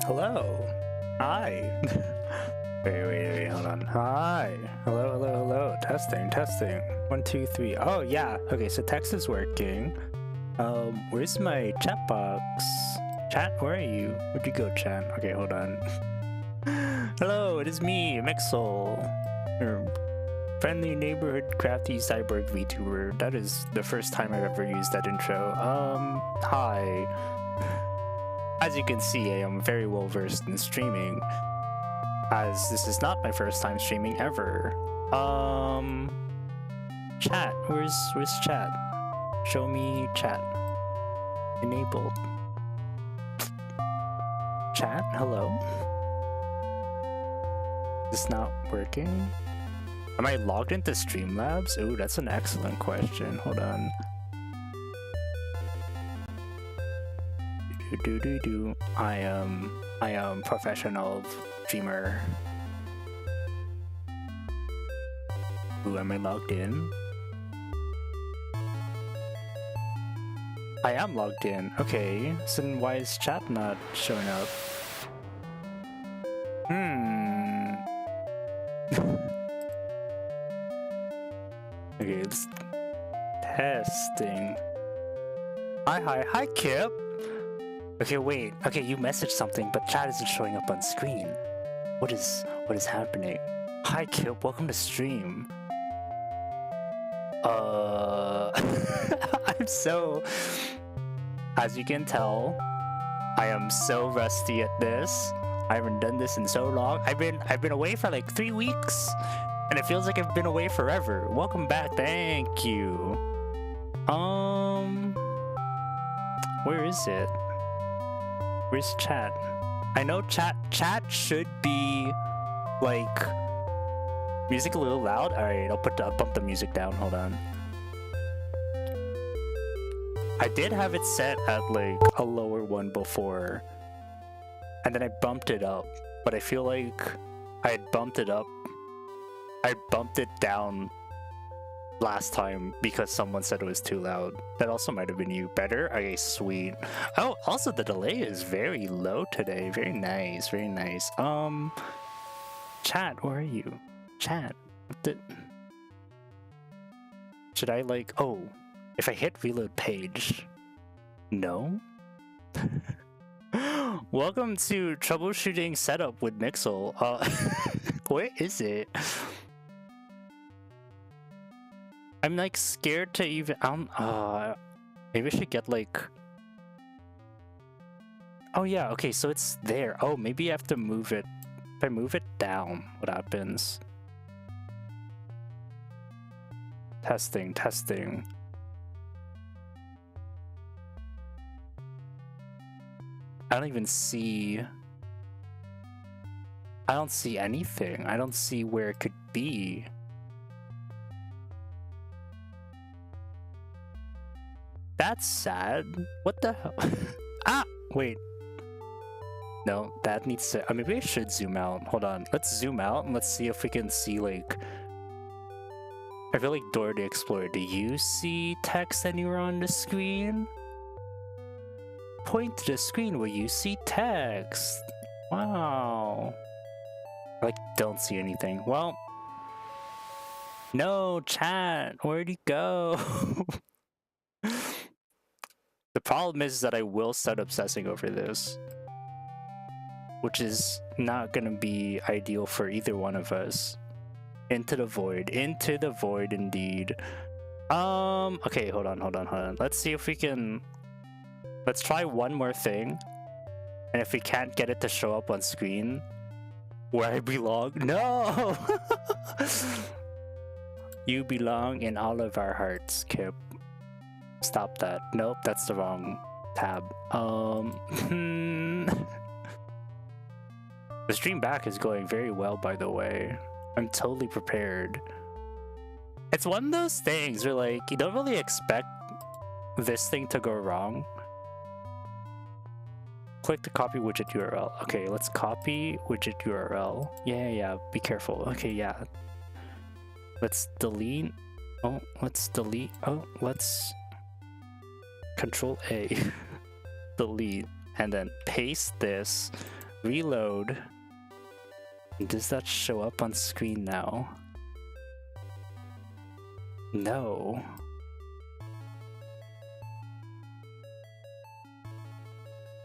Hello. Hi. Wait, hold on. Hi. Hello. Testing. 1, 2, 3. Oh, yeah. Okay, so text is working. Where's my chat box? Chat, where are you? Where'd you go, chat? Okay, hold on. Hello, it is me, Mixel. Your friendly neighborhood crafty cyborg VTuber. That is the first time I've ever used that intro. Hi. As you can see, I am very well versed in streaming, as this is not my first time streaming ever. Chat, where's chat? Show me chat. Enabled. Chat, hello? Is this not working? Am I logged into Streamlabs? Ooh, that's an excellent question. Hold on. I am professional streamer. Ooh, am I logged in? I am logged in. Okay, so then why is chat not showing up? Okay, it's testing. Hi, Kip. Okay, wait. Okay, you messaged something, but chat isn't showing up on screen. What is happening? Hi, Kip. Welcome to stream. I'm so... As you can tell, I am so rusty at this. I haven't done this in so long. I've been away for like 3 weeks, and it feels like I've been away forever. Welcome back. Thank you. Where is it? Where's chat? I know chat should be like music a little loud. All right, I'll bump the music down. Hold on. I did have it set at like a lower one before, and then I bumped it up, but I feel like I had bumped it up. I bumped it down last time because someone said it was too loud. That also might have been you. Better? Okay, sweet. Oh, also the delay is very low today. Very nice. Chat, where are you? Chat. Should I like... Oh, if I hit reload page... No? Welcome to troubleshooting setup with Mixel. Where is it? I'm like scared to even... maybe I should get like... Oh yeah, okay, so it's there. Oh, maybe I have to move it. If I move it down, what happens? Testing. I don't even see... I don't see anything. I don't see where it could be. That's sad. What the hell? Ah! Wait. No, that needs to... maybe I should zoom out. Hold on. Let's zoom out and let's see if we can see, like... I feel like Dora the Explorer. Do you see text anywhere on the screen? Point to the screen where you see text. Wow. I, like, don't see anything. Well... No, chat. Where'd he go? The problem is that I will start obsessing over this, which is not gonna be ideal for either one of us. Into the void indeed. Okay, hold on. Let's see if we can... Let's try one more thing, and if we can't get it to show up on screen where I belong... No! You belong in all of our hearts, Kip. Stop that. Nope, that's the wrong tab. The stream back is going very well, by the way. I'm totally prepared. It's one of those things where, like, you don't really expect this thing to go wrong. Click to copy widget URL. Okay, let's copy widget URL. Yeah, be careful. Okay, yeah. Let's delete. Oh, let's delete. Oh, let's... Control A. Delete. And then paste this Reload. Does that show up on screen now? No.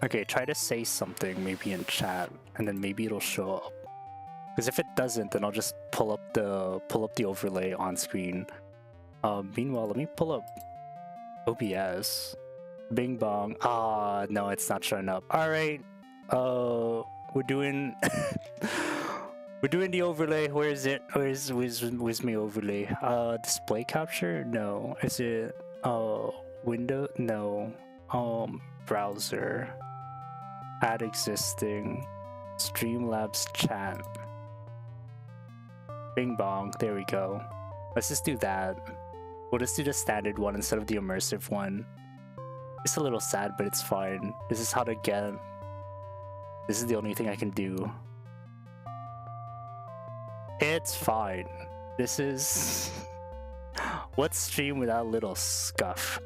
Okay, try to say something maybe in chat, and then maybe it'll show up. Because if it doesn't, then I'll just pull up the overlay on screen. Meanwhile, let me pull up OBS. Bing bong. Ah, no, it's not showing up. All right. We're doing we're doing the overlay. Where is it? Where's my overlay? Display capture? No. Is it window? No. Browser. Add existing. Streamlabs chat. Bing bong. There we go. Let's just do that. We'll just do the standard one instead of the immersive one. It's a little sad, but it's fine. This is how to get. This is the only thing I can do. It's fine. This is... What stream without a little scuff?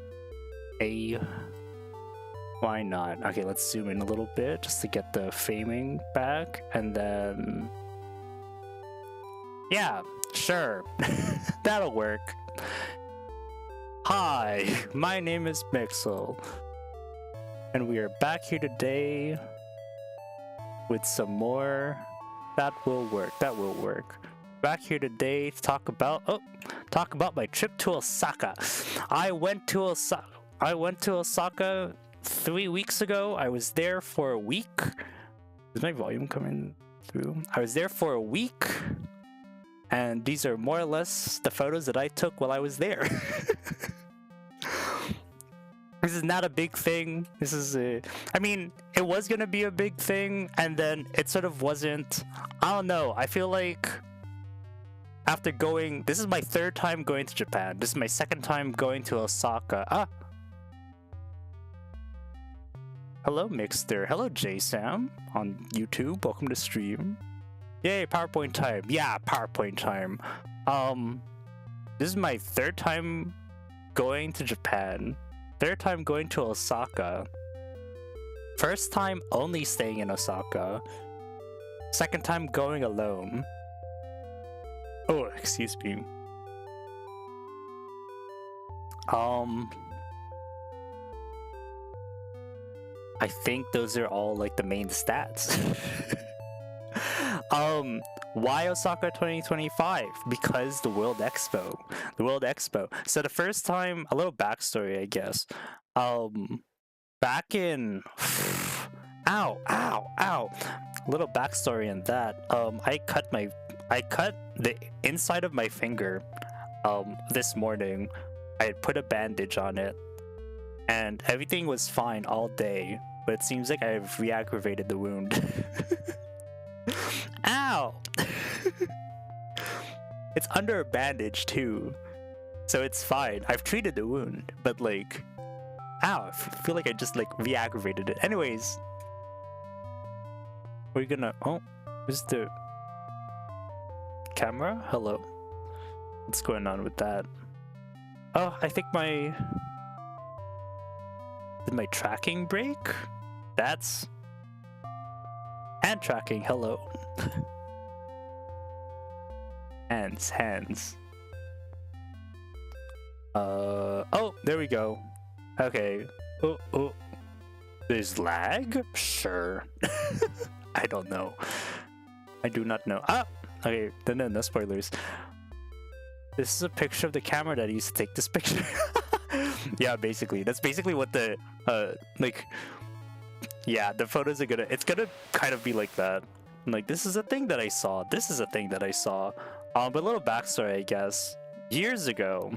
Why not? Okay, let's zoom in a little bit just to get the framing back, and then... Yeah, sure. That'll work. Hi, my name is Mixel, and we are back here today with some more. That will work. Back here today to talk about my trip to Osaka. I went to Osaka 3 weeks ago. I was there for a week. Is my volume coming through? I was there for a week, and these are more or less the photos that I took while I was there. This is not a big thing. This is I mean, it was gonna be a big thing, and then it sort of wasn't. I don't know. I feel like after going, this is my third time going to Japan. This is my second time going to Osaka. Hello, Mixter. Hello, JSam on YouTube. Welcome to stream. Yay, PowerPoint time. Yeah, PowerPoint time. This is my third time going to Japan. Third time going to Osaka. First time only staying in Osaka. Second time going alone. Oh, excuse me. I think those are all like the main stats. Why Osaka 2025? Because the World Expo. So the first time, a little backstory, I guess. Back in... Ow. A little backstory in that. I cut the inside of my finger, this morning. I had put a bandage on it, and everything was fine all day, but it seems like I've re-aggravated the wound. Ow! It's under a bandage too, so it's fine. I've treated the wound, but like, ow, I feel like I just like re-aggravated it. Anyways, we're gonna, oh, is the camera? Hello. What's going on with that? Oh, I think did my tracking break? That's hand tracking. Hello. hands. Oh, there we go. Okay. Oh. There's lag? Sure. I don't know. I do not know. Ah! Okay, no spoilers. This is a picture of the camera that I used to take this picture. Yeah, basically. That's basically what the, like... Yeah, the photos are gonna... It's gonna kind of be like that. Like, this is a thing that I saw. This is a thing that I saw. But a little backstory, I guess. Years ago,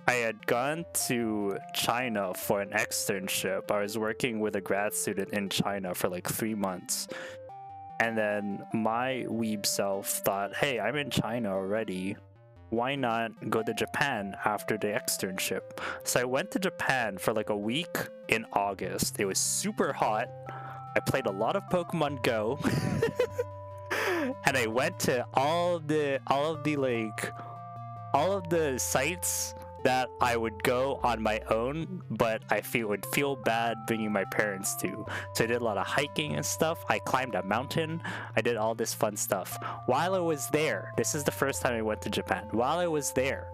I had gone to China for an externship. I was working with a grad student in China for like 3 months. And then my weeb self thought, hey, I'm in China already. Why not go to Japan after the externship? So I went to Japan for like a week in August. It was super hot. I played a lot of Pokemon Go. And I went to all of the sites that I would go on my own, but I would feel bad bringing my parents to. So I did a lot of hiking and stuff. I climbed a mountain. I did all this fun stuff. While I was there, this is the first time I went to Japan. While I was there,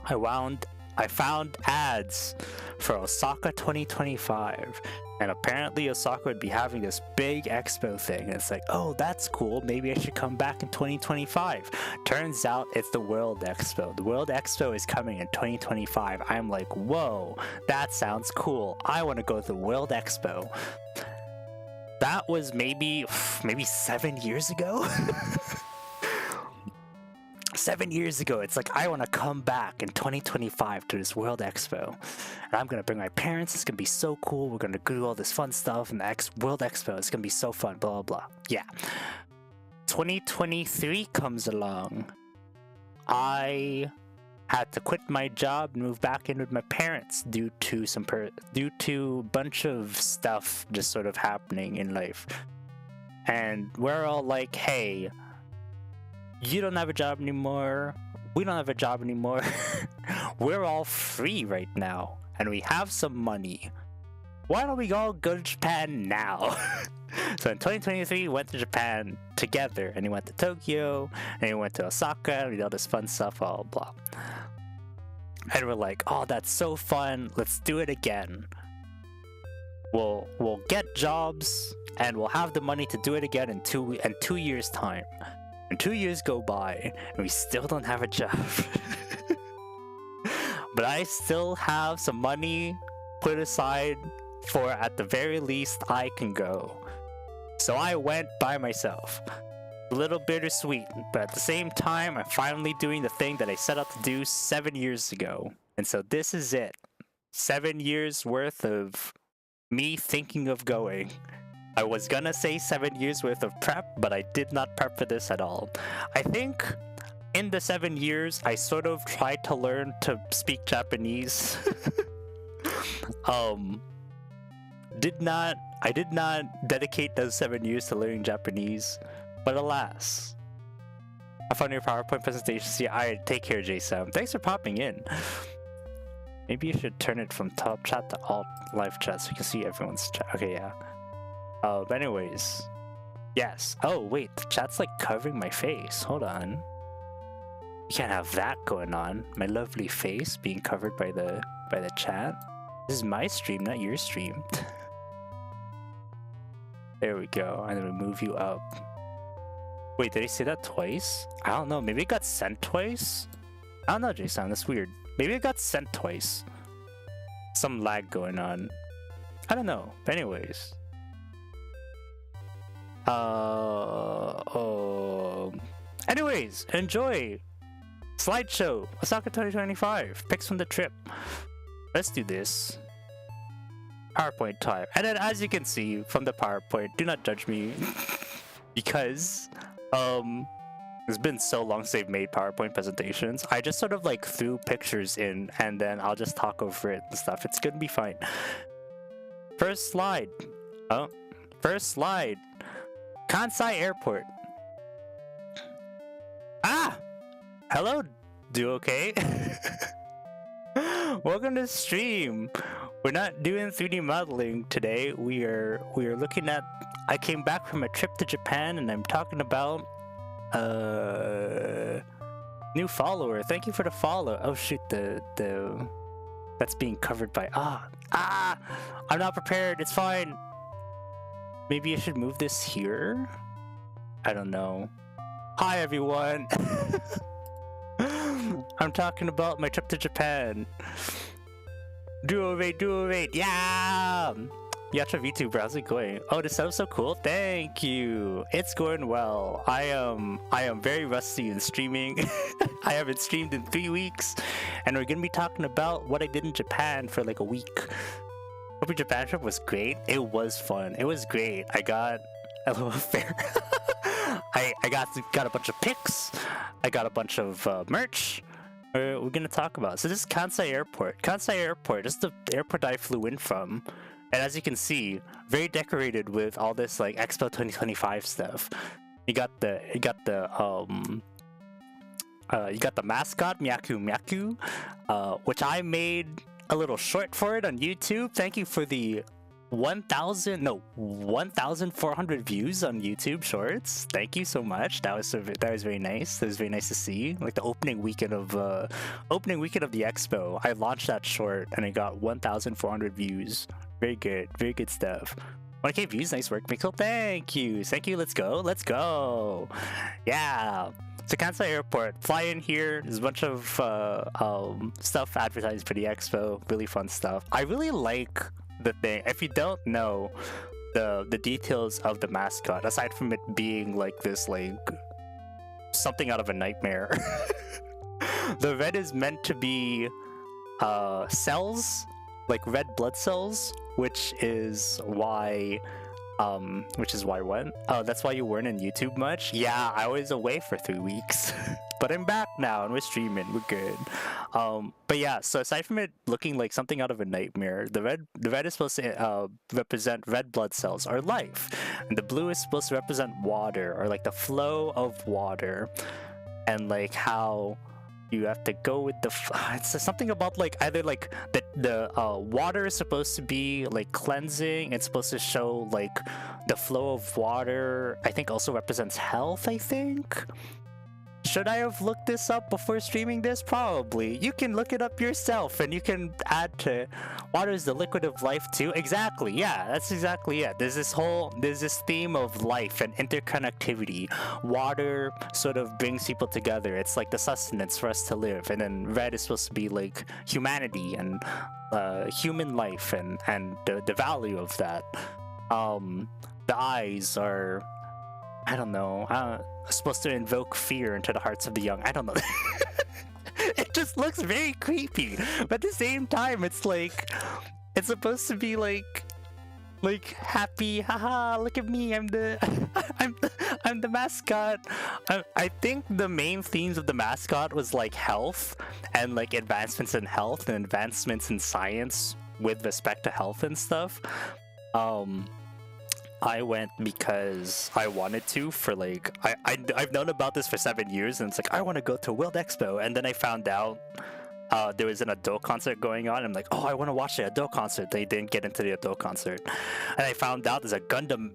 I found ads for Osaka 2025. And apparently Osaka would be having this big expo thing. And it's like, oh, that's cool. Maybe I should come back in 2025. Turns out it's the World Expo. The World Expo is coming in 2025. I'm like, whoa, that sounds cool. I want to go to the World Expo. That was maybe 7 years ago. 7 years ago, it's like, I want to come back in 2025 to this World Expo. And I'm going to bring my parents. It's going to be so cool. We're going to do all this fun stuff in the World Expo. It's going to be so fun, blah, blah, blah. Yeah. 2023 comes along. I had to quit my job and move back in with my parents due to a bunch of stuff just sort of happening in life. And we're all like, hey, you don't have a job anymore. We don't have a job anymore. We're all free right now, and we have some money. Why don't we all go to Japan now? So in 2023, we went to Japan together, and we went to Tokyo, and we went to Osaka, and we did all this fun stuff, blah, blah, blah. And we're like, oh, that's so fun. Let's do it again. We'll get jobs, and we'll have the money to do it again in 2 years' time. And 2 years go by, and we still don't have a job. But I still have some money put aside for, at the very least, I can go. So I went by myself. A little bittersweet, but at the same time, I'm finally doing the thing that I set out to do 7 years ago. And so this is it. 7 years worth of me thinking of going. I was gonna say 7 years worth of prep, but I did not prep for this at all. I think in the 7 years, I sort of tried to learn to speak Japanese. I did not dedicate those 7 years to learning Japanese, but alas. I found your PowerPoint presentation. See, I take care, J-Sam. Thanks for popping in. Maybe you should turn it from top chat to alt live chat so you can see everyone's chat. Okay, yeah. But anyways, yes. Oh wait, the chat's like covering my face. Hold on. You can't have that going on. My lovely face being covered by the chat. This is my stream, not your stream. There we go. And then we move you up. Wait, did he say that twice? I don't know. Maybe it got sent twice? I don't know, Jason. That's weird. Maybe it got sent twice. Some lag going on. I don't know. But anyways. Anyways, enjoy slideshow Osaka 2025 pics from the trip. Let's do this. PowerPoint time. And then as you can see from the PowerPoint, do not judge me because it's been so long since they've made PowerPoint presentations. I just sort of like threw pictures in and then I'll just talk over it and stuff. It's gonna be fine. First slide. First slide. Kansai Airport. Ah! Hello, do okay? Welcome to the stream. We're not doing 3D modeling today. We are looking at. I came back from a trip to Japan, and I'm talking about new follower. Thank you for the follow. Oh shoot, the that's being covered by I'm not prepared. It's fine. Maybe I should move this here? I don't know. Hi, everyone! I'm talking about my trip to Japan. Duo-rate, yeah! Yacha VTuber, how's it going? Oh, this sounds so cool. Thank you. It's going well. I am very rusty in streaming. I haven't streamed in 3 weeks, and we're gonna be talking about what I did in Japan for like a week. Hope your Japan trip was great. It was fun. It was great. I got a little fair. I got a bunch of pics. I got a bunch of merch. We're gonna talk about. So this is Kansai Airport. Kansai Airport. This is the airport I flew in from. And as you can see, very decorated with all this like Expo 2025 stuff. You got the You got the mascot Myaku Myaku, which I made a little short for it on YouTube. Thank you for the 1,400 views on YouTube Shorts. Thank you so much. That was very nice. That was very nice to see. Like the opening weekend of the Expo, I launched that short and it got 1,400 views. Very good stuff. 1K views, nice work, Mikkel. Thank you. Let's go. Yeah. So Kansai Airport, fly in here. There's a bunch of stuff advertised for the Expo. Really fun stuff. I really like the thing. If you don't know the details of the mascot, aside from it being like this, like something out of a nightmare, the red is meant to be cells, like red blood cells, which is why what? Oh, that's why you weren't in YouTube much? Yeah, I was away for 3 weeks. But I'm back now and we're streaming. We're good. But yeah, so aside from it looking like something out of a nightmare, the red is supposed to represent red blood cells or life. And the blue is supposed to represent water, or like the flow of water. And like how you have to go with the it's something about like either like the water is supposed to be like cleansing. It's supposed to show like the flow of water. I think also represents health, I think. Should I have looked this up before streaming this? Probably. You can look it up yourself and you can add to water is the liquid of life too. Exactly. Yeah, that's exactly it. There's this theme of life and interconnectivity. Water sort of brings people together. It's like the sustenance for us to live. And then red is supposed to be like humanity and human life and the value of that. The eyes are, I don't know, supposed to invoke fear into the hearts of the young. I don't know. It just looks very creepy, but at the same time, it's like it's supposed to be like happy. Haha! Look at me. I'm the I'm the mascot. I think the main themes of the mascot was like health and like advancements in health and advancements in science with respect to health and stuff. I went because I wanted to for like I've known about this for 7 years, and it's like I want to go to World Expo, and then I found out there was an adult concert going on. And I'm like, oh, I want to watch the adult concert. They didn't get into the adult concert, and I found out there's a Gundam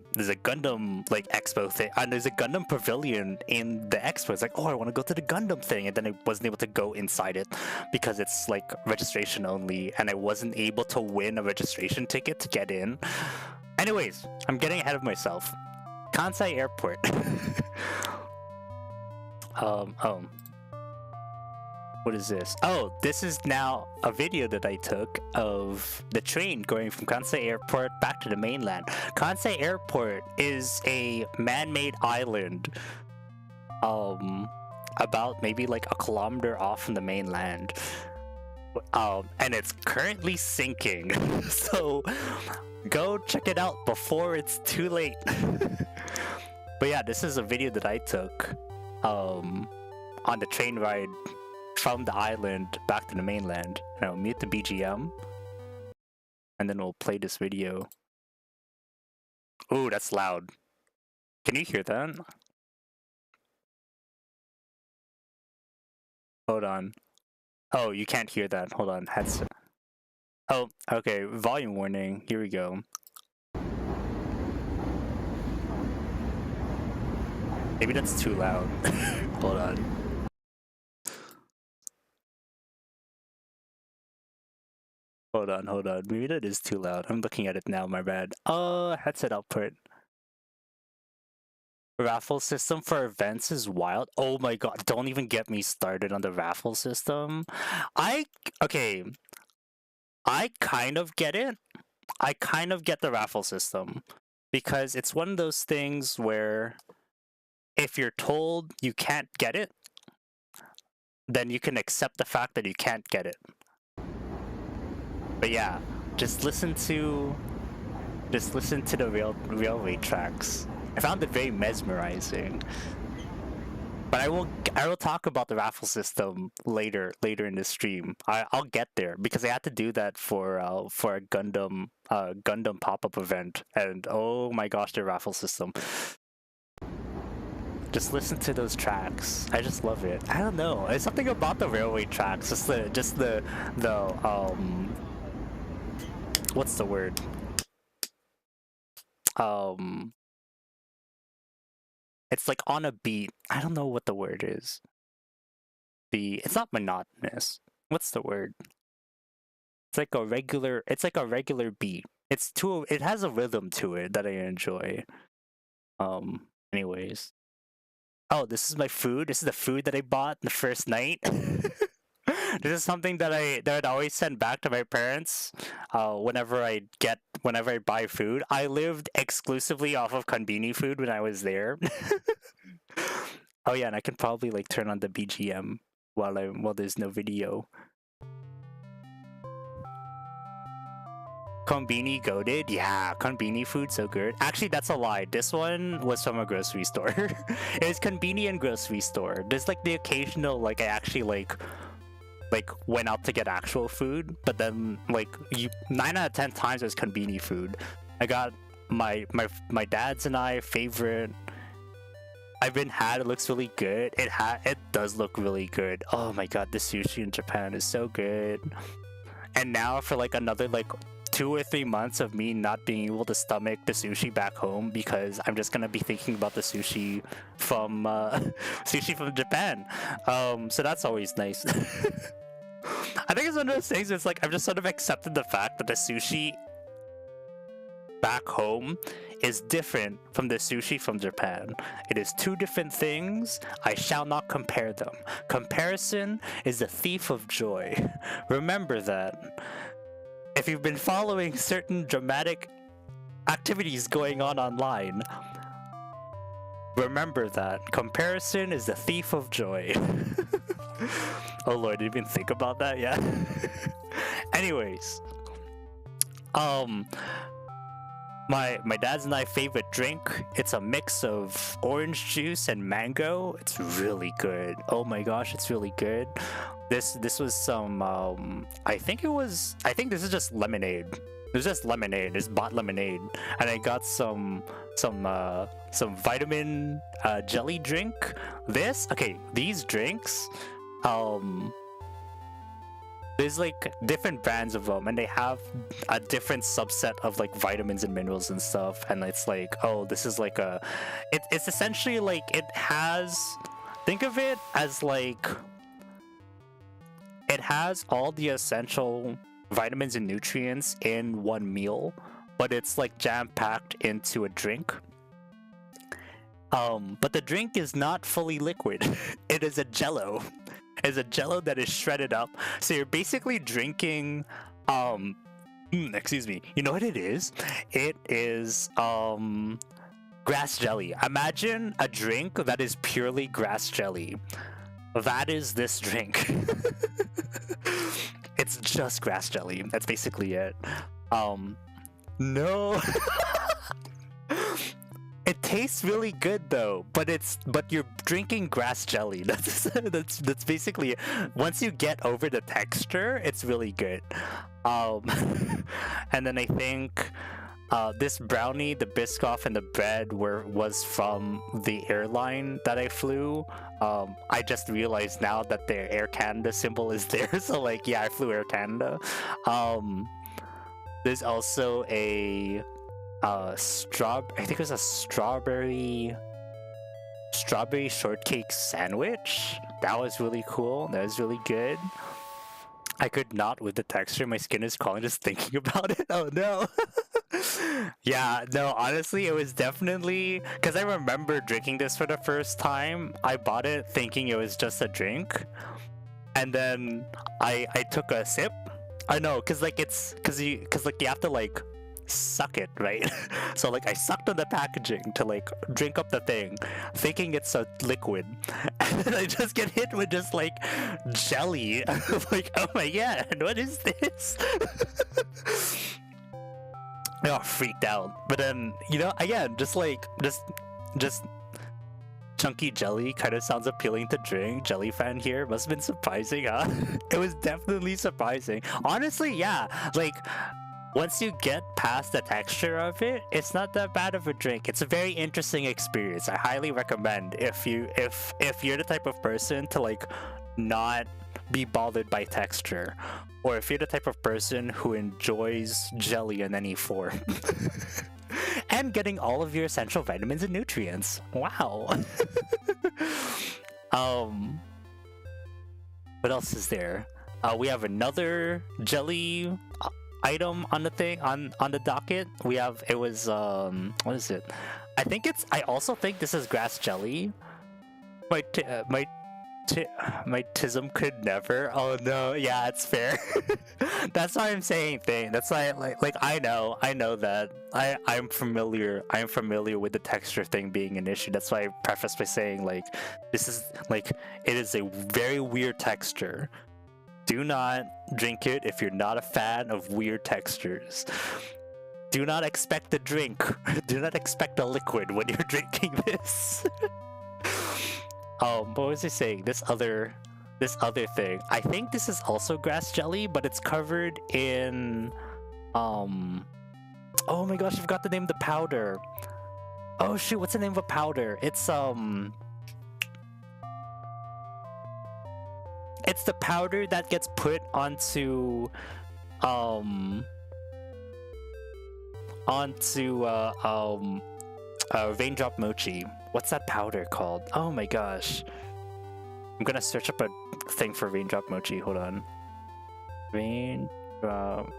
like expo thing, and there's a Gundam pavilion in the expo. It's like, oh, I want to go to the Gundam thing, and then I wasn't able to go inside it because it's like registration only, and I wasn't able to win a registration ticket to get in. Anyways, I'm getting ahead of myself. Kansai Airport. What is this? Oh, this is now a video that I took of the train going from Kansai Airport back to the mainland. Kansai Airport is a man-made island, about maybe like a kilometer off from the mainland. And it's currently sinking. So go check it out before it's too late. But yeah, this is a video that I took on the train ride from the island back to the mainland. And I'll mute the BGM and then we'll play this video. Ooh, that's loud. Can you hear that? Hold on. Oh, you can't hear that. Hold on. Headset. Oh, okay. Volume warning. Here we go. Maybe that's too loud. Hold on. Hold on. Maybe that is too loud. I'm looking at it now, my bad. Oh, headset output. Raffle system for events is wild. Oh my god, don't even get me started on the raffle system. Okay. I kind of get it. I kind of get the raffle system. Because it's one of those things where if you're told you can't get it, then you can accept the fact that you can't get it. But yeah, just listen to the railway tracks. I found it very mesmerizing. But I will talk about the raffle system later in the stream. I'll get there because I had to do that for a Gundam pop-up event, and oh my gosh, the raffle system. Just listen to those tracks. I just love it. I don't know. It's something about the railway tracks. Just the what's the word? It's like on a beat. I don't know what the word is. It's not monotonous. What's the word? It's like a regular beat. It has a rhythm to it that I enjoy. Anyways. Oh, this is my food. This is the food that I bought the first night. This is something that I'd always send back to my parents whenever I buy food. I lived exclusively off of konbini food when I was there. Oh yeah, and I can probably like turn on the BGM while there's no video. Konbini goated? Yeah, konbini food so good. Actually, that's a lie. This one was from a grocery store. It was konbini and grocery store. There's like the occasional like I actually like went out to get actual food, but then like 9 out of 10 times it was konbini food. I got my dad's and I favorite. I've been had. It looks really good. It does look really good. Oh my god, the sushi in Japan is so good. And now for like another like 2 or 3 months of me not being able to stomach the sushi back home because I'm just gonna be thinking about the sushi from Japan. So that's always nice. I think it's one of those things where it's like I've just sort of accepted the fact that the sushi back home is different from the sushi from Japan. It is 2 different things. I shall not compare them. Comparison is the thief of joy. Remember that. If you've been following certain dramatic activities going on online, remember that. Comparison is the thief of joy. Oh lord, did you even think about that? Yeah. Anyways. My dad's and I favorite drink. It's a mix of orange juice and mango. It's really good. Oh my gosh, it's really good. This was some I think this is just lemonade. It's just lemonade. It's bought lemonade, and I got some vitamin jelly drink. These drinks, there's like different brands of them, and they have a different subset of like vitamins and minerals and stuff. And it's like, oh, this is like it's essentially like it has. Think of it as like. It has all the essential vitamins and nutrients in one meal, but it's like jam-packed into a drink. But the drink is not fully liquid. It is a jello. It's a jello that is shredded up. So you're basically drinking excuse me. You know what it is? It is grass jelly. Imagine a drink that is purely grass jelly. That is this drink. It's just grass jelly. That's basically it. No. It tastes really good though, but you're drinking grass jelly. That's basically it. Once you get over the texture, it's really good. And then I think this brownie, the Biscoff, and the bread was from the airline that I flew. I just realized now that their Air Canada symbol is there, so like yeah, I flew Air Canada. There's also a I think it was a strawberry shortcake sandwich. That was really cool. That was really good. I could not with the texture. My skin is crawling just thinking about it. Oh no. Yeah, no, honestly, it was definitely because I remember drinking this for the first time. I bought it thinking it was just a drink, and then I took a sip. I know, because you have to like suck it, right? So like I sucked on the packaging to like drink up the thing, thinking it's a liquid, and then I just get hit with just like jelly. I'm like, oh my god, what is this? I got freaked out. But then, you know, again, just chunky jelly kind of sounds appealing to drink. Jelly fan here. Must have been surprising, huh? It was definitely surprising. Honestly, yeah. Like, once you get past the texture of it, it's not that bad of a drink. It's a very interesting experience. I highly recommend if you're the type of person to like not be bothered by texture, or if you're the type of person who enjoys jelly in any form. And getting all of your essential vitamins and nutrients. Wow. What else is there? We have another jelly item on the thing on the docket. We have what is it? I also think this is grass jelly. My tism could never. Oh no, yeah, it's fair. That's why I'm saying thing. That's why like I know that I'm familiar with the texture thing being an issue. That's why I preface by saying like this is like it is a very weird texture. Do not drink it if you're not a fan of weird textures. Do not expect a drink. Do not expect a liquid when you're drinking this. What was I saying? This other thing. I think this is also grass jelly, but it's covered in oh my gosh, I forgot the name of the powder. Oh shoot, what's the name of a powder? It's the powder that gets put onto raindrop mochi. What's that powder called? Oh my gosh. I'm gonna search up a thing for raindrop mochi. Hold on. Raindrop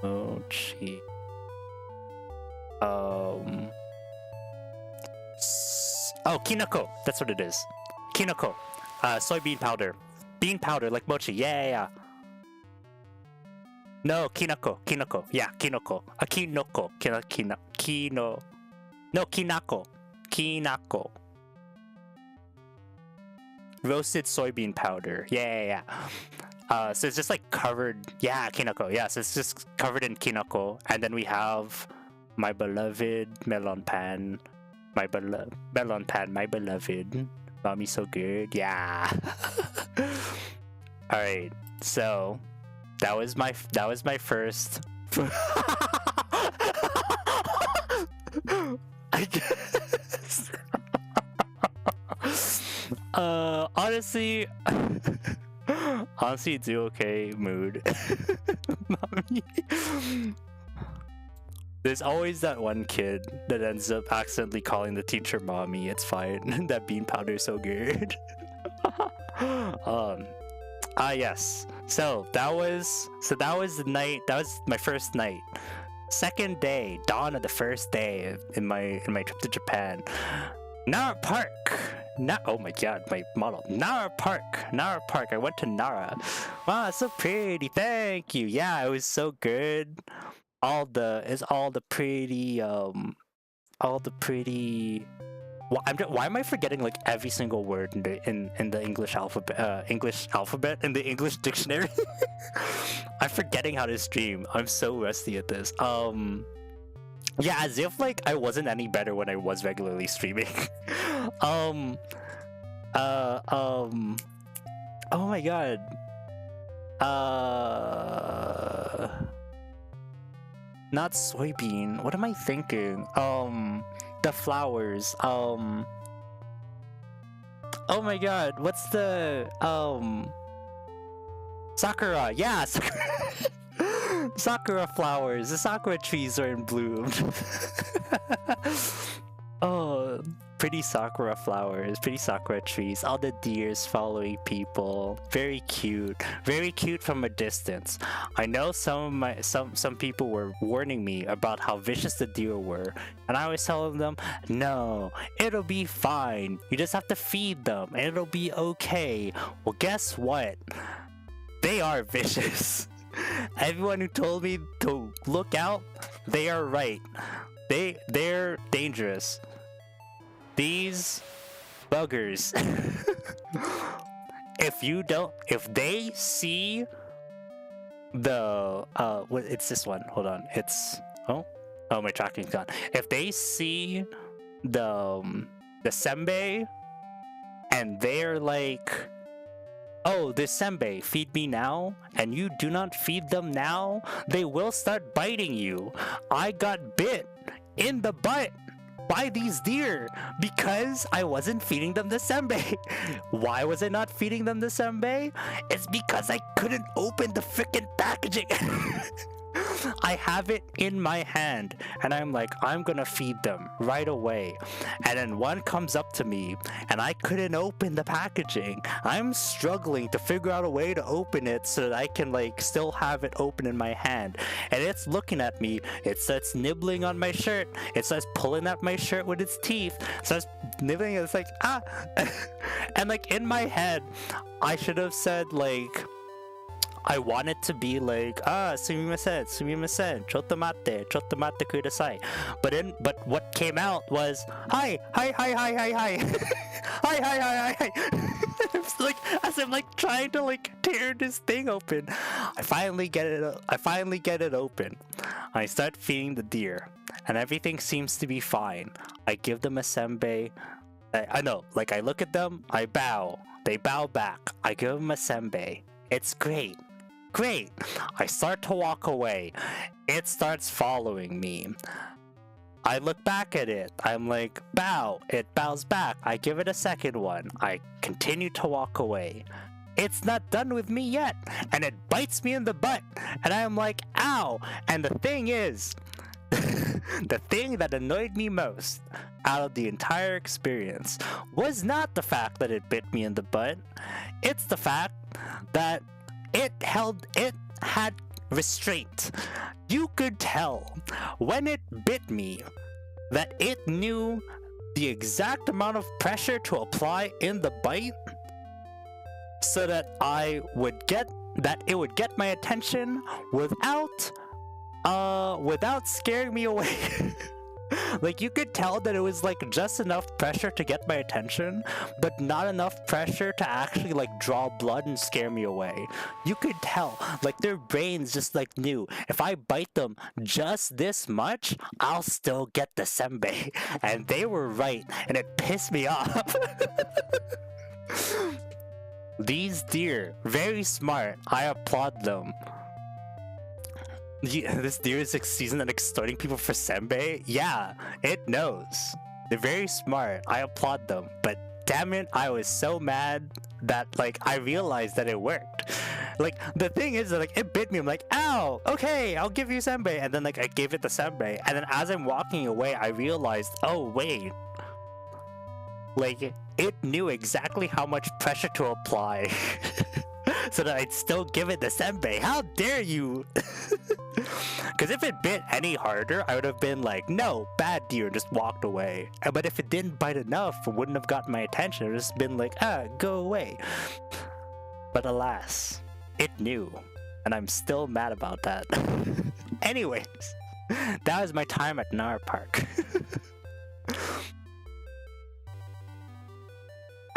mochi. Oh, kinako. That's what it is. Kinako. Soybean powder. Bean powder, like mochi. Yeah. No, kinako. Yeah, kinako. Kinoko. Kino. No, kinako. Kinako. Roasted soybean powder. Yeah. So it's just like covered. Yeah, kinako. Yeah, so it's just covered in kinako. And then we have my beloved melon pan. My beloved. Mommy so good. Yeah. All right. So that was my first. I guess. Honestly, do okay mood. Mommy. There's always that one kid that ends up accidentally calling the teacher mommy. It's fine. That bean powder is so good. Yes. So that was the night. That was my first night. Second day, dawn of the first day in my trip to Japan. Nara Park. Oh my god, my model. Nara Park. I went to Nara. Wow, it's so pretty. Thank you. Yeah, it was so good. All the pretty. Why am I forgetting like every single word in the English alphabet? In the English dictionary. I'm forgetting how to stream. I'm so rusty at this. Yeah, as if like I wasn't any better when I was regularly streaming. Oh my god. Not soybean. What am I thinking? The flowers. Oh my god, what's the Sakura. Yeah, Sakura flowers. The sakura trees are in bloom. Oh, pretty sakura flowers, pretty sakura trees, all the deers following people. Very cute from a distance. I know some people were warning me about how vicious the deer were, and I was telling them, no, it'll be fine. You just have to feed them and it'll be okay. Well, guess what? They are vicious. Everyone who told me to look out, they are right. They're dangerous. These buggers. If they see the it's this one. Hold on. It's oh my tracking's gone. If they see the senbei and they're like Oh, this senbei, feed me now, and you do not feed them now, they will start biting you. I got bit in the butt by these deer because I wasn't feeding them the senbei. Why was I not feeding them the senbei? It's because I couldn't open the freaking packaging. I have it in my hand and I'm like, I'm gonna feed them right away. And then one comes up to me and I couldn't open the packaging. I'm struggling to figure out a way to open it so that I can like still have it open in my hand. And it's looking at me. It starts nibbling on my shirt. It starts pulling at my shirt with its teeth. It starts nibbling. It's like, ah. And like in my head, I should have said like, I wanted to be like, sumimasen, chotto matte kudasai. But what came out was, hi. Hi. It's like, as I'm like trying to like tear this thing open. I finally get it open. I start feeding the deer and everything seems to be fine. I give them a senbei. I know, like I look at them, I bow. They bow back. I give them a senbei. It's great. I start to walk away. It starts following me. I look back at it. I'm like, bow. It bows back. I give it a second one. I continue to walk away. It's not done with me yet. And it bites me in the butt. And I'm like, ow. And the thing is, the thing that annoyed me most out of the entire experience was not the fact that it bit me in the butt. It's the fact that it had restraint. You could tell when it bit me that it knew the exact amount of pressure to apply in the bite so that it would get my attention without scaring me away. Like you could tell that it was like just enough pressure to get my attention, but not enough pressure to actually like draw blood and scare me away. You could tell, like their brains just like knew if I bite them just this much, I'll still get the senbei. And they were right, and it pissed me off. These deer, very smart. I applaud them. Yeah, this deer is seasoned at extorting people for senbei? Yeah, it knows. They're very smart. I applaud them. But damn it, I was so mad that like I realized that it worked. Like the thing is that like it bit me. I'm like, ow, okay, I'll give you senbei. And then like I gave it the senbei. And then as I'm walking away, I realized, oh wait. Like it knew exactly how much pressure to apply. So that I'd still give it the senbei. How dare you? Because if it bit any harder, I would have been like, no, bad deer, and just walked away. But if it didn't bite enough, it wouldn't have gotten my attention. It would have just been like, go away. But alas, it knew. And I'm still mad about that. Anyways, that was my time at Nara Park.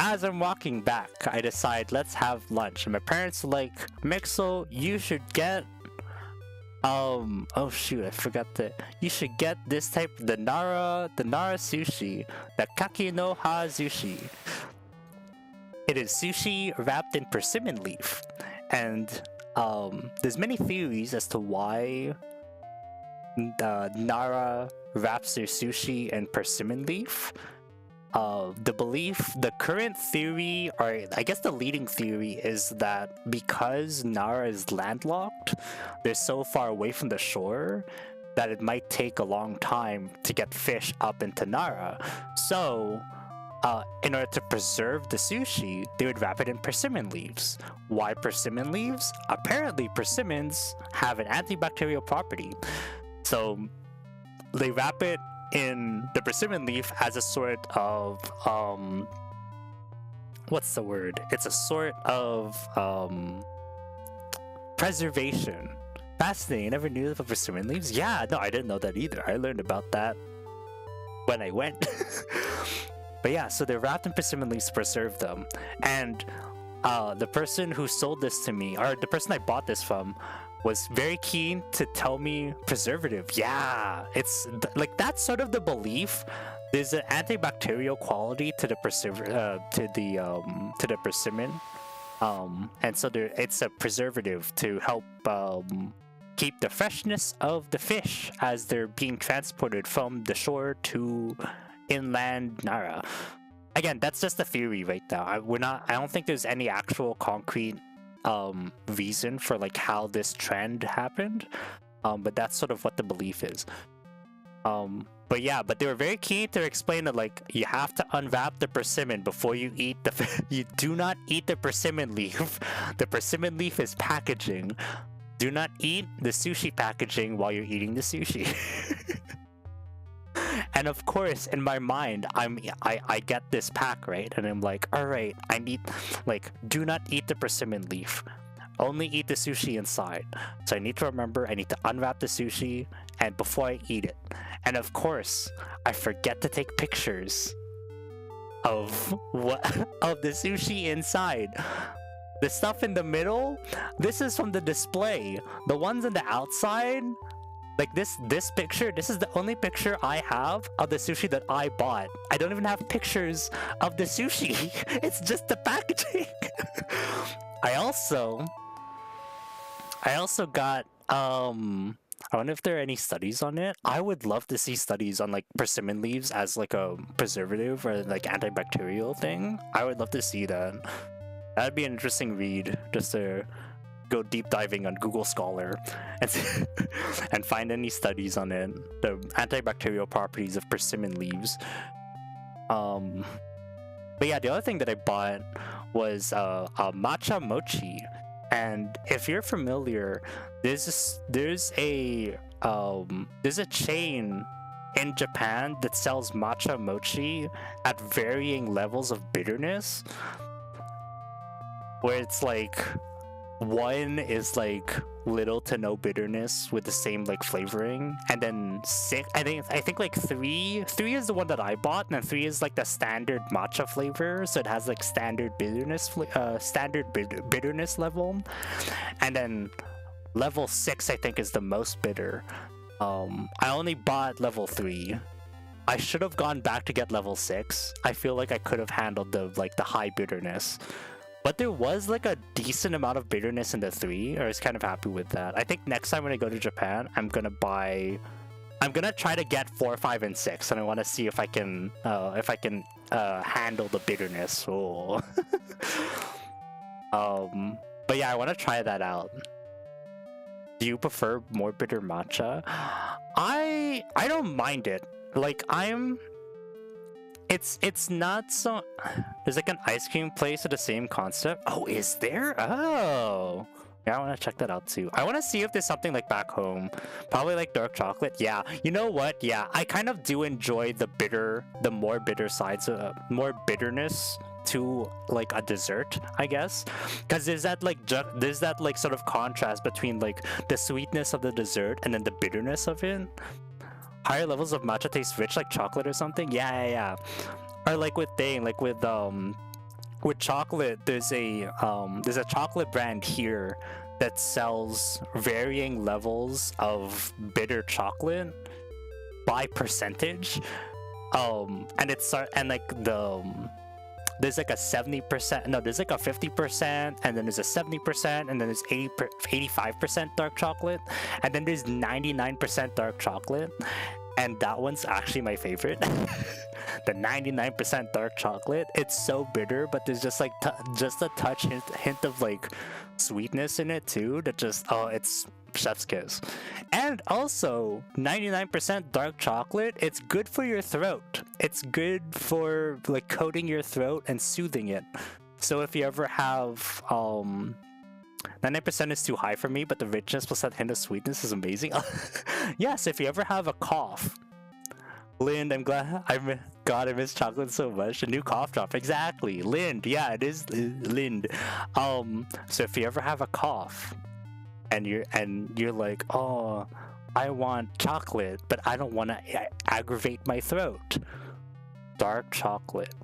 As I'm walking back, I decide, let's have lunch. And my parents are like, Mixel, you should get, oh shoot, I forgot that. You should get this type, the Nara sushi, the Kaki no Ha sushi. It is sushi wrapped in persimmon leaf. And there's many theories as to why Nara wraps their sushi in persimmon leaf. The current theory, or I guess the leading theory, is that because Nara is landlocked, they're so far away from the shore that it might take a long time to get fish up into Nara. So, in order to preserve the sushi, they would wrap it in persimmon leaves. Why persimmon leaves? Apparently, persimmons have an antibacterial property. So, they wrap it in the persimmon leaf as a sort of what's the word? It's a sort of preservation. Fascinating. I never knew of persimmon leaves. Yeah, no, I didn't know that either. I learned about that when I went. But yeah, so they're wrapped in persimmon leaves to preserve them. And the person who sold this to me, or the person I bought this from, was very keen to tell me preservative. Yeah, it's like that's sort of the belief. There's an antibacterial quality to the persimmon, And so it's a preservative to help keep the freshness of the fish as they're being transported from the shore to inland Nara. Again, that's just a theory right now. I don't think there's any actual concrete reason for like how this trend happened, but that's sort of what the belief is. But yeah, but they were very keen to explain that like you have to unwrap the persimmon before you eat you do not eat the persimmon leaf. The persimmon leaf is packaging. Do not eat the sushi packaging while you're eating the sushi. And of course, in my mind, I get this pack, right? And I'm like, all right, I need, like, do not eat the persimmon leaf. Only eat the sushi inside. So I need to remember, I need to unwrap the sushi and before I eat it. And of course, I forget to take pictures of of the sushi inside. The stuff in the middle, this is from the display. The ones on the outside, like this picture, this is the only picture I have of the sushi that I bought. I don't even have pictures of the sushi. It's just the packaging. I also got I wonder if there are any studies on it. I would love to see studies on like persimmon leaves as like a preservative or like antibacterial thing. I would love to see that. That'd be an interesting read, just to go deep diving on Google Scholar and find any studies on it, the antibacterial properties of persimmon leaves. But yeah, the other thing that I bought was a matcha mochi. And if you're familiar, there's a chain in Japan that sells matcha mochi at varying levels of bitterness, where it's like one is like little to no bitterness with the same like flavoring, and then I think like three is the one that I bought, and then 3 is like the standard matcha flavor, so it has like standard bitterness bitterness level, and then level 6 I think is the most bitter. I only bought level 3. I should have gone back to get level 6. I feel like I could have handled the high bitterness. But there was like a decent amount of bitterness in the 3. I was kind of happy with that. I think next time when I go to Japan, I'm gonna try to get 4, 5, and 6, and I want to see if I can handle the bitterness. Oh. But yeah, I want to try that out. Do you prefer more bitter matcha? I don't mind it. Like it's not so. There's like an ice cream place with the same concept. Oh, is there? Oh, yeah, I want to check that out too. I want to see if there's something like back home. Probably like dark chocolate. Yeah, you know what? Yeah, I kind of do enjoy the more bitter sides, more bitterness to like a dessert, I guess, because there's that like sort of contrast between like the sweetness of the dessert and then the bitterness of it. Higher levels of matcha taste rich like chocolate or something. Yeah. Or like with chocolate, there's a chocolate brand here that sells varying levels of bitter chocolate by percentage. There's like a 70%, no, there's like a 50%, and then there's a 70%, and then there's 85% dark chocolate, and then there's 99% dark chocolate, and that one's actually my favorite. The 99% dark chocolate, it's so bitter, but there's just like just a touch hint of like sweetness in it too, that just, oh, it's chef's kiss. And also 99% dark chocolate, it's good for your throat. It's good for like coating your throat and soothing it. So if you ever have 99% is too high for me, but the richness plus that hint of sweetness is amazing. Yes, if you ever have a cough, Lind, I'm glad. God, I miss chocolate so much. A new cough drop, exactly. Lind, yeah, it is Lind. So if you ever have a cough, and you're like, oh, I want chocolate, but I don't want to aggravate my throat. Dark chocolate,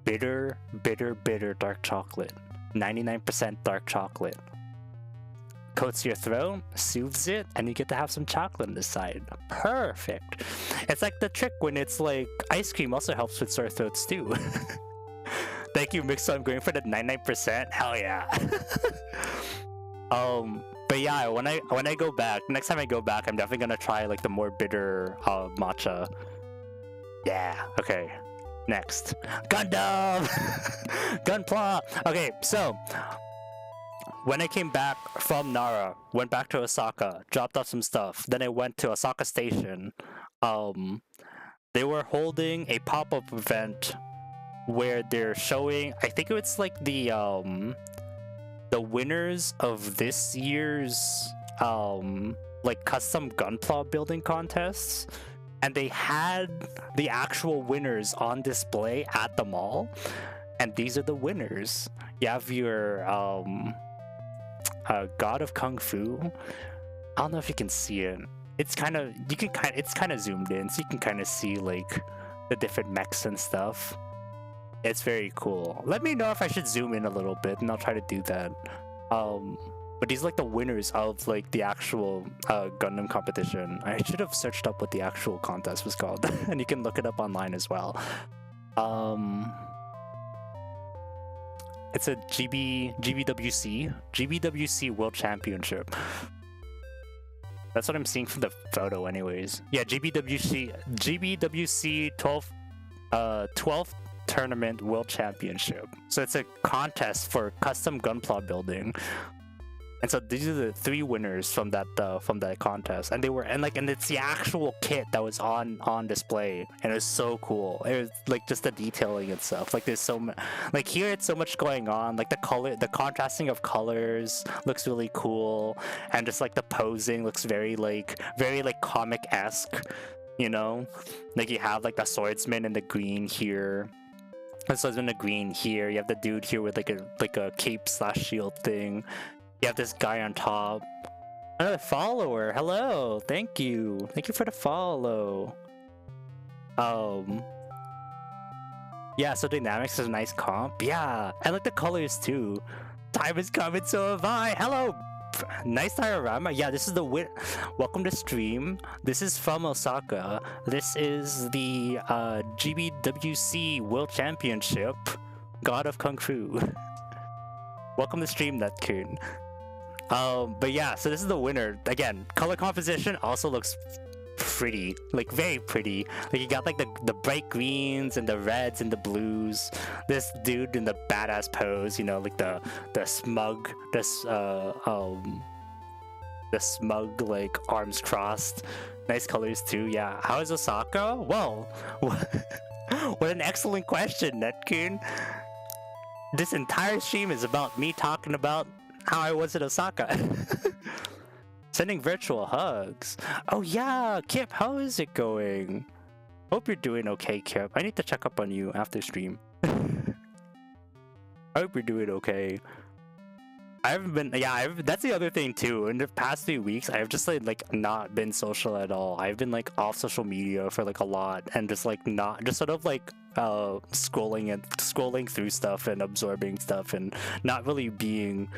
bitter dark chocolate. 99% dark chocolate. Coats your throat, soothes it, and you get to have some chocolate on the side. Perfect. It's like the trick when it's like ice cream also helps with sore throats too. Thank you, Mixo. I'm going for the 99%. Hell yeah. But yeah, when I go back, next time I go back, I'm definitely gonna try like the more bitter matcha. Yeah. Okay. Next, Gundam, gunpla. Okay, so when I came back from Nara, went back to Osaka, dropped off some stuff. Then I went to Osaka Station. They were holding a pop-up event where they're showing. I think it's like the winners of this year's like custom gunpla building contests, and they had the actual winners on display at the mall. And these are the winners. You have your God of Kung Fu. I don't know if you can see it. It's kind of it's kind of zoomed in, so you can kind of see like the different mechs and stuff. It's very cool. Let me know if I should zoom in a little bit, and I'll try to do that. But these are like the winners of like the actual Gundam competition. I should have searched up what the actual contest was called, and you can look it up online as well. It's a GBWC World Championship. That's what I'm seeing from the photo, anyways. Yeah, GBWC 12th Tournament World Championship. So it's a contest for custom gunpla building. And so these are the 3 winners from that contest, and it's the actual kit that was on display, and it was so cool. It was like just the detailing and stuff. Like there's so much, like here it's so much going on. Like the contrasting of colors looks really cool, and just like the posing looks very comic-esque. You know, like you have like the swordsman in the green here. The swordsman in the green here. You have the dude here with like a cape/shield thing. You have this guy on top. Another follower. Hello. Thank you. Thank you for the follow. Yeah, so Dynamics is a nice comp. Yeah. I like the colors too. Time is coming, so have I. Hello. Nice diorama. Yeah, this is the welcome to stream. This is from Osaka. This is the GBWC World Championship. God of Kung Fu. Welcome to stream, Netcoon. But yeah, so this is the winner. Again, color composition also looks pretty, like very pretty. Like you got like the bright greens and the reds and the blues. This dude in the badass pose, you know, like the smug, the smug like arms crossed. Nice colors too. Yeah. How is Osaka? Well, what an excellent question, Netcoon. This entire stream is about me talking about how I was in Osaka. Sending virtual hugs. Oh yeah, Kip, how is it going? Hope you're doing okay, Kip. I need to check up on you after stream. I hope you're doing okay. I haven't been, that's the other thing too. In the past 3 weeks, I've just like not been social at all. I've been like off social media for like a lot, and just like not, just sort of like scrolling through stuff and absorbing stuff, and not really being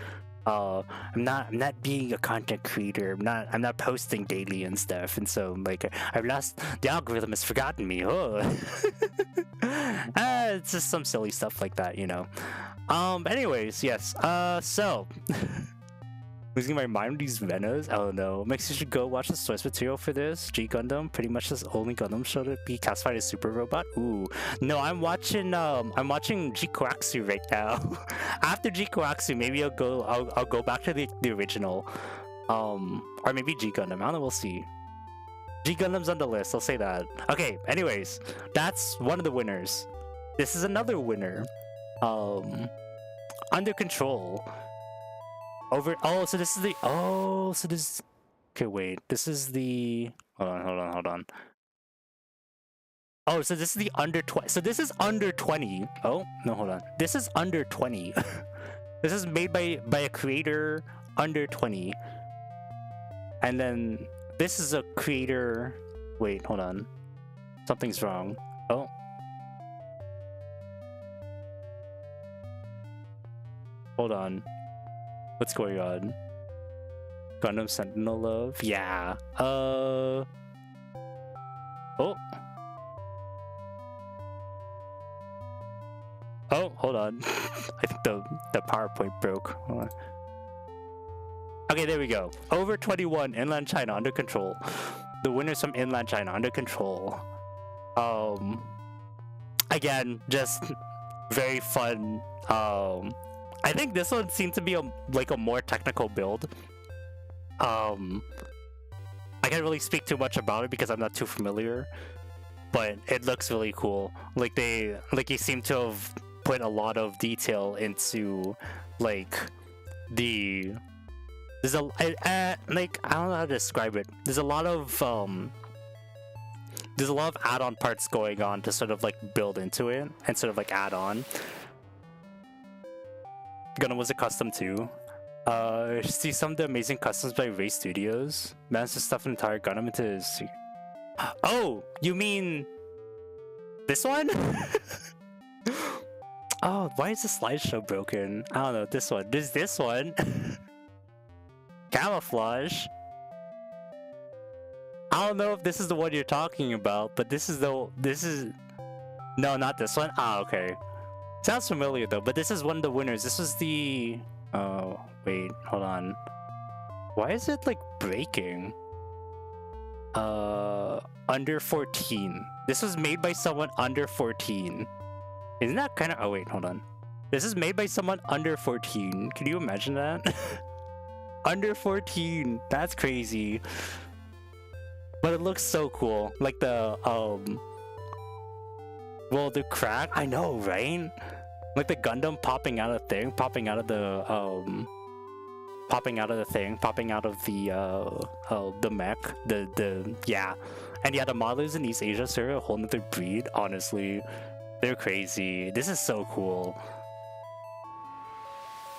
I'm not being a content creator. I'm not posting daily and stuff, and so like I've lost, the algorithm has forgotten me. Oh. It's just some silly stuff like that, you know. Anyways, yes. So losing my mind with these Venas. Oh no. Makes you should go watch the source material for this. G Gundam, pretty much this only Gundam show to be classified as super robot. Ooh. No, I'm watching G Koaxu right now. After G Koaxu, maybe I'll go back to the original. Or maybe G Gundam. I don't know, we'll see. G Gundam's on the list, I'll say that. Okay, anyways, that's one of the winners. This is another winner. Under Control. So this is the, okay, wait, this is the, hold on. Oh, so this is the under 20, so this is under 20. Oh, no, hold on. This is under 20. This is made by a creator under 20. And then this is a creator, wait, hold on. Something's wrong. Oh. Hold on. What's going on? Gundam Sentinel Love? Yeah. Oh. Oh, hold on. I think the PowerPoint broke. Hold on. Okay, there we go. Over 21, inland China under control. The winners from inland China under control. Again, just very fun. I think this one seemed to be like a more technical build. I can't really speak too much about it because I'm not too familiar, but it looks really cool. Like you seem to have put a lot of detail into like there's a like, I don't know how to describe it. There's a lot of add-on parts going on to sort of like build into it and sort of like add on. Gundam was a custom too. See some of the amazing customs by Ray Studios. Managed to stuff an entire Gundam into his... Oh, you mean this one? Oh, why is the slideshow broken? I don't know. This one. There's this one. Camouflage. I don't know if this is the one you're talking about, but this is no, not this one. Ah, okay. Sounds familiar though, but this is one of the winners. This was the... Oh, wait, hold on. Why is it like breaking? Under 14. This was made by someone under 14. Isn't that kind of... Oh, wait, hold on. This is made by someone under 14. Can you imagine that? Under 14. That's crazy. But it looks so cool. Like the, well, the crack... I know, right? Like the Gundam popping out of thing, popping out of the thing, popping out of the mech, yeah. And yeah, the modelers in East Asia serve a whole nother breed, honestly. They're crazy. This is so cool.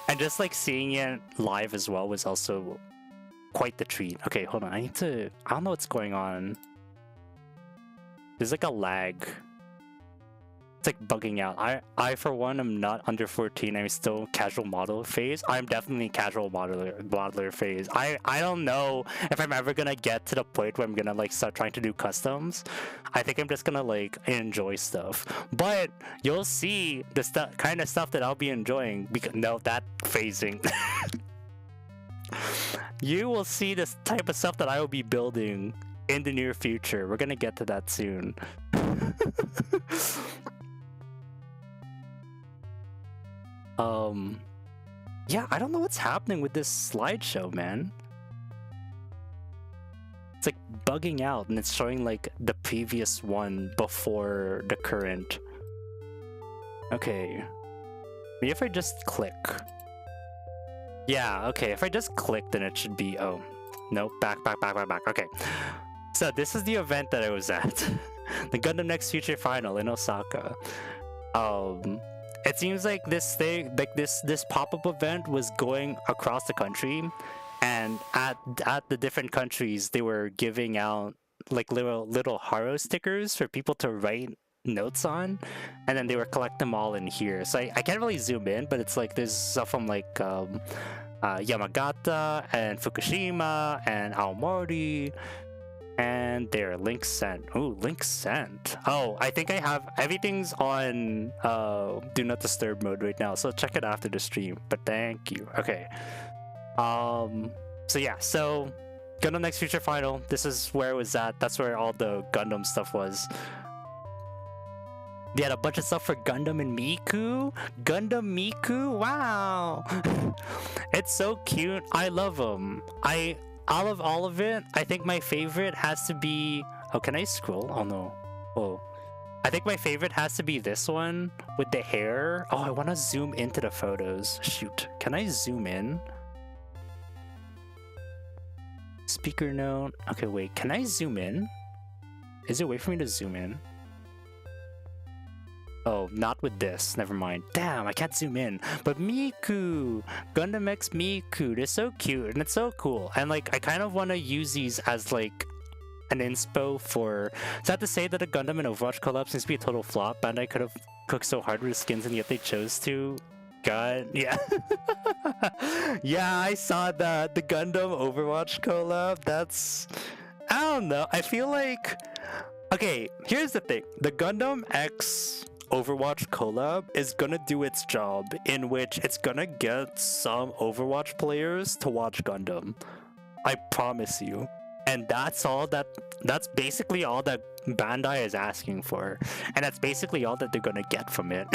And just like seeing it live as well was also quite the treat. Okay, hold on. I don't know what's going on. There's like a lag. It's like bugging out. I for one am not under 14. I'm still casual modeler phase. I'm definitely casual modeler phase. I don't know if I'm ever gonna get to the point where I'm gonna like start trying to do customs. I think I'm just gonna like enjoy stuff. But you'll see the kind of stuff that I'll be enjoying because no, that phasing. You will see this type of stuff that I will be building in the near future. We're gonna get to that soon. Yeah, I don't know what's happening with this slideshow, man. It's like bugging out and it's showing like the previous one before the current. Okay. Maybe if I just click. Yeah, okay, if I just click then it should be... Oh, nope, back. Okay. So this is the event that I was at. The Gundam Next Future Final in Osaka. It seems like this thing, like this pop-up event was going across the country, and at the different countries they were giving out like little Haro stickers for people to write notes on, and then they were collecting them all in here. So I can't really zoom in, but it's like there's stuff from like Yamagata and Fukushima and Aomori. And there, link sent. Ooh, link sent. Oh, I think I have everything's on do not disturb mode right now, so check it after the stream. But thank you. Okay. So yeah, so Gundam Next Future Final. This is where it was at. That's where all the Gundam stuff was. They had a bunch of stuff for Gundam and Miku. Gundam Miku, wow. It's so cute. I love them. Out of all of it, I think my favorite has to be... Oh, can I scroll? Oh, no. Oh. I think my favorite has to be this one with the hair. Oh, I want to zoom into the photos. Shoot. Can I zoom in? Speaker note. Okay, wait. Can I zoom in? Is there a way for me to zoom in? Oh, not with this. Never mind. Damn, I can't zoom in. But Miku! Gundam X Miku. They're so cute and it's so cool. And like, I kind of want to use these as like an inspo for... Sad to say that a Gundam and Overwatch collab seems to be a total flop. Bandai could have cooked so hard with the skins and yet they chose to. God, yeah. Yeah, I saw that. The Gundam Overwatch collab. That's... I don't know. I feel like... Okay, here's the thing. The Gundam X Overwatch collab is gonna do its job, in which it's gonna get some Overwatch players to watch Gundam. I promise you. And that's basically all that Bandai is asking for. And that's basically all that they're gonna get from it.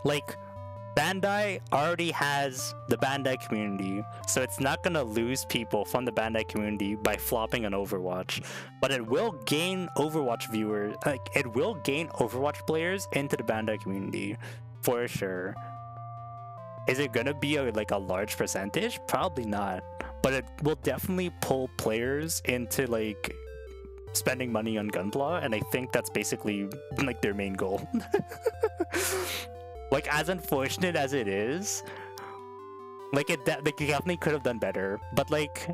Like, Bandai already has the Bandai community, so it's not gonna lose people from the Bandai community by flopping on Overwatch. But it will gain Overwatch viewers, like, it will gain Overwatch players into the Bandai community, for sure. Is it gonna be a large percentage? Probably not. But it will definitely pull players into like spending money on gunpla, and I think that's basically like their main goal. Like, as unfortunate as it is, like you definitely could have done better. But like,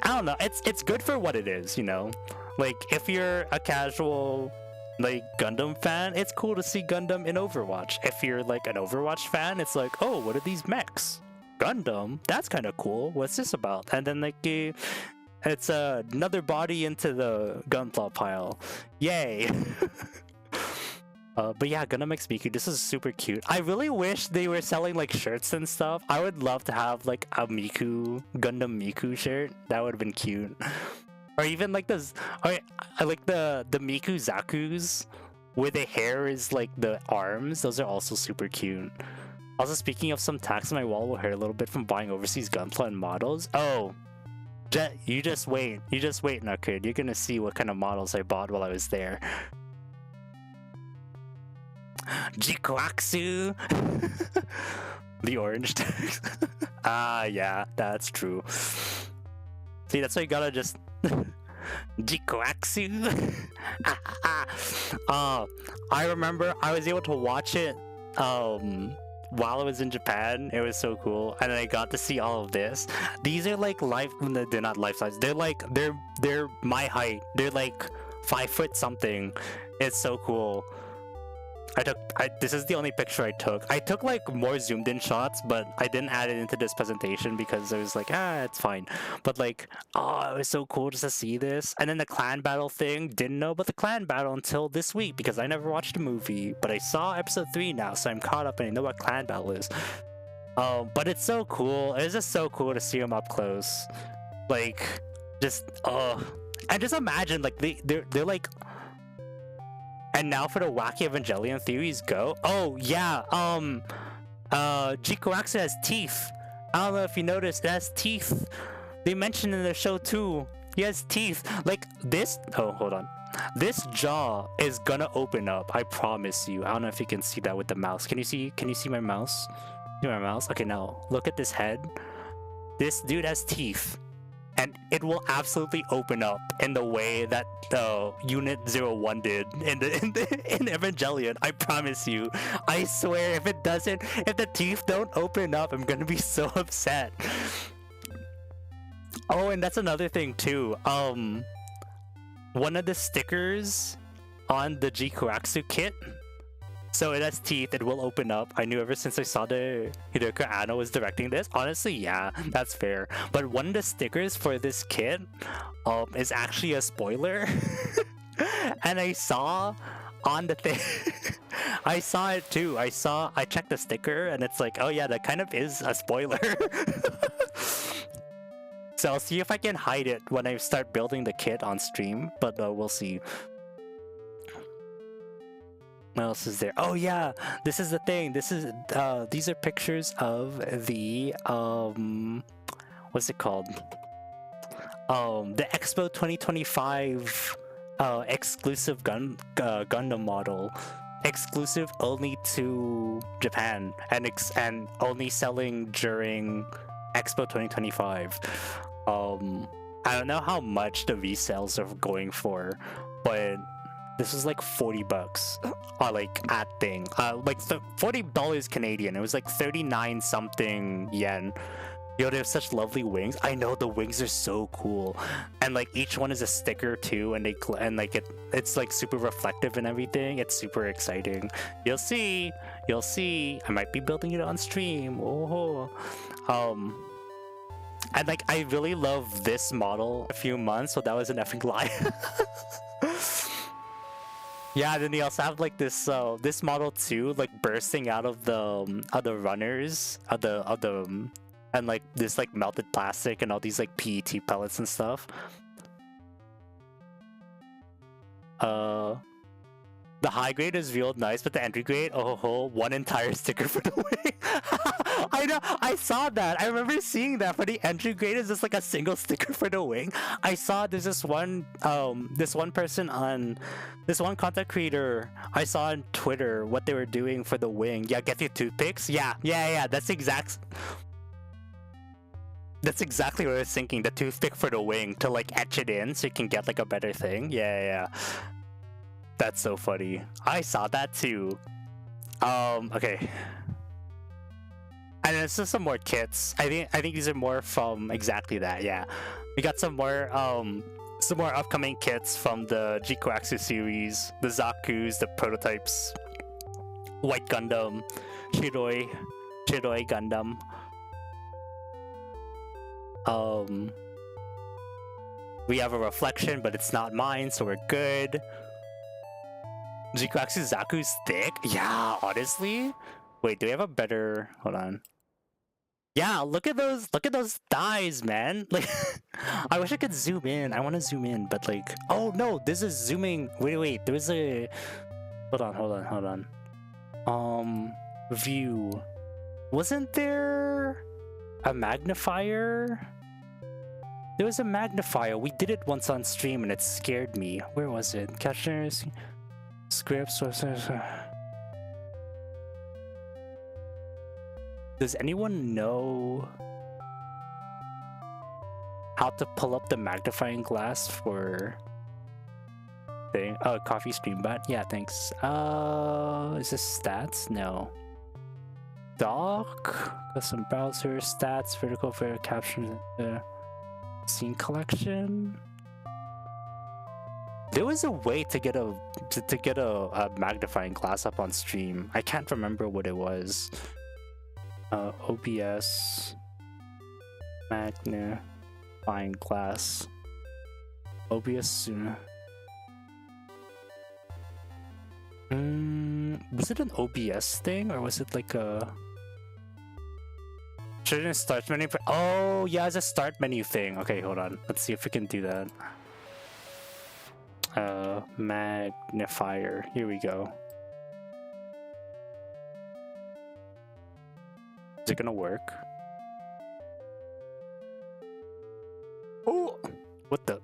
I don't know. It's good for what it is, you know. Like, if you're a casual like Gundam fan, it's cool to see Gundam in Overwatch. If you're like an Overwatch fan, it's like, oh, what are these mechs? Gundam? That's kind of cool. What's this about? And then like it's another body into the gunpla pile. Yay! But yeah, Gundam X Miku, this is super cute. I really wish they were selling like shirts and stuff. I would love to have like a Gundam Miku shirt. That would have been cute. Or even like this, I like the Miku Zakus, where the hair is like the arms. Those are also super cute. Also, speaking of some tax on my wall will hurt a little bit from buying overseas gunpla and models. Oh, you just wait. You just wait, Nukid. You're gonna see what kind of models I bought while I was there. Jikuaksu! The orange tax. Ah, yeah, that's true. See, that's why you gotta just... Jikuaksu! I remember I was able to watch it while I was in Japan. It was so cool, and I got to see all of this. These are like they're not life size. They're like they're my height. They're like 5 foot something. It's so cool. This is the only picture I took. I took like more zoomed in shots, but I didn't add it into this presentation because I was like, it's fine. But like, oh, it was so cool just to see this. And then the clan battle thing, didn't know about the clan battle until this week because I never watched the movie. But I saw episode 3 now, so I'm caught up and I know what clan battle is. But it's so cool. It's just so cool to see them up close. Like, just, and just imagine, like, they're like... And now for the wacky Evangelion theories, go. Oh, yeah, Jikuaksu has teeth. I don't know if you noticed, it has teeth. They mentioned in the show too. He has teeth. Like, this... Oh, hold on. This jaw is gonna open up, I promise you. I don't know if you can see that with the mouse. Can you see my mouse? See my mouse? Okay, now, look at this head. This dude has teeth. And it will absolutely open up in the way that Unit 01 did in Evangelion. I promise you. I swear, if it doesn't, if the teeth don't open up, I'm gonna be so upset. Oh, and that's another thing too. One of the stickers on the Jikuaksu kit. So it has teeth, it will open up. I knew ever since I saw the Hideko Anno was directing this. Honestly, yeah, that's fair. But one of the stickers for this kit is actually a spoiler. And I saw on the thing, I saw it too. I checked the sticker and it's like, oh yeah, that kind of is a spoiler. So I'll see if I can hide it when I start building the kit on stream, but we'll see. What else is there? Oh yeah, this is the thing. These are pictures of the what's it called? The Expo 2025 exclusive Gundam model, exclusive only to Japan and only selling during Expo 2025. I don't know how much the resales are going for, but this was like $40 like at thing, like $40 Canadian. It was like 39 something yen. Yo, they have such lovely wings. I know, the wings are so cool, and like each one is a sticker too, and it's like super reflective and everything. It's super exciting. You'll see. I might be building it on stream. Oh, and like I really love this model a few months, so that was an effing lie. Yeah, then they also have like this model too, like bursting out of the runners, and like this like melted plastic and all these like PET pellets and stuff. The high grade is real nice, but the entry grade, oh, one entire sticker for the wing. I know, I saw that. I remember seeing that for the entry grade is just like a single sticker for the wing. I saw there's this one person on this one content creator I saw on Twitter what they were doing for the wing. Yeah, get your toothpicks. Yeah. That's exactly what I was thinking. The toothpick for the wing to like etch it in so you can get like a better thing. Yeah. That's so funny. I saw that too. Okay. And it's just some more kits. I think these are more from exactly that. Yeah, we got some more upcoming kits from the Jikoaxu series, the Zaku's, the prototypes, White Gundam, Shiroi Gundam. We have a reflection, but it's not mine, so we're good. Jikoaxu Zaku's thick? Yeah, honestly. Wait, do we have a better... Hold on. Yeah, look at those thighs, man. Like, I wish I could zoom in. I want to zoom in, but like... Oh, no, this is zooming... Wait, there was a... Hold on. View. Wasn't there a magnifier? There was a magnifier. We did it once on stream and it scared me. Where was it? Captioners... Scripts, sources. Does anyone know how to pull up the magnifying glass for thing? Oh, coffee stream bot. Yeah, thanks. Is this stats? No. Doc, custom browser stats, vertical fair captions, scene collection. There was a way to get a magnifying glass up on stream. I can't remember what it was. OBS magnifying glass. OBS. Was it an OBS thing or was it like a? Shouldn't start menu? Oh yeah, it's a start menu thing. Okay, hold on. Let's see if we can do that. Magnifier. Here we go. Is it gonna work? Oh! What the?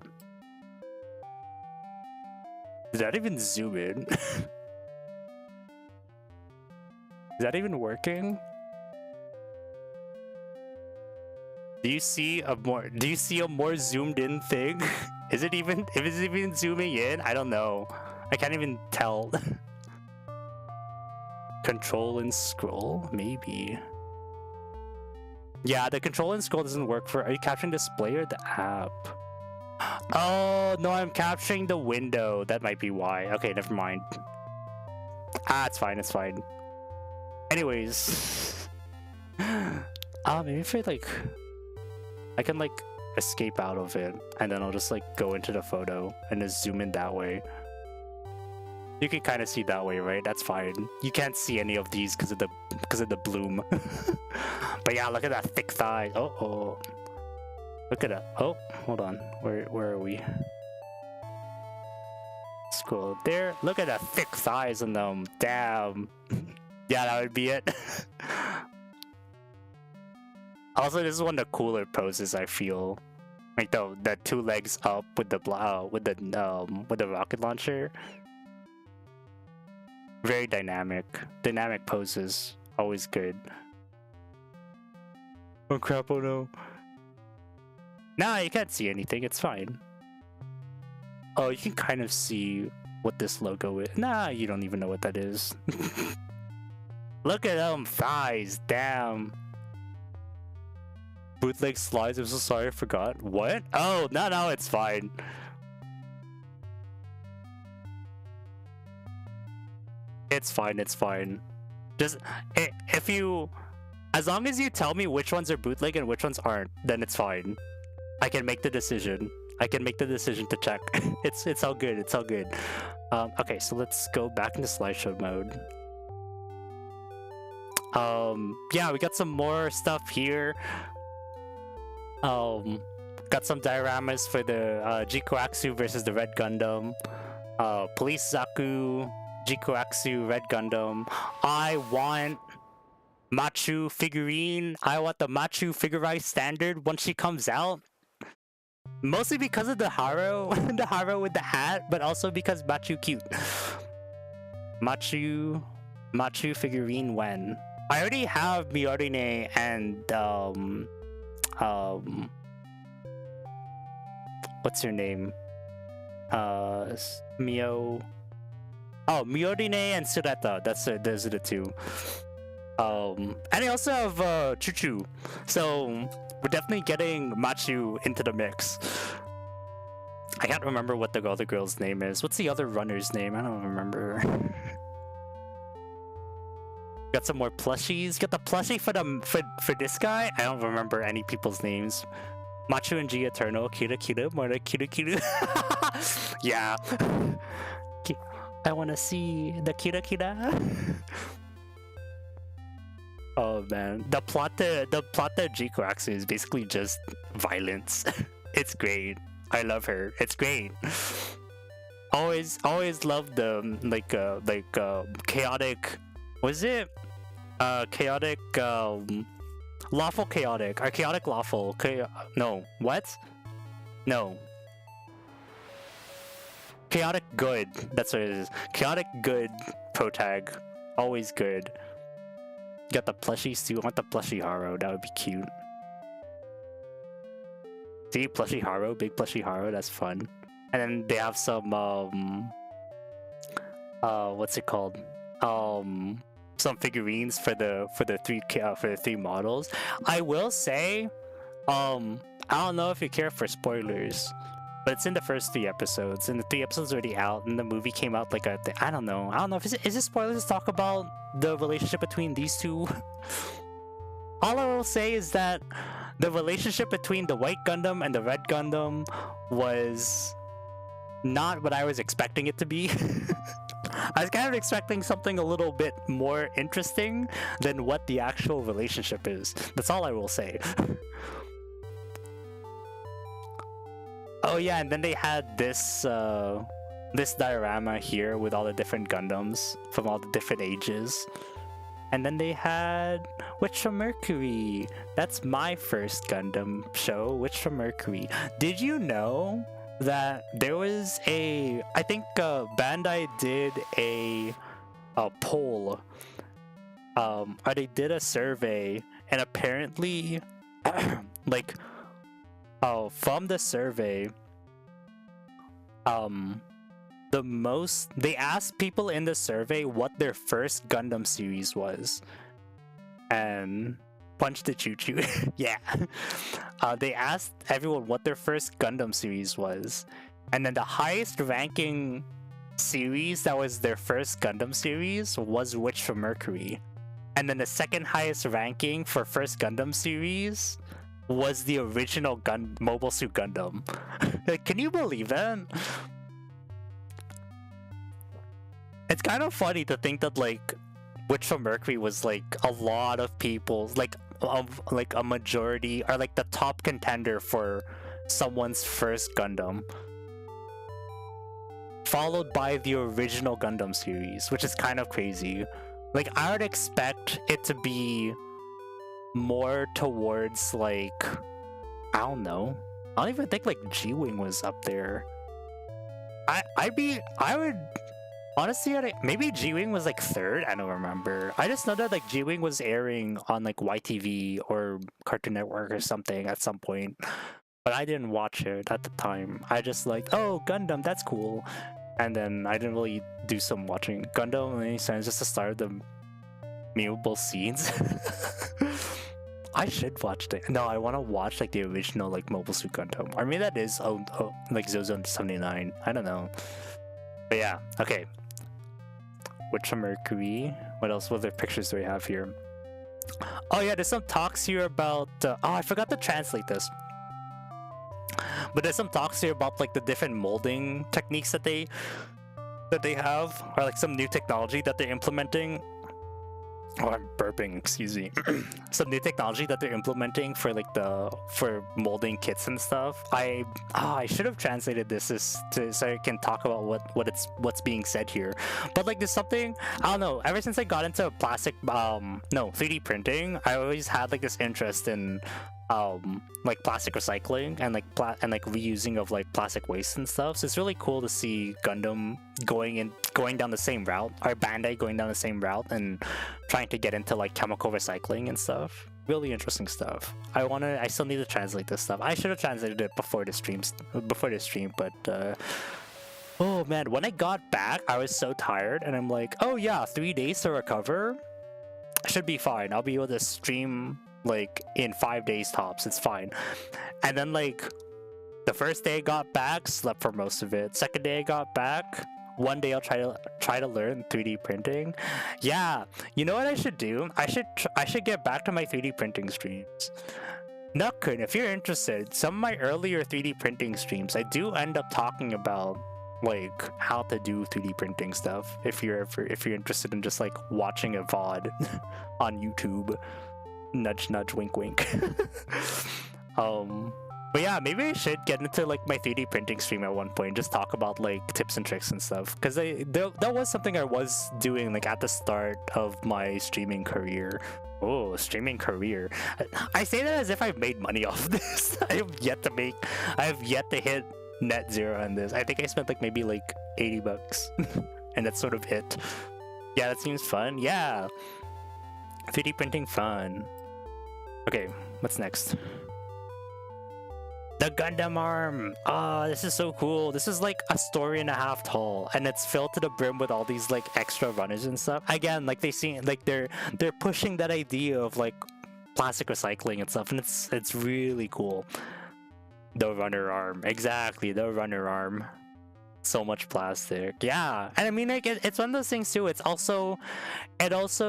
Did that even zoom in? Is that even working? Do you see a more zoomed in thing? Is it even zooming in? I don't know. I can't even tell. Control and scroll? Maybe. Yeah, the control and scroll doesn't work for... Are you capturing display or the app? Oh, no, I'm capturing the window. That might be why. Okay, never mind. It's fine. Anyways. Maybe if I can escape out of it and then I'll just go into the photo and just zoom in that way. You can kind of see that way, right? That's fine. You can't see any of these because of the bloom. But yeah, look at that thick thigh. Oh, look at that. Oh, hold on. Where are we? Scroll there. Look at that thick thighs on them. Damn. Yeah, that would be it. Also, this is one of the cooler poses, I feel. Like the two legs up with the rocket launcher. Very dynamic. Dynamic poses. Always good. Oh crap, oh no. Nah, you can't see anything, it's fine. Oh, you can kind of see what this logo is. Nah, you don't even know what that is. Look at them thighs, damn. Bootleg slides, I'm so sorry, I forgot. What? Oh, no, it's fine. It's fine. Just, as long as you tell me which ones are bootleg and which ones aren't, then it's fine. I can make the decision. To check. It's all good, Okay, so let's go back into slideshow mode. Yeah, we got some more stuff here. Got some dioramas for the Jikoatsu versus the Red Gundam. Police Zaku, Jikoatsu, Red Gundam. I want Machu figurine. I want the Machu figurized standard once she comes out. Mostly because of the Haro, the Haro with the hat, but also because Machu cute. Machu figurine when? I already have Miorine and what's her name? Mio. Oh, Miorine and Sureta. Those are the two. And I also have Chuchu. So we're definitely getting Machu into the mix. I can't remember what the other girl's name is. What's the other runner's name? I don't remember. Got some more plushies. Got the plushie for this guy. I don't remember any people's names. Machu and G Eternal. Kira Mora Kira. Yeah. I want to see the Kira. Oh man, the plot of Jikoatsu is basically just violence. It's great. I love her. It's great. Always loved the chaotic. Was it chaotic lawful chaotic or chaotic lawful? No, what? No. Chaotic good. That's what it is. Chaotic good protag. Always good. Got the plushies too. I want the plushie Haro. That would be cute. See, plushie Haro, big plushie Haro. That's fun. And then they have some what's it called? Some figurines for the three models. I will say, I don't know if you care for spoilers, but it's in the first 3 episodes, and the 3 episodes are already out, and the movie came out like I don't know if is it spoilers to talk about the relationship between these two. All I will say is that the relationship between the White Gundam and the Red Gundam was not what I was expecting it to be. I was kind of expecting something a little bit more interesting than what the actual relationship is. That's all I will say. Oh yeah, and then they had this this diorama here with all the different Gundams from all the different ages. And then they had Witch from Mercury. That's my first Gundam show, Witch from Mercury. Did you know that there was I think Bandai did a poll, or they did a survey, and apparently like from the survey, they asked people in the survey what their first Gundam series was, and Punch the Choo Choo. Yeah. They asked everyone what their first Gundam series was, and then the highest ranking series that was their first Gundam series was Witch from Mercury, and then the second highest ranking for first Gundam series was the original Mobile Suit Gundam. Like, can you believe that? It's kind of funny to think that like Witch from Mercury was like a lot of people's like a majority, or like the top contender for someone's first Gundam, followed by the original Gundam series, which is kind of crazy. Like, I would expect it to be more towards like, I don't know, I don't even think like G-Wing was up there. I would honestly, maybe G-Wing was like 3rd. I don't remember. I just know that like G-Wing was airing on like YTV or Cartoon Network or something at some point, but I didn't watch it at the time. I just like, oh, Gundam, that's cool, and then I didn't really do some watching Gundam in any sense. Just the start of the memeable scenes. I should watch it. No, I want to watch like the original like Mobile Suit Gundam. I mean, that is like Zozone 79. I don't know, but yeah. Okay. Witch from Mercury. What else? What other pictures do we have here? Oh yeah, there's some talks here about. Oh, I forgot to translate this. But there's some talks here about like the different molding techniques that they that they have, or like some new technology that they're implementing. Oh, I'm burping, excuse me. Some new technology that they're implementing for like for molding kits and stuff. I should have translated this so I can talk about what's being said here. But like there's something, I don't know, ever since I got into plastic 3D printing, I always had like this interest in like plastic recycling and like reusing of like plastic waste and stuff. So it's really cool to see Gundam going down the same route, or Bandai going down the same route and trying to get into like chemical recycling and stuff. Really interesting stuff. I still need to translate this stuff. I should have translated it before the stream, but oh man, when I got back I was so tired and I'm like, oh yeah, 3 days to recover should be fine. I'll be able to stream like in 5 days tops. It's fine. And then like the first day I got back, slept for most of it. Second day I got back, one day I'll try to learn 3D printing. Yeah, you know what I should do? I should get back to my 3D printing streams. Nukkun, if you're interested, some of my earlier 3D printing streams, I do end up talking about like how to do 3D printing stuff. If you're interested in just like watching a VOD on YouTube. Nudge nudge, wink wink. But yeah, maybe I should get into like my 3D printing stream at one point, just talk about like tips and tricks and stuff, because that was something I was doing like at the start of my streaming career. Oh, streaming career. I say that as if I've made money off this. I have yet to hit net zero on this. I think I spent like maybe like $80 and that's sort of it. Yeah, that seems fun. Yeah, 3D printing fun. Okay, what's next? The Gundam arm! Oh, this is so cool. This is like a story and a half tall, and it's filled to the brim with all these like extra runners and stuff. Again, like they seem like they're pushing that idea of like plastic recycling and stuff, and it's really cool. The runner arm, exactly, the runner arm. So much plastic, yeah. And I mean, like it's one of those things too. It also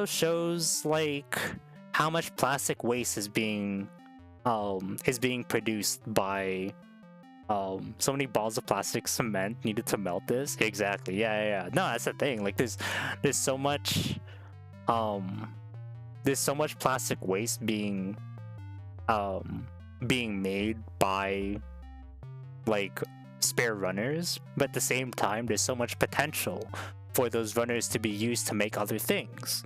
shows like how much plastic waste is being produced by so many balls of plastic cement needed to melt this. Exactly. Yeah. No, that's the thing. Like there's so much plastic waste being made by like spare runners, but at the same time there's so much potential for those runners to be used to make other things.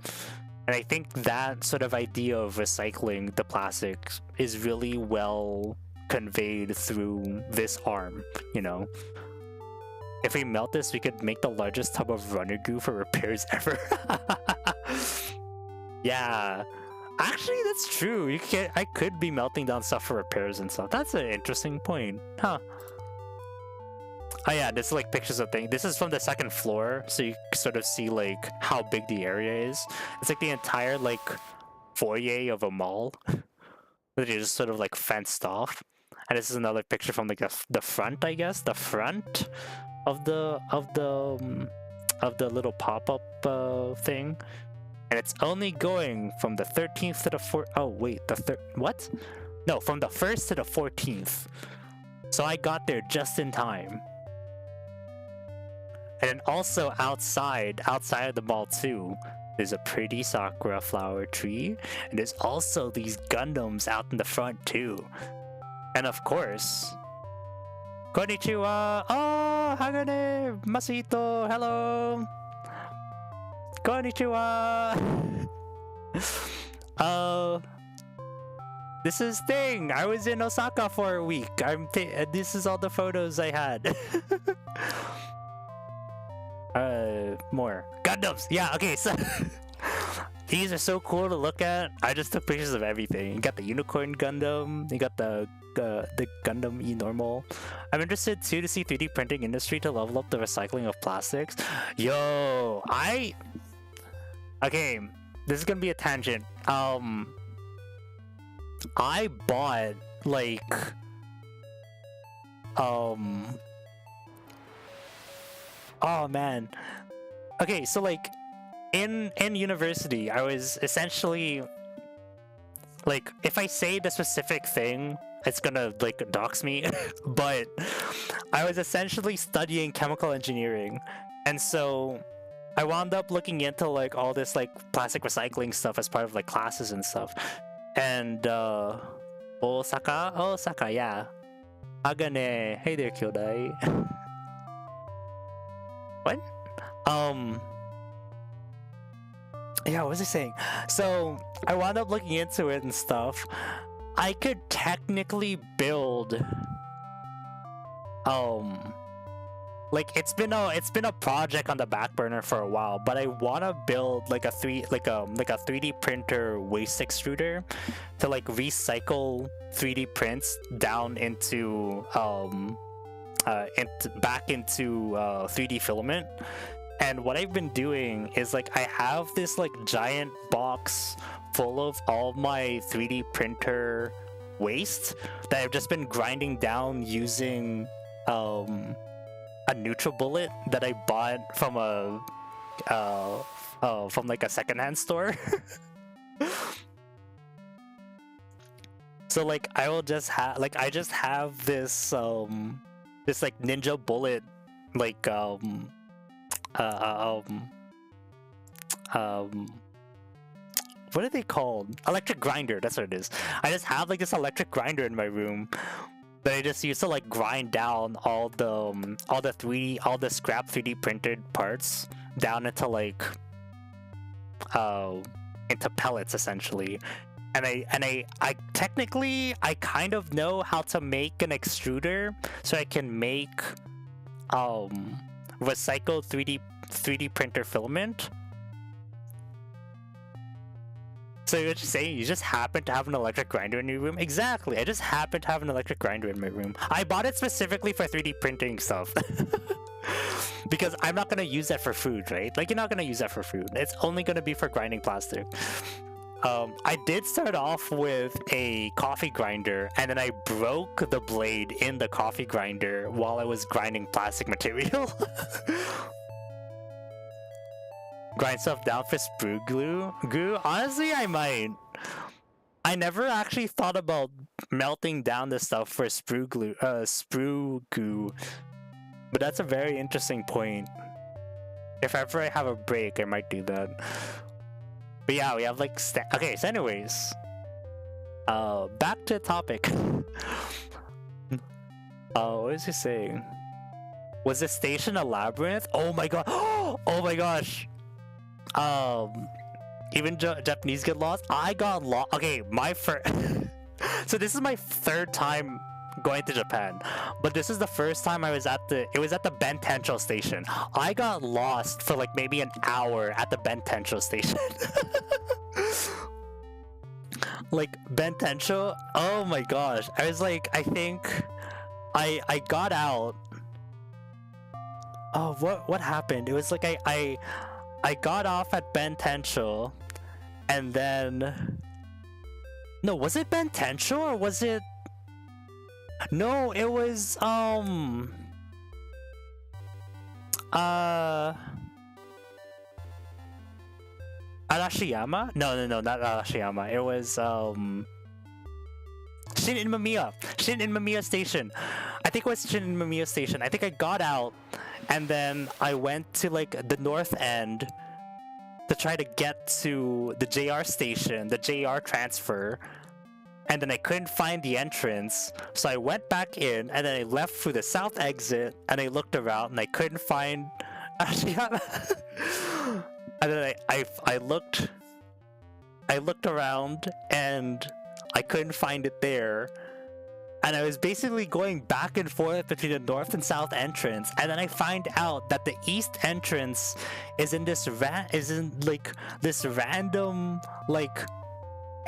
And I think that sort of idea of recycling the plastics is really well conveyed through this arm, you know? If we melt this, we could make the largest tub of runner goo for repairs ever. Yeah. Actually, that's true. I could be melting down stuff for repairs and stuff. That's an interesting point. Huh. Oh yeah, this is like pictures of things. This is from the second floor, so you sort of see like how big the area is. It's like the entire like foyer of a mall that is just sort of like fenced off. And this is another picture from like the front, I guess, the front of the little pop-up thing. And it's only going from the 13th to the 4th. Oh wait, what? No, from the 1st to the 14th. So I got there just in time. And then also outside of the mall too, there's a pretty sakura flower tree, and there's also these Gundams out in the front too. And of course, konnichiwa! Oh, Hagane! Masito! Hello! Konnichiwa! This is Thing! I was in Osaka for a week. This is all the photos I had. More Gundams. Yeah, okay, so these are so cool to look at. I just took pictures of everything. You got the Unicorn Gundam, you got the Gundam E-Normal. I'm interested too to see 3D printing industry to level up the recycling of plastics. Yo, okay, this is gonna be a tangent. I bought like oh man. Okay, so like in university, I was essentially like, if I say the specific thing, it's gonna like dox me, but I was essentially studying chemical engineering, And so I wound up looking into like all this like plastic recycling stuff as part of like classes and stuff. And Osaka, yeah. Agane, hey there, Kyodai. What? Yeah, what was I saying? So I wound up looking into it and stuff. I could technically build like it's been a project on the back burner for a while, but I want to build like a 3D printer waste extruder to like recycle 3D prints down into back into 3D filament. And what I've been doing is like I have this like giant box full of all my 3D printer waste that I've just been grinding down using a NutriBullet that I bought from from like a secondhand store. So like I will just have like I just have this this like ninja bullet like what are they called? Electric grinder, that's what it is. I just have like this electric grinder in my room that I just use to like grind down all the scrap 3D printed parts down into like into pellets essentially. And I technically I kind of know how to make an extruder so I can make recycled 3D printer filament. So you're just saying you just happen to have an electric grinder in your room? Exactly, I just happen to have an electric grinder in my room. I bought it specifically for 3D printing stuff. Because I'm not gonna use that for food, right? Like you're not gonna use that for food. It's only gonna be for grinding plastic. I did start off with a coffee grinder, and then I broke the blade in the coffee grinder while I was grinding plastic material. Grind stuff down for sprue glue? Honestly, I might. I never actually thought about melting down the stuff for sprue goo. But that's a very interesting point. If ever I have a break, I might do that. But yeah, we have like okay, so anyways. Back to the topic. What is he saying? Was the station a labyrinth? Oh my god. Oh my gosh. Even Japanese get lost? I got lost. Okay, my first. So this is my third time going to Japan, but this is the first time I was at the. It was at the Bentencho station. I got lost for like maybe an hour at the Bentencho station. Like Bentencho. Oh my gosh! I was like, I think, I got out. Oh, what happened? It was like I got off at Bentencho, and then. No, was it Bentencho or was it? No, it was Arashiyama? No, not Arashiyama. It was Shin Mamiya Station. I think it was Shin Mamiya Station. I think I got out and then I went to like the north end to try to get to the JR station, the JR transfer. And then I couldn't find the entrance, so I went back in, and then I left through the south exit, and I looked around, and I couldn't find Ashiyama. And then I looked around, and I couldn't find it there. And I was basically going back and forth between the north and south entrance, and then I find out that the east entrance is in this random like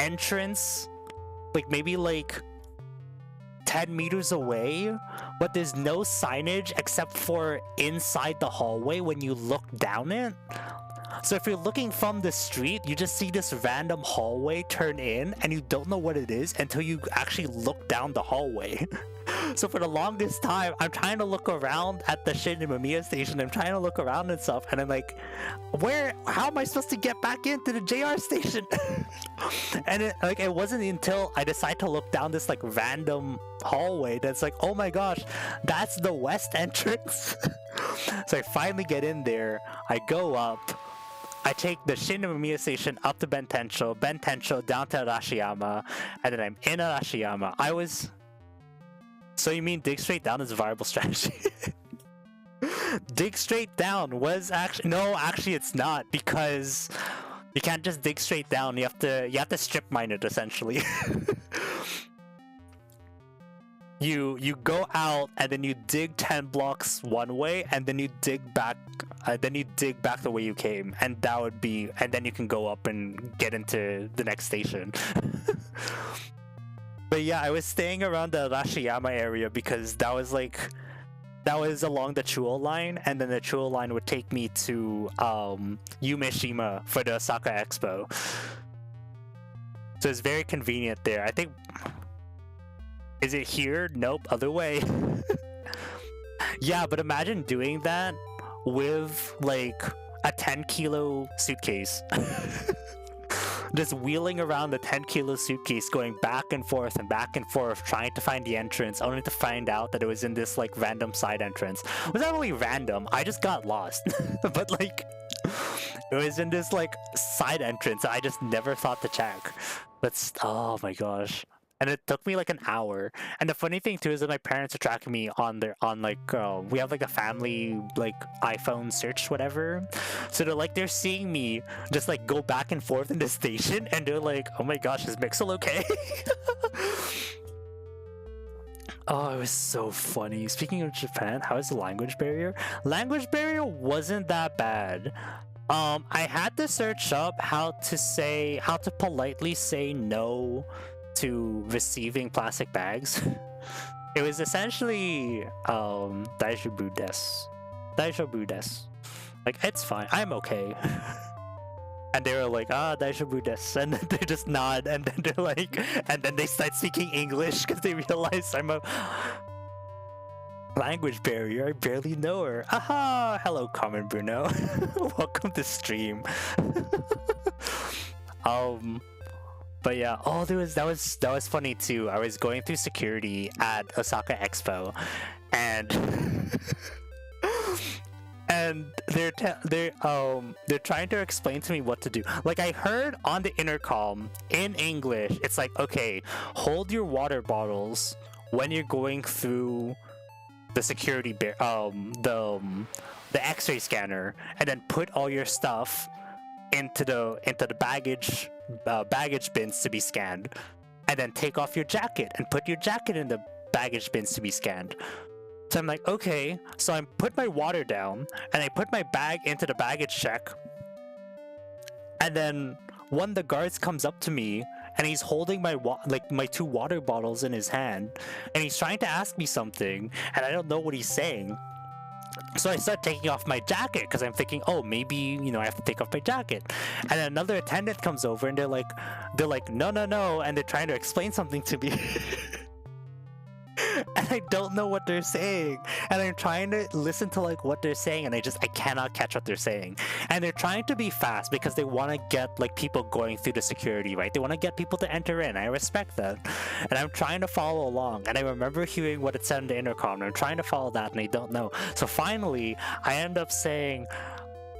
entrance. Like maybe like 10 meters away, but there's no signage except for inside the hallway when you look down it. So if you're looking from the street, you just see this random hallway turn in and you don't know what it is until you actually look down the hallway. So for the longest time, I'm trying to look around at the Shin Mamiya station. I'm trying to look around and stuff, and I'm like, how am I supposed to get back into the JR station? And it wasn't until I decided to look down this like random hallway that's like, oh my gosh, that's the west entrance. So I finally get in there. I go up. I take the Shinomiya station up to Bentensho down to Arashiyama, and then I'm in Arashiyama. So you mean dig straight down is a viable strategy? Dig straight down was actually no, actually it's not, because you can't just dig straight down. You have to strip mine it essentially. You go out and then you dig 10 blocks one way and then you dig back the way you came, and then you can go up and get into the next station. But yeah, I was staying around the Arashiyama area because that was along the Chuo line, and then the Chuo line would take me to Umeshima for the Osaka Expo. So it's very convenient there. I think. Is it here? Nope, other way. Yeah, but imagine doing that with like a 10-kilo suitcase. Just wheeling around the 10-kilo suitcase, going back and forth, trying to find the entrance, only to find out that it was in this like random side entrance. It was not really random, I just got lost. But like, it was in this like side entrance I just never thought to check. But oh my gosh. And it took me like an hour. And the funny thing too is that my parents are tracking me on we have like a family like iPhone search whatever. So they're seeing me just like go back and forth in the station, and they're like, oh my gosh, is Mixel okay? Oh, it was so funny. Speaking of Japan, how is the language barrier? Language barrier wasn't that bad. I had to search up how to politely say no to receiving plastic bags. It was essentially daijoubu desu. Like, it's fine, I'm okay. And they were like, daijoubu desu, and then they just nod, and then they're like, and then they start speaking English because they realize I'm a language barrier. I barely know her. Aha! Hello, Carmen Bruno. Welcome to stream. But yeah, that was funny too. I was going through security at Osaka Expo, and and they're trying to explain to me what to do. Like, I heard on the intercom in English, it's like, okay, hold your water bottles when you're going through the security the X-ray scanner, and then put all your stuff into the baggage bins to be scanned, and then take off your jacket and put your jacket in the baggage bins to be scanned. So I'm like, okay. So I put my water down and I put my bag into the baggage check, and then one of the guards comes up to me and he's holding my two water bottles in his hand, and he's trying to ask me something, and I don't know what he's saying. So I start taking off my jacket because I'm thinking, oh, maybe, I have to take off my jacket. And then another attendant comes over and they're like, no, and they're trying to explain something to me. And I don't know what they're saying, and I'm trying to listen to like what they're saying, and I cannot catch what they're saying. And they're trying to be fast because they want to get like people going through the security, right? They want to get people to enter in. I respect that, and I'm trying to follow along, and I remember hearing what it said in the intercom, and I'm trying to follow that, and I don't know. So finally I end up saying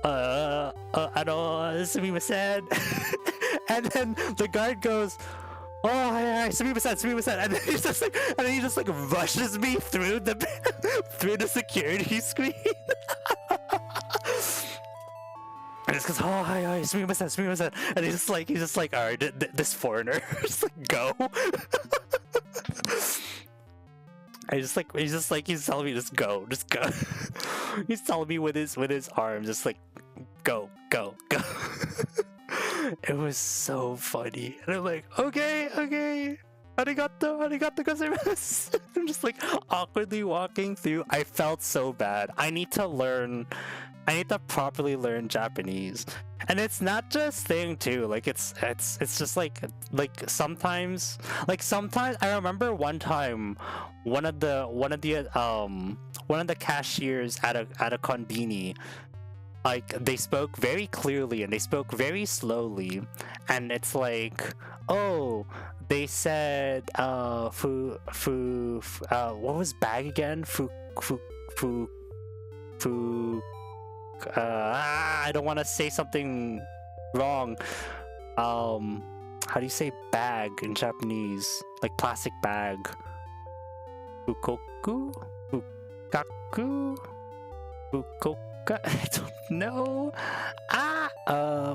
sumimasen. And then the guard goes, oh, hi, sumimasen, and then he just like rushes me through the security screen. And it's goes, oh, hi, sumimasen, and he's just like, all right, this foreigner, just like, go. He's telling me, just go. He's telling me with his arm, just like, go. It was so funny, and I'm like, okay, arigato gozaimasu. I'm just like awkwardly walking through. I felt so bad. I need to properly learn Japanese, and it's not just thing too. Like it's just like sometimes I remember one time one of the cashiers at a konbini, like, they spoke very clearly and they spoke very slowly, and it's like, oh, they said what was bag again? I don't want to say something wrong. How do you say bag in Japanese? Like plastic bag. Fukoku? Fukaku? Fukoka? I don't know.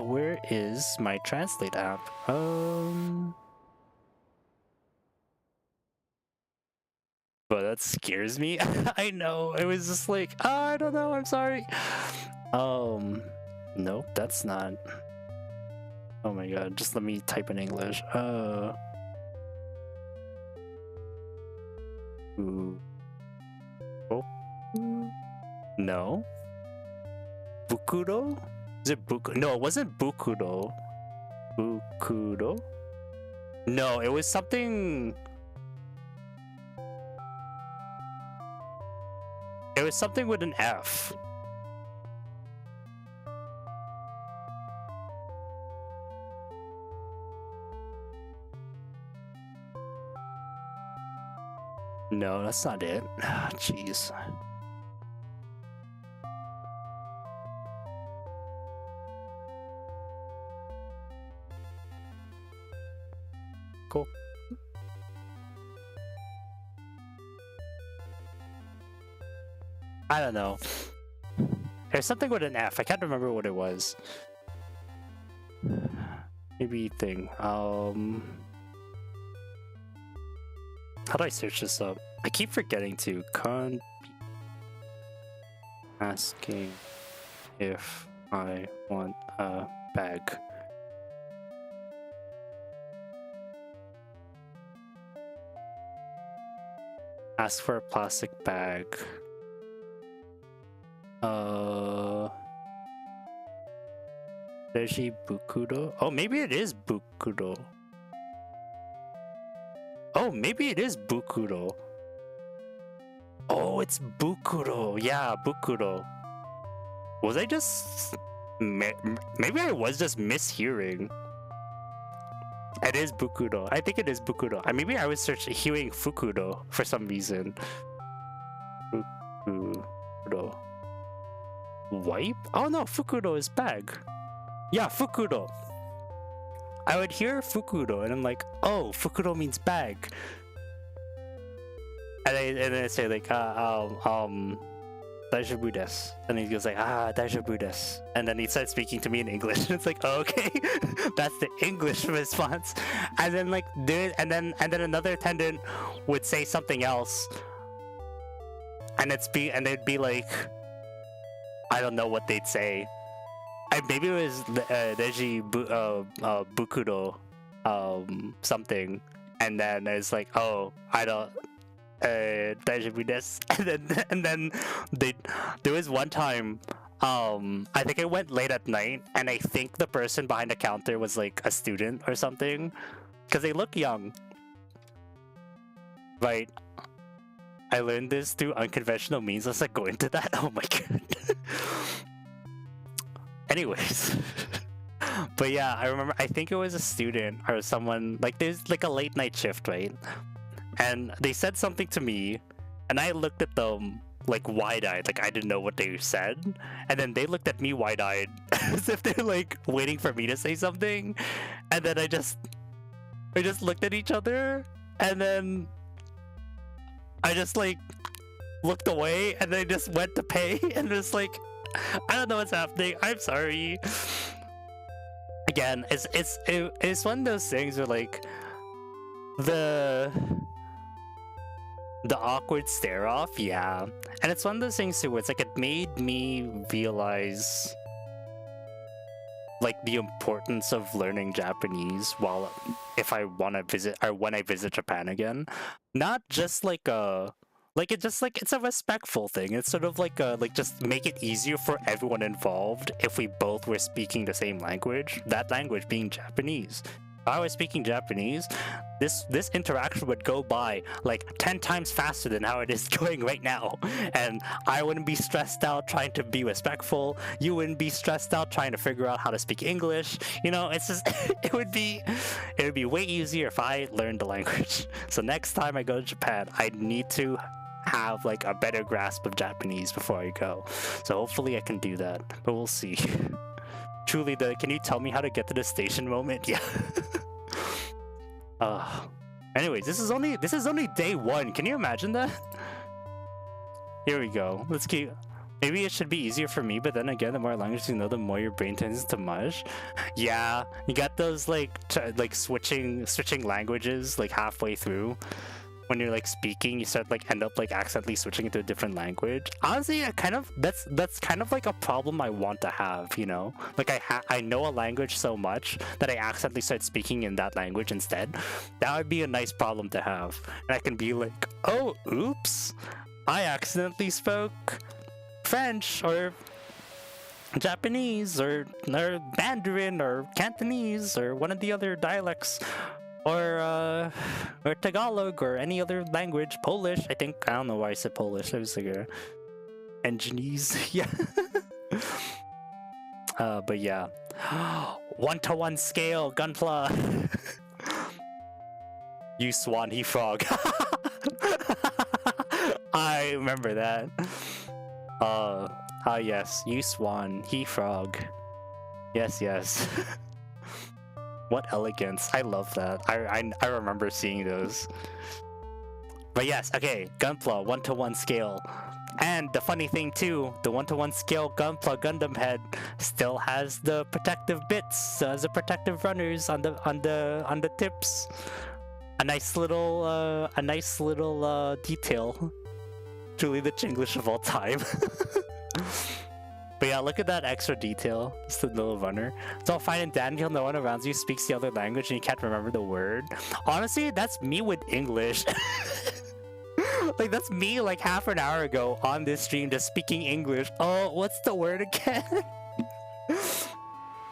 Where is my translate app? But that scares me. I know. It was just like, I don't know. I'm sorry. Nope, that's not. Oh my god. Just let me type in English. No. Bukuro? Is it Bukuro? No, it wasn't Bukuro. Bukuro? No, it was something. It was something with an F. No, that's not it. Jeez. Cool. I don't know. There's something with an F. I can't remember what it was. Maybe thing. How do I search this up? I keep forgetting to. Asking if I want a bag. Ask for a plastic bag. Deji Bukuro? Oh, maybe it is Bukuro. Oh, maybe it is Bukuro. Oh, it's Bukuro. Yeah, Bukuro. Was I just... Maybe I was just mishearing. It is Bukuro. I think it is Bukuro. Maybe I was hearing Fukuro for some reason. Fukuro. Wipe? Oh no, Fukuro is bag. Yeah, Fukuro. I would hear Fukuro and I'm like, oh, Fukuro means bag. And then I say like, daijoubu desu. And he goes like, daijoubu desu. And then he starts speaking to me in English. And it's like, oh, okay, that's the English response. And then like, and then another attendant would say something else. And they'd be like, I don't know what they'd say. Maybe it was Deji Bukuro something, and then it's like, oh, I don't Daijoubu desu. And then there was one time, I think I went late at night, and I think the person behind the counter was like a student or something, because they look young. Right. I learned this through unconventional means. Let's not go into that. Oh my god. Anyways. But yeah, I remember, I think it was a student or someone, like there's like a late night shift, right? And they said something to me, and I looked at them like wide-eyed, like I didn't know what they said. And then they looked at me wide-eyed as if they're like waiting for me to say something. And then I just looked at each other, and then I just like looked away, and then just went to pay, and just like, I don't know what's happening. I'm sorry. Again, it's one of those things where like the awkward stare off, yeah. And it's one of those things too where it's like it made me realize like the importance of learning Japanese if I want to visit, or when I visit Japan again. Not just like it's a respectful thing. It's sort of like just make it easier for everyone involved if we both were speaking the same language, that language being Japanese. If I was speaking Japanese, this interaction would go by like 10 times faster than how it is going right now. And I wouldn't be stressed out trying to be respectful. You wouldn't be stressed out trying to figure out how to speak English. You know, it's just it would be way easier if I learned the language. So next time I go to Japan, I need to have like a better grasp of Japanese before I go. So hopefully I can do that, but we'll see. Truly, the can you tell me how to get to the station moment? Yeah. Anyways, this is only day one. Can you imagine that? Here we go. Let's keep. Maybe it should be easier for me, but then again, the more languages you know, the more your brain tends to mush. Yeah, you got those like switching languages like halfway through. When you're like speaking, you start like end up like accidentally switching into a different language. Honestly, that's kind of like a problem I want to have, you know? Like I know a language so much that I accidentally start speaking in that language instead. That would be a nice problem to have. And I can be like, oh, oops, I accidentally spoke French or Japanese or Mandarin or Cantonese or one of the other dialects. Or Tagalog or any other language, Polish. I don't know why I said Polish. I was like Enginese, yeah. But yeah, 1-to-1 scale, gunpla. You swan, he frog. I remember that. Yes, you swan, he frog. Yes. What elegance. I love that. I remember seeing those. But yes, okay, gunpla, 1-to-1 scale. And the funny thing too, the 1-to-1 scale gunpla Gundam head still has the protective bits, the protective runners on the tips. A nice little detail. Truly the Chinglish of all time. But yeah, look at that extra detail. Just the little runner. It's all fine and dandy until no one around you speaks the other language and you can't remember the word. Honestly, that's me with English. Like, that's me like half an hour ago on this stream just speaking English. Oh, what's the word again?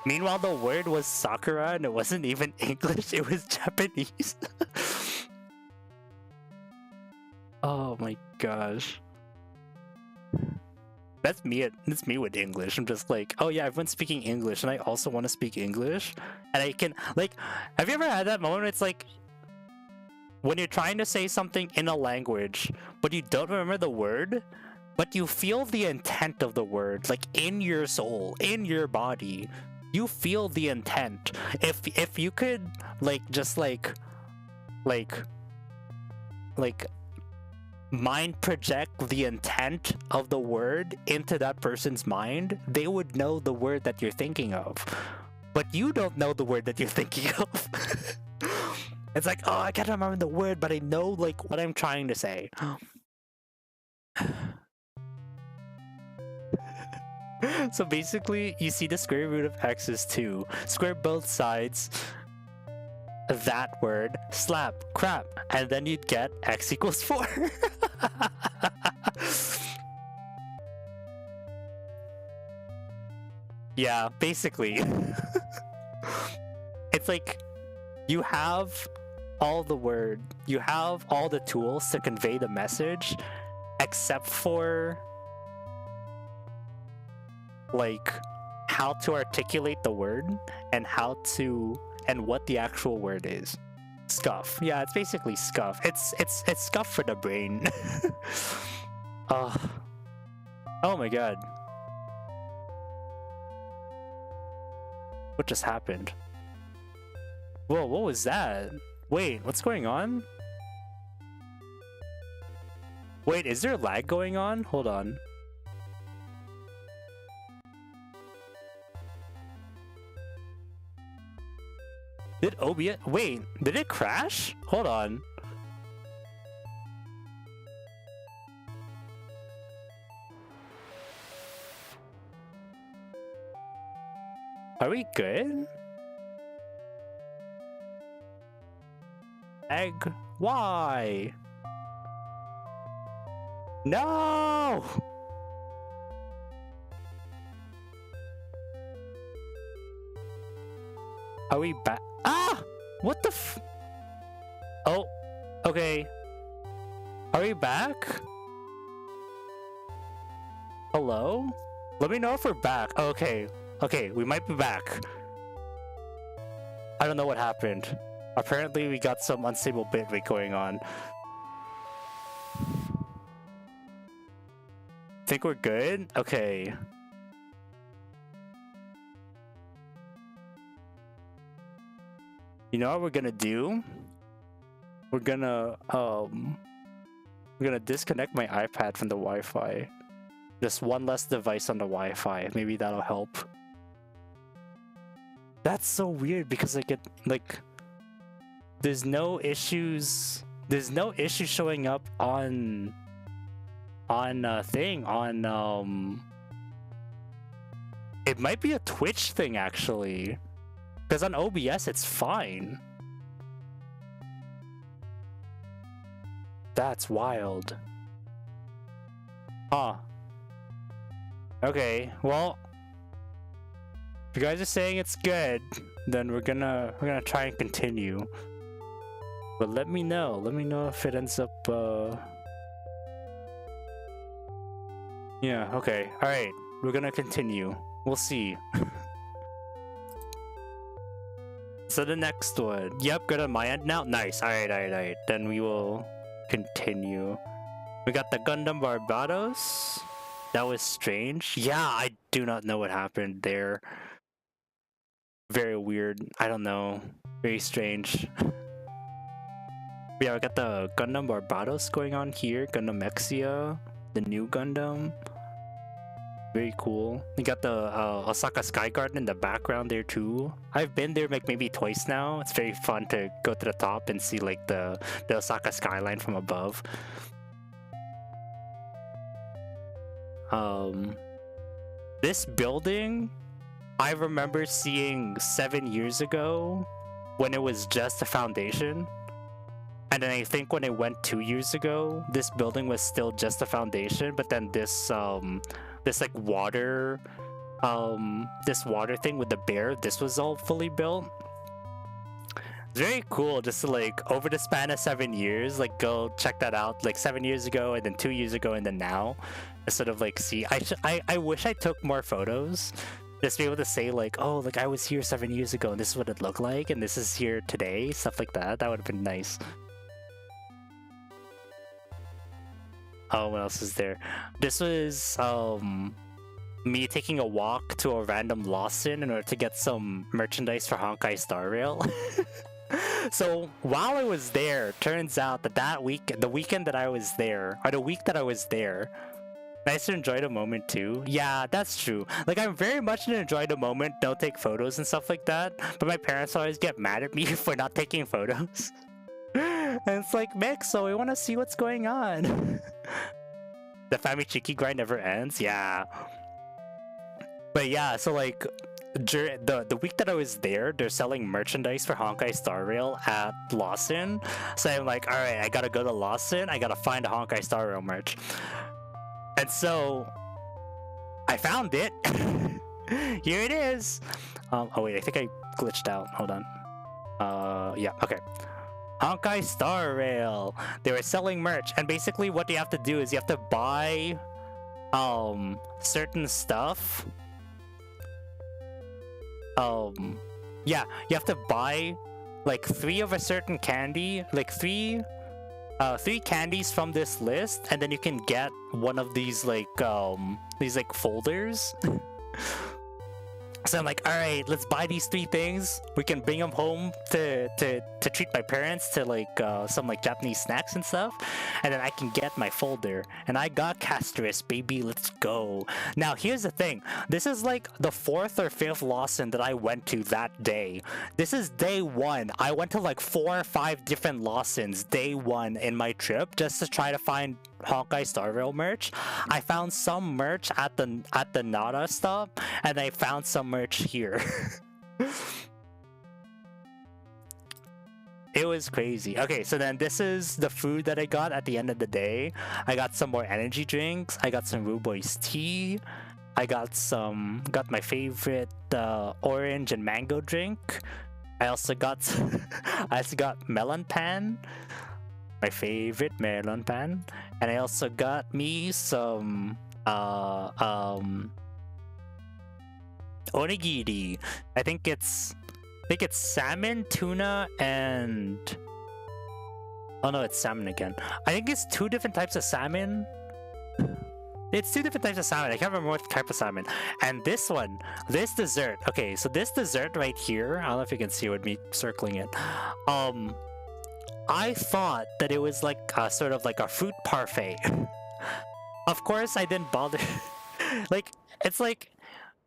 Meanwhile, the word was Sakura and it wasn't even English. It was Japanese. Oh my gosh. That's me with English. I'm just like, oh yeah, everyone's speaking English and I also want to speak English. And I can, like, have you ever had that moment where it's like, when you're trying to say something in a language, but you don't remember the word, but you feel the intent of the word, like in your soul, in your body, you feel the intent. If you could, like, just like mind project the intent of the word into that person's mind, they would know the word that you're thinking of. But you don't know the word that you're thinking of. It's like, oh, I can't remember the word, but I know like what I'm trying to say. So basically, you see the square root of x is 2. Square both sides that word, slap, crap, and then you'd get x equals 4. Yeah, basically. It's like you have all the word, you have all the tools to convey the message, except for like how to articulate the word and what the actual word is. Scuff. Yeah, it's basically scuff. It's scuff for the brain. Oh my god. What just happened? Whoa, what was that? Wait, what's going on? Wait, is there lag going on? Hold on. Did OBS... Wait, did it crash? Hold on. Are we good? Egg? Why? No! Are we back? Ah! What the f... Oh, okay. Are we back? Hello? Let me know if we're back. Okay. Okay, we might be back. I don't know what happened. Apparently we got some unstable bitrate going on. Think we're good? Okay. You know what we're gonna do? We're gonna disconnect my iPad from the Wi-Fi. Just one less device on the Wi-Fi. Maybe that'll help. That's so weird because there's no issues. There's no issue showing up on it might be a Twitch thing actually. Because on OBS it's fine. That's wild. Huh. Okay, well, if you guys are saying it's good, then we're gonna try and continue. But let me know if it ends up yeah, okay. Alright, we're gonna continue. We'll see. So the next one. Yep, good on my end now. Nice. Alright. Then we will continue. We got the Gundam Barbados. That was strange. Yeah, I do not know what happened there. Very weird. I don't know. Very strange. Yeah, we got the Gundam Barbados going on here. Gundam Exia. The new Gundam. Very cool. We got the Osaka Sky Garden in the background there too. I've been there like maybe twice now. It's very fun to go to the top and see like the Osaka skyline from above. This building I remember seeing 7 years ago when it was just a foundation. And then I think when it went 2 years ago, this building was still just a foundation, but then this like water thing with the bear, this was all fully built. It's very cool just to like over the span of 7 years, like go check that out, like 7 years ago and then 2 years ago and then now. Sort of like see, I wish I took more photos. Just be able to say like, oh, like I was here 7 years ago and this is what it looked like and this is here today, stuff like that. That would have been nice. Oh, what else is there? This was me taking a walk to a random Lawson in order to get some merchandise for Honkai Star Rail. So while I was there, turns out that the weekend that I was there, or the week that I was there, nice to enjoy the moment too. Yeah, that's true. Like I'm very much an enjoy the moment, don't take photos and stuff like that. But my parents always get mad at me for not taking photos. And it's like, Mick, so we want to see what's going on. The Famichiki grind never ends. Yeah. But yeah, so like during the week that I was there, they're selling merchandise for Honkai Star Rail at Lawson. So I'm like, all right, I gotta go to Lawson. I gotta find a Honkai Star Rail merch. And so I found it. Here it is. Oh wait, I think I glitched out. Hold on. Yeah, okay. Honkai Star Rail. They were selling merch, and basically what you have to do is you have to buy certain stuff. Yeah, you have to buy like 3 of a certain candy, like 3 candies from this list, and then you can get one of these like folders. So I'm like, all right, let's buy these 3 things. We can bring them home to treat my parents to like some like Japanese snacks and stuff, and then I can get my folder. And I got Castris, baby, let's go. Now here's the thing. This is like the 4th or 5th Lawson that I went to that day. This is day 1. I went to like 4 or 5 different Lawsons day 1 in my trip just to try to find Honkai Star Rail merch. I found some merch at the Nara stop, and I found some merch here. It was crazy. Okay, so then this is the food that I got at the end of the day. I got some more energy drinks. I got some Ruboy's tea. I got my favorite orange and mango drink. I also got melon pan. My favorite melon pan. And I also got me some onigiri. I think it's salmon, tuna, and oh no, it's salmon again. I think it's 2 different types of salmon. It's two different types of salmon. I can't remember what type of salmon. And this one, this dessert. Okay, so this dessert right here, I don't know if you can see with me circling it. I thought that it was like a, sort of like a fruit parfait. Of course, I didn't bother. like,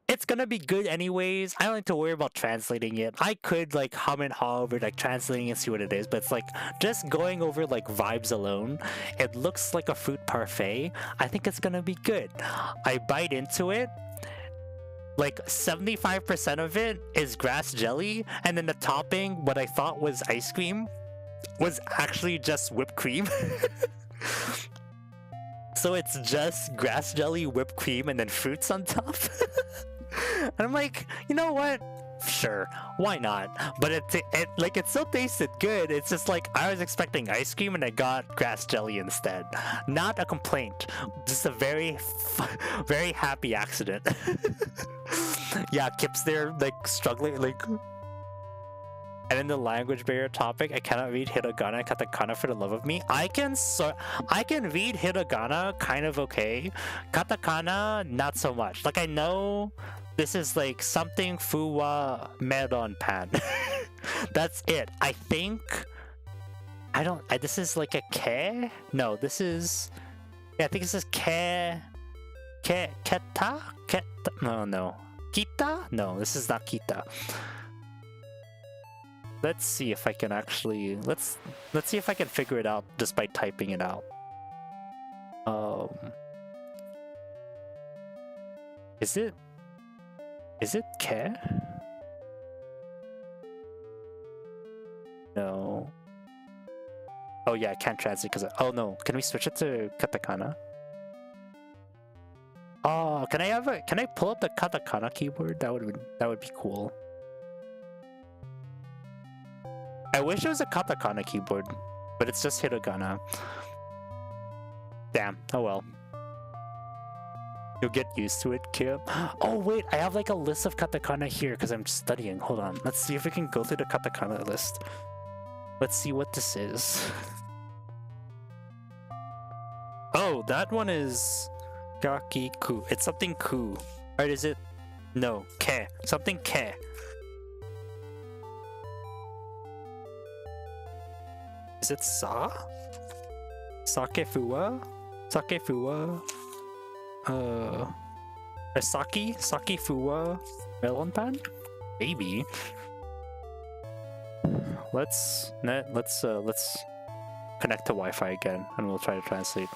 it's gonna be good anyways. I don't need to worry about translating it. I could like hum and haw over like translating and see what it is, but it's like just going over like vibes alone. It looks like a fruit parfait. I think it's gonna be good. I bite into it. Like 75% of it is grass jelly, and then the topping, what I thought was ice cream, was actually just whipped cream. So it's just grass jelly, whipped cream, and then fruits on top. And I'm like, you know what? Sure, why not? But it still tasted good. It's just like I was expecting ice cream and I got grass jelly instead. Not a complaint, just a very happy accident. Yeah, Kip's there like struggling like. And then the language barrier topic, I cannot read hiragana and katakana for the love of me. I can read hiragana kind of okay. Katakana, not so much. Like I know this is like something fuwa meron pan. That's it. I think this is like a ke? No, this is I think this is keta? No. Kita? No, this is not kita. Let's see if I can actually let's see if I can figure it out just by typing it out. Is it ke? No. Oh yeah, I can't translate because oh no, can we switch it to katakana? Oh, can I pull up the katakana keyboard? That would be cool. I wish it was a katakana keyboard, but it's just hiragana. Damn, oh well. You'll get used to it, Kip. Oh wait, I have like a list of katakana here because I'm studying. Hold on, let's see if we can go through the katakana list. Let's see what this is. Oh, that one is gakiku. It's something ku. Right, is it? No, ke. Something ke. Is it sa? Sakefuwa? Sakefuwa? Saki fuwa melon pan? Maybe. Let's connect to Wi-Fi again and we'll try to translate.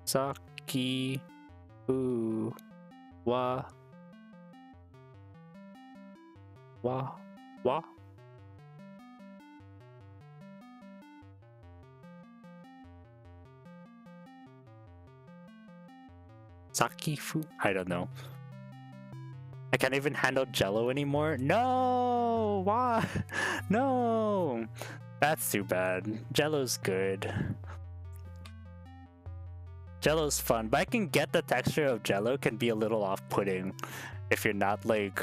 Saki fuwa wa Sakifu? I don't know. I can't even handle Jello anymore. No! Why? No! That's too bad. Jello's good. Jello's fun, but I can get the texture of Jello can be a little off-putting if you're not like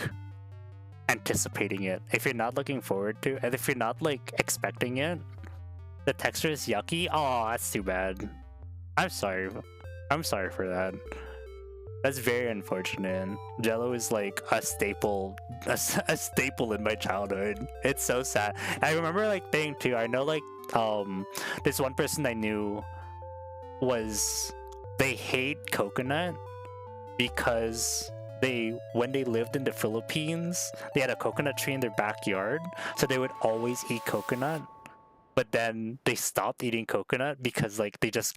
anticipating it. If you're not looking forward to it, and if you're not like expecting it, the texture is yucky. Oh, that's too bad. I'm sorry for that. That's very unfortunate. Jello is like a staple in my childhood. It's so sad. I remember like thinking too, I know like this one person I knew they hate coconut because when they lived in the Philippines, they had a coconut tree in their backyard, so they would always eat coconut. But then they stopped eating coconut because like they just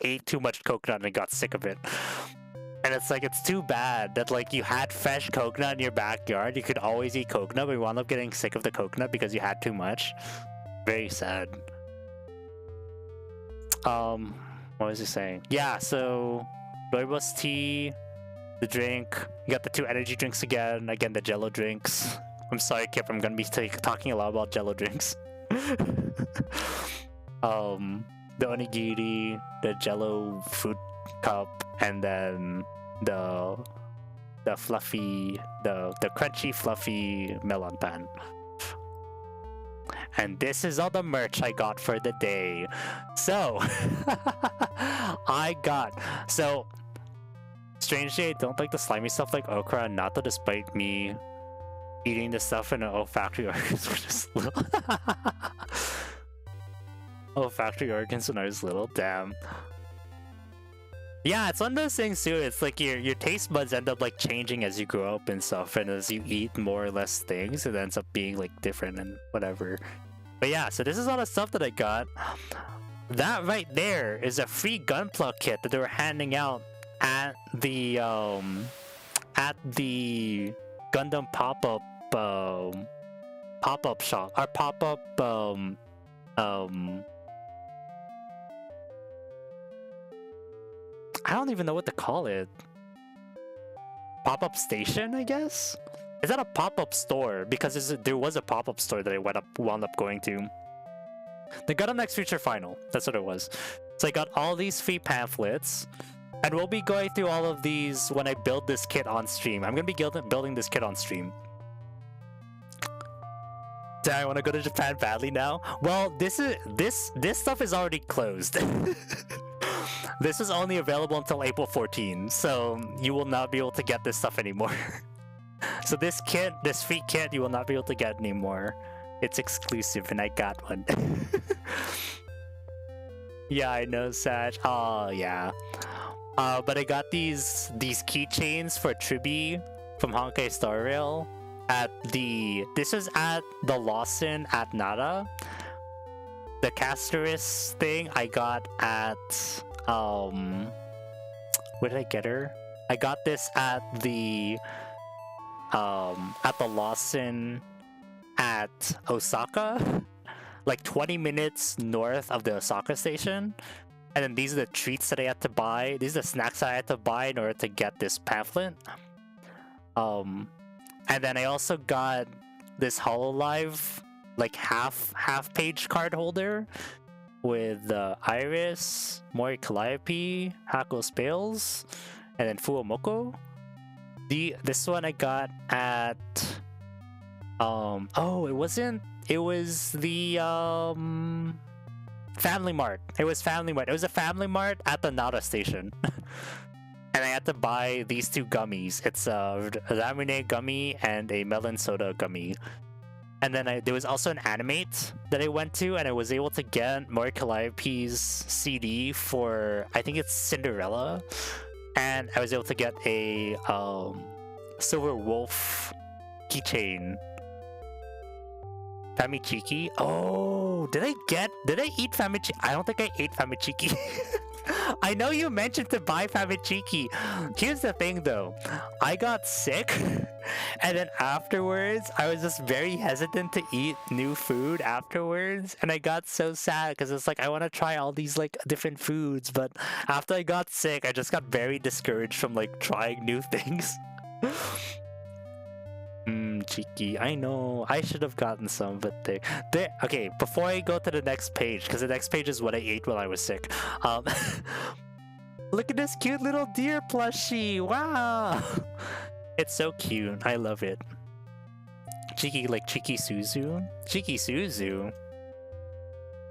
ate too much coconut and got sick of it. And it's like, it's too bad that like you had fresh coconut in your backyard. You could always eat coconut, but you wound up getting sick of the coconut because you had too much. Very sad. What was he saying? Yeah, so rooibos tea, the drink. You got the 2 energy drinks again. Again, the Jello drinks. I'm sorry, Kip. I'm gonna be talking a lot about Jello drinks. The onigiri, the Jello fruit cup, and then the fluffy, the crunchy fluffy melon pan. And this is all the merch I got for the day. So, strangely, I don't like the slimy stuff like okra and natto, despite me eating the stuff in an olfactory organs when I was little. Olfactory organs when I was little, damn. Yeah, it's one of those things too. It's like your taste buds end up like changing as you grow up and stuff, and as you eat more or less things, it ends up being like different and whatever. But yeah, so this is all the stuff that I got. That right there is a free gunpla kit that they were handing out at the Gundam pop-up shop or pop-up I don't even know what to call it. Pop-up station, I guess? Is that a pop-up store? Because there was a pop-up store that I wound up going to. The Gundam Next Future Final. That's what it was. So I got all these free pamphlets. And we'll be going through all of these when I build this kit on stream. I'm going to be building this kit on stream. Damn, I want to go to Japan badly now. Well, this stuff is already closed. This is only available until April 14, so you will not be able to get this stuff anymore. So this free kit, you will not be able to get anymore. It's exclusive, and I got one. Yeah, I know, Sag. Oh, yeah. But I got these keychains for Tribi from Honkai Star Rail this was at the Lawson at Nara. The Castoris thing I got at where did I get her? I got this at the Lawson at Osaka, like 20 minutes north of the Osaka station. And then these are the treats that I had to buy. These are the snacks that I had to buy in order to get this pamphlet. And then I also got this HoloLive, like half page card holder with Iris, Mori Calliope, Hako Spales, and then Fuomoko. This one I got at it was the Family Mart. It was Family Mart. It was a Family Mart at the Nara station. And I had to buy these two gummies. It's a Ramune gummy and a melon soda gummy. And then there was also an Animate that I went to, and I was able to get Mori Calliope's CD for, I think it's Cinderella. And I was able to get a Silver Wolf keychain. Famichiki? Oh, did I eat Famichiki? I don't think I ate Famichiki. I know you mentioned to buy Famichiki. Here's the thing though. I got sick, and then afterwards, I was just very hesitant to eat new food afterwards, and I got so sad because it's like, I want to try all these like different foods, but after I got sick, I just got very discouraged from like trying new things. Cheeky. I know. I should have gotten some, but okay, before I go to the next page, because the next page is what I ate while I was sick. Look at this cute little deer plushie. Wow. It's so cute. I love it. Cheeky, like Cheeky Suzu? Cheeky Suzu?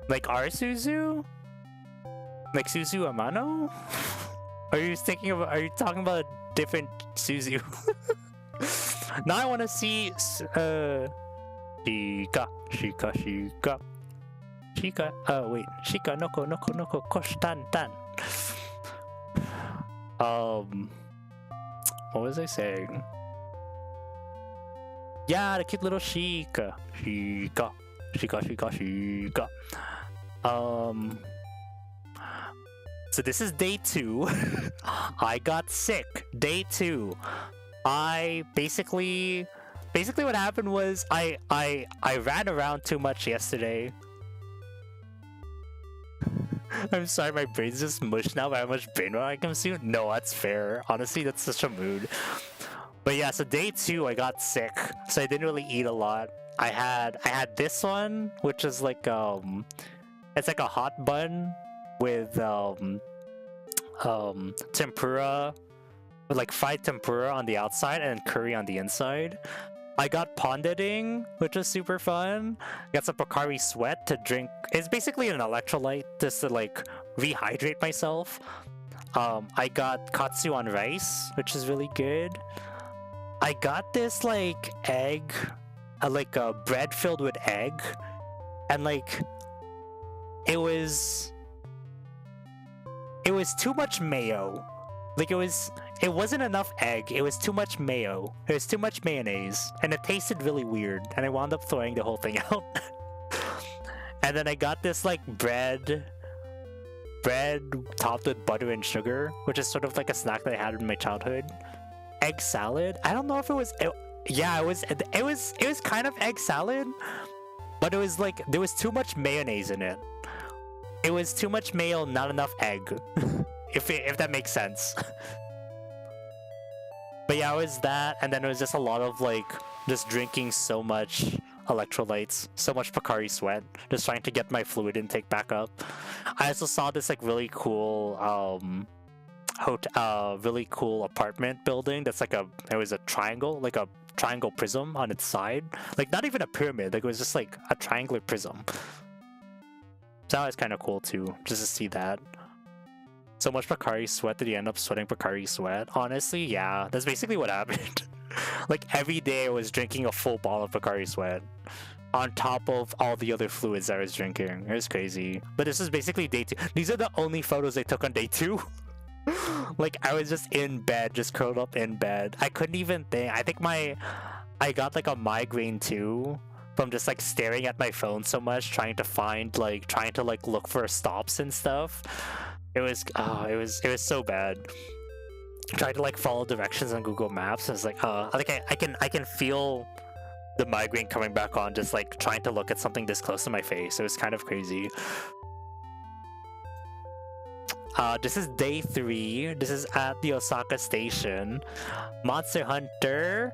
Like our Suzu? Like Suzu Amano? Are you talking about a different Suzu? Now I want to see Shika. Wait, Shika noko kosh tan. What was I saying? Yeah, the cute little Shika. So this is day 2. I got sick. Day 2. I basically what happened was I ran around too much yesterday. I'm sorry, my brain's just mush now by how much brain rot I consumed. No, that's fair. Honestly, that's such a mood. But yeah, so day 2 I got sick, so I didn't really eat a lot. I had this one, which is like it's like a hot bun with tempura, with like fried tempura on the outside and curry on the inside. I got Pondering, which was super fun. Got some Pocari Sweat to drink. It's basically an electrolyte just to like rehydrate myself. I got Katsu on rice, which is really good. I got this like egg, like a bread filled with egg, and like it was too much mayo. Like it wasn't enough egg. It was too much mayo. It was too much mayonnaise, and it tasted really weird. And I wound up throwing the whole thing out. And then I got this like bread topped with butter and sugar, which is sort of like a snack that I had in my childhood. Egg salad. I don't know if it was. Yeah, it was kind of egg salad, but it was like there was too much mayonnaise in it. It was too much mayo, not enough egg. if that makes sense. But yeah, it was that, and then it was just a lot of like just drinking so much electrolytes, so much Pocari Sweat, just trying to get my fluid intake back up. I also saw this like really cool really cool apartment building that's like it was a triangle, like a triangle prism on its side, like not even a pyramid, like it was just like a triangular prism. So that was kind of cool too, just to see that. So much Pocari Sweat, did you end up sweating Pocari Sweat? Honestly, yeah, that's basically what happened. Like every day I was drinking a full bottle of Pocari Sweat on top of all the other fluids I was drinking. It was crazy. But this is basically day 2. These are the only photos I took on day 2. Like I was just in bed, just curled up in bed. I couldn't even think. I think I got like a migraine too from just like staring at my phone so much, trying to look for stops and stuff. It was so bad. Tried to like follow directions on Google Maps. I was like, I can feel the migraine coming back on, just like trying to look at something this close to my face. It was kind of crazy. This is day 3. This is at the Osaka station. Monster Hunter.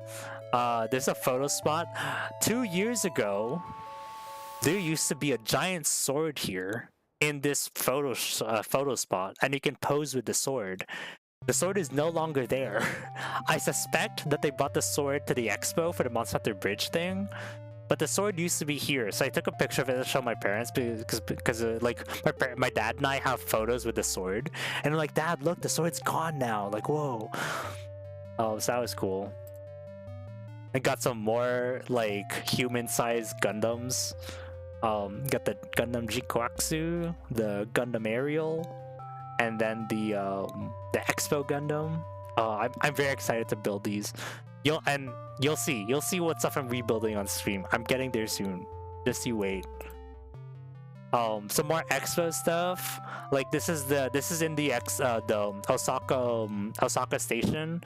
There's a photo spot. 2 years ago, there used to be a giant sword here in this photo spot, and you can pose with the sword. The sword is no longer there. I suspect that they brought the sword to the Expo for the Monster Hunter Bridge thing, but the sword used to be here. So I took a picture of it to show my parents because like my dad and I have photos with the sword, and I'm like, Dad, look, the sword's gone now. Like, whoa. Oh, so that was cool. I got some more like human-sized Gundams. Got the Gundam Jikoatsu, the Gundam Aerial, and then the Expo Gundam. I'm very excited to build these. You'll see what stuff I'm rebuilding on stream. I'm getting there soon. Just you wait. Some more Expo stuff. Like this is in the Osaka station.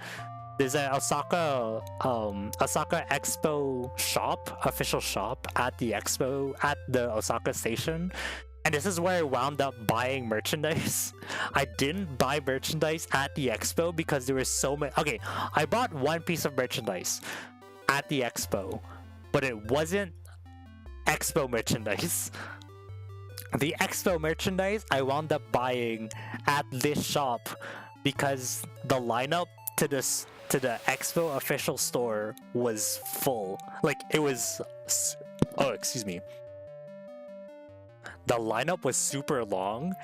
There's an Osaka Expo shop, official shop at the Expo at the Osaka station, and this is where I wound up buying merchandise. I didn't buy merchandise at the Expo because there were so many. Okay, I bought one piece of merchandise at the Expo, but it wasn't Expo merchandise. The Expo merchandise I wound up buying at this shop because the lineup to the Expo official store was full. Like it was, oh, excuse me. The lineup was super long.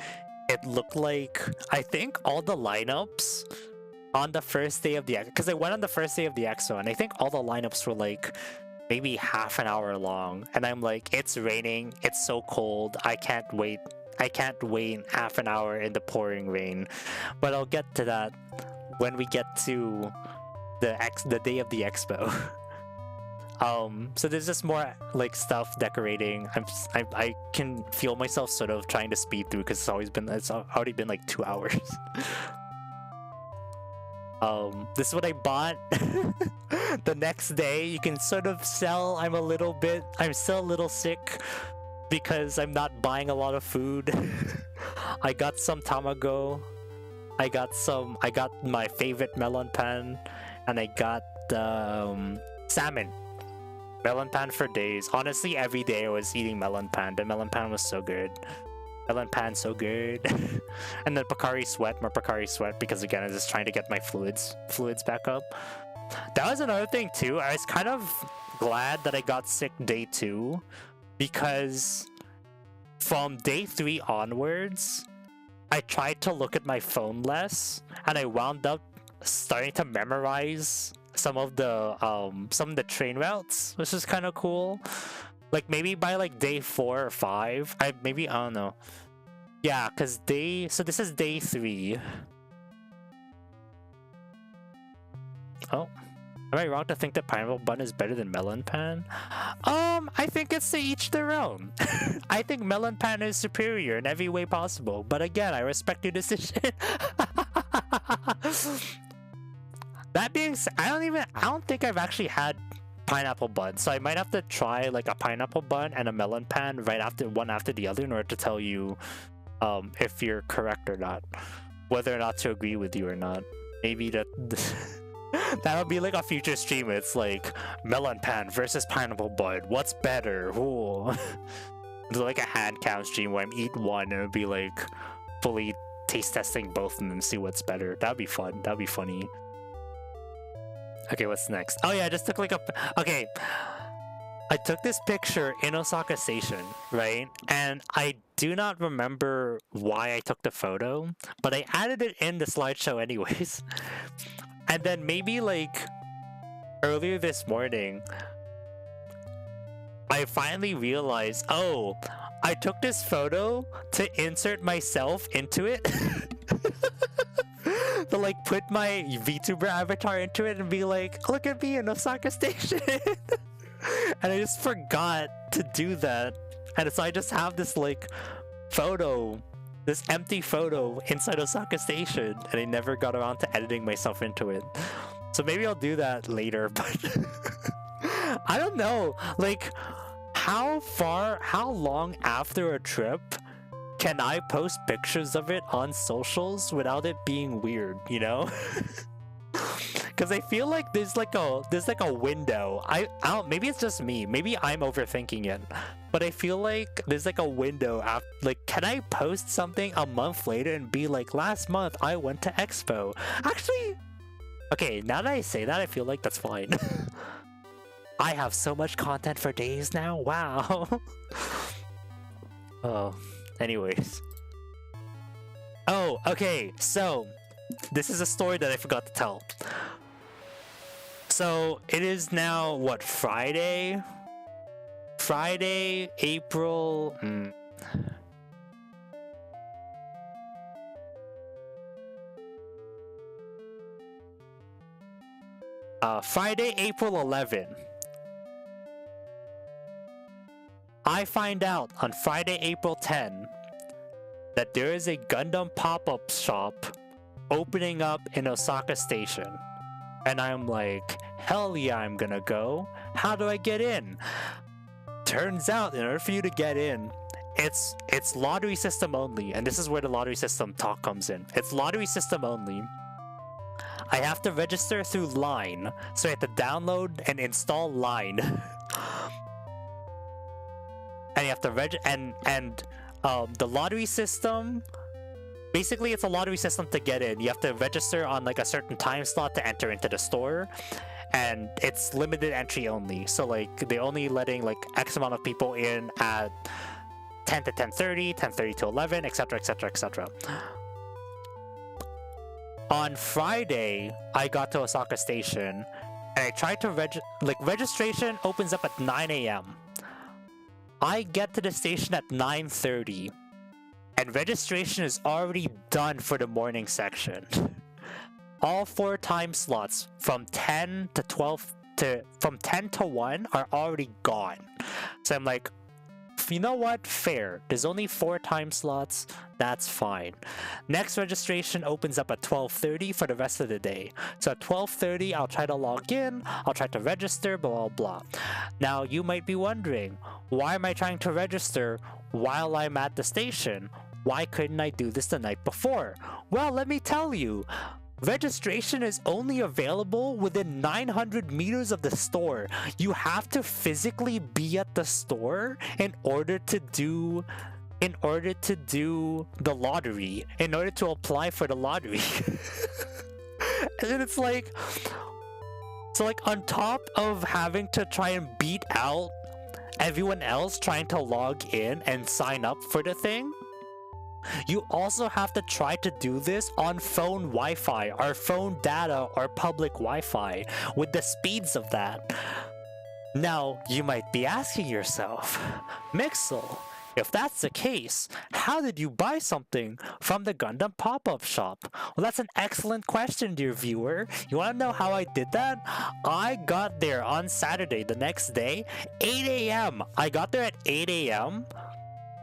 It looked like, I think all the lineups on the first day of the, because I went on the first day of the Expo, and I think all the lineups were like maybe half an hour long. And I'm like, it's raining, it's so cold, I can't wait half an hour in the pouring rain. But I'll get to that when we get to the day of the Expo. So there's just more like stuff decorating. I can feel myself sort of trying to speed through because it's already been like 2 hours. This is what I bought. The next day you can sort of sell. I'm still a little sick because I'm not buying a lot of food. I got some tamago. I got my favorite melon pan, and I got salmon. Melon pan for days. Honestly, every day I was eating melon pan. The melon pan was so good. Melon pan so good. And then Pocari Sweat, more Pocari Sweat, because again, I'm just trying to get my fluids back up. That was another thing too. I was kind of glad that I got sick day 2 because from day 3 onwards, I tried to look at my phone less, and I wound up starting to memorize some of the train routes, which is kind of cool. Like maybe by like day 4 or 5, I don't know. Yeah, because so this is day 3. Oh, am I wrong to think that pineapple bun is better than melon pan? I think it's to each their own. I think melon pan is superior in every way possible, but again, I respect your decision. That being said, I don't think I've actually had pineapple bun, so I might have to try like a pineapple bun and a melon pan right after one after the other in order to tell you if you're correct or not, whether or not to agree with you or not. Maybe that that would be like a future stream. It's like melon pan versus pineapple bun. What's better? Ooh. It's like a hand cam stream where I'm eating one and it'd be like fully taste testing both and then see what's better. That'd be fun. That'd be funny. Okay, what's next? Oh yeah, I just took like okay. I took this picture in Osaka Station, right? And I do not remember why I took the photo, but I added it in the slideshow anyways. And then maybe like earlier this morning, I finally realized, oh, I took this photo to insert myself into it. To like put my VTuber avatar into it and be like, look at me in Osaka Station. And I just forgot to do that. And so I just have this like photo, this empty photo inside Osaka Station, and I never got around to editing myself into it. So maybe I'll do that later, but I don't know, like how long after a trip can I post pictures of it on socials without it being weird, you know? Because I feel like there's like a window. I don't, maybe it's just me. Maybe I'm overthinking it. But I feel like there's like a window after, like, can I post something a month later and be like, last month I went to Expo? Actually, okay, now that I say that, I feel like that's fine. I have so much content for days now. Wow. Oh, anyways. Oh, okay, so this is a story that I forgot to tell. So it is now what, Friday, April Friday, April 11th. I find out on Friday, April 10 that there is a Gundam pop-up shop opening up in Osaka Station. And I'm like, hell yeah, I'm gonna go. How do I get in? Turns out, in order for you to get in, it's lottery system only. And this is where the lottery system talk comes in. It's lottery system only. I have to register through Line. So I have to download and install Line. And you have to the lottery system, basically it's a lottery system to get in. You have to register on like a certain time slot to enter into the store, and it's limited entry only. So like they're only letting like X amount of people in at 10 to 10:30, 10:30 to 11, etc, etc, etc. On Friday, I got to Osaka Station and I tried to registration opens up at 9 a.m. I get to the station at 9:30 and registration is already done for the morning section. All 4 time slots from 10 to 12 from 10 to 1 are already gone. So I'm like, you know what? Fair. There's only 4 time slots. That's fine. Next registration opens up at 12:30 for the rest of the day. So at 12:30, I'll try to log in. I'll try to register, blah, blah, blah. Now, you might be wondering, why am I trying to register while I'm at the station? Why couldn't I do this the night before? Well, let me tell you. Registration is only available within 900 meters of the store. You have to physically be at the store in order to do the lottery, in order to apply for the lottery. And then it's like, So like on top of having to try and beat out everyone else trying to log in and sign up for the thing, you also have to try to do this on phone Wi-Fi or phone data or public Wi-Fi with the speeds of that. Now, you might be asking yourself, Mixel, if that's the case, how did you buy something from the Gundam pop-up shop? Well, that's an excellent question, dear viewer. You want to know how I did that? I got there on Saturday, the next day, 8 a.m. I got there at 8 a.m.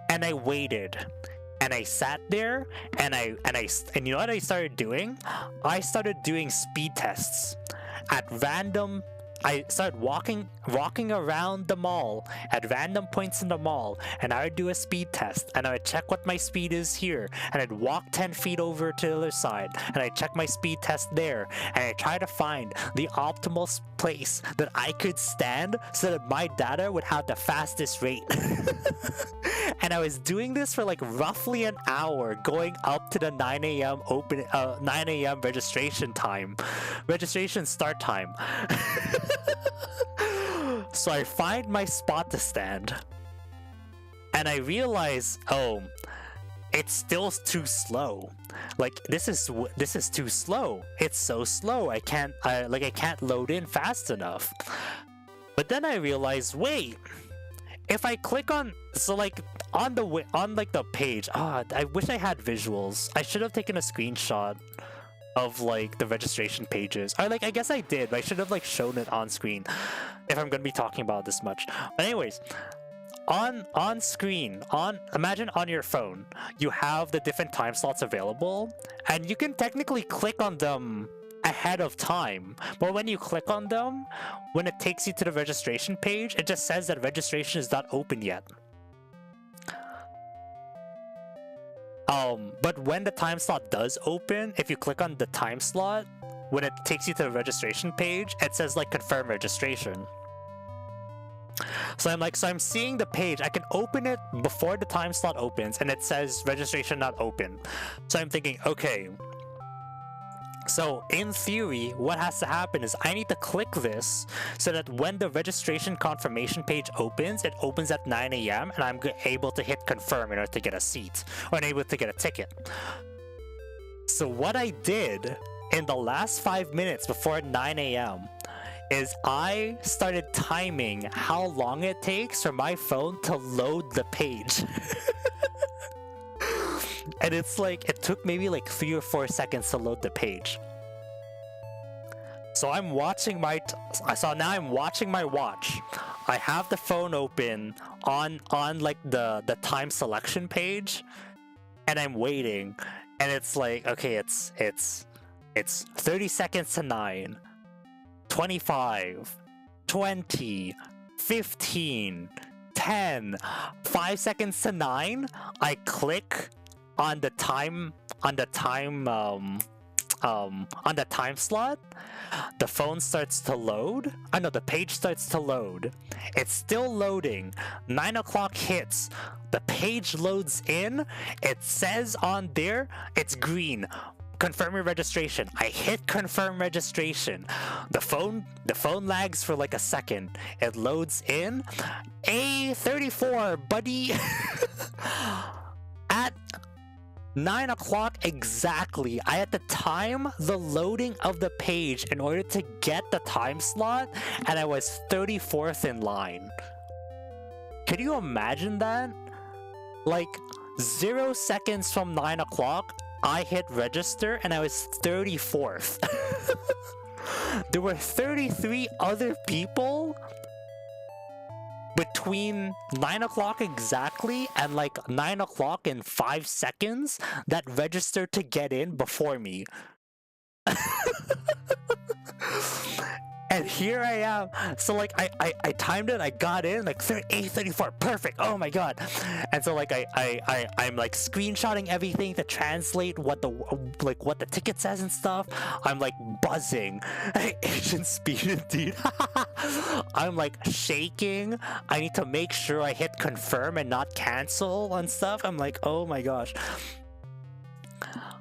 and I waited. And I sat there and you know what I started doing? I started doing speed tests at random. I started walking around the mall at random points in the mall, and I would do a speed test, and I would check what my speed is here, and I'd walk 10 feet over to the other side, and I'd check my speed test there, and I'd try to find the optimal place that I could stand so that my data would have the fastest rate. And I was doing this for like roughly an hour, going up to the 9 a.m. registration start time. So I find my spot to stand, and I realize, oh, it's still too slow. Like this is too slow. It's so slow. I can't load in fast enough. But then I realized, wait, if I click on the page, I wish I had visuals. I should have taken a screenshot of like the registration pages. I guess I did, but I should have like shown it on screen if I'm gonna be talking about this much. But anyways, on screen, imagine on your phone, you have the different time slots available, and you can technically click on them ahead of time. But when you click on them, when it takes you to the registration page, it just says that registration is not open yet. But when the time slot does open, if you click on the time slot, when it takes you to the registration page, it says like confirm registration. So I'm seeing the page. I can open it before the time slot opens, and it says registration not open. So I'm thinking, okay, so in theory, what has to happen is I need to click this so that when the registration confirmation page opens, it opens at 9 a.m. and I'm able to hit confirm in order to get a seat or able to get a ticket. So what I did in the last 5 minutes before 9 a.m. is I started timing how long it takes for my phone to load the page. And it's like, it took maybe like 3 or 4 seconds to load the page. So I'm watching now I'm watching my watch. I have the phone open on like the time selection page, and I'm waiting, and it's like, okay, it's 30 seconds to 9, 25, 20, 15, 10, 5 seconds to 9. I click on the time slot. The phone starts to load. The page starts to load. It's still loading. 9 o'clock hits. The page loads in. It says on there, it's green. Confirm your registration. I hit confirm registration. The phone lags for like a second. It loads in. A34, buddy. At 9 o'clock exactly, I had to time the loading of the page in order to get the time slot, and I was 34th in line. Could you imagine that? Like 0 seconds from 9 o'clock, I hit register and I was 34th. There were 33 other people between 9 o'clock exactly and like 9 o'clock in 5 seconds that registered to get in before me. And here I am. So like I timed it, I got in like 8:34, perfect. Oh my god. And so like I'm like screenshotting everything to translate what the ticket says and stuff. I'm like buzzing. Agent speed indeed. I'm like shaking. I need to make sure I hit confirm and not cancel and stuff. I'm like, oh my gosh.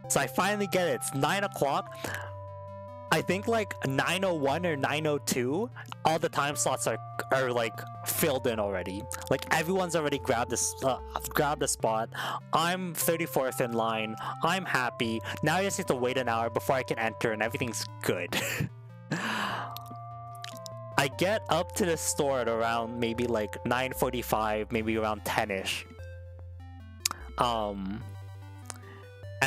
So I finally get it. It's 9 o'clock. I think like 9:01 or 9:02, all the time slots are like filled in already. Like everyone's already grabbed a spot. I'm 34th in line. I'm happy. Now I just need to wait an hour before I can enter, and everything's good. I get up to the store at around maybe like 9:45, maybe around 10ish.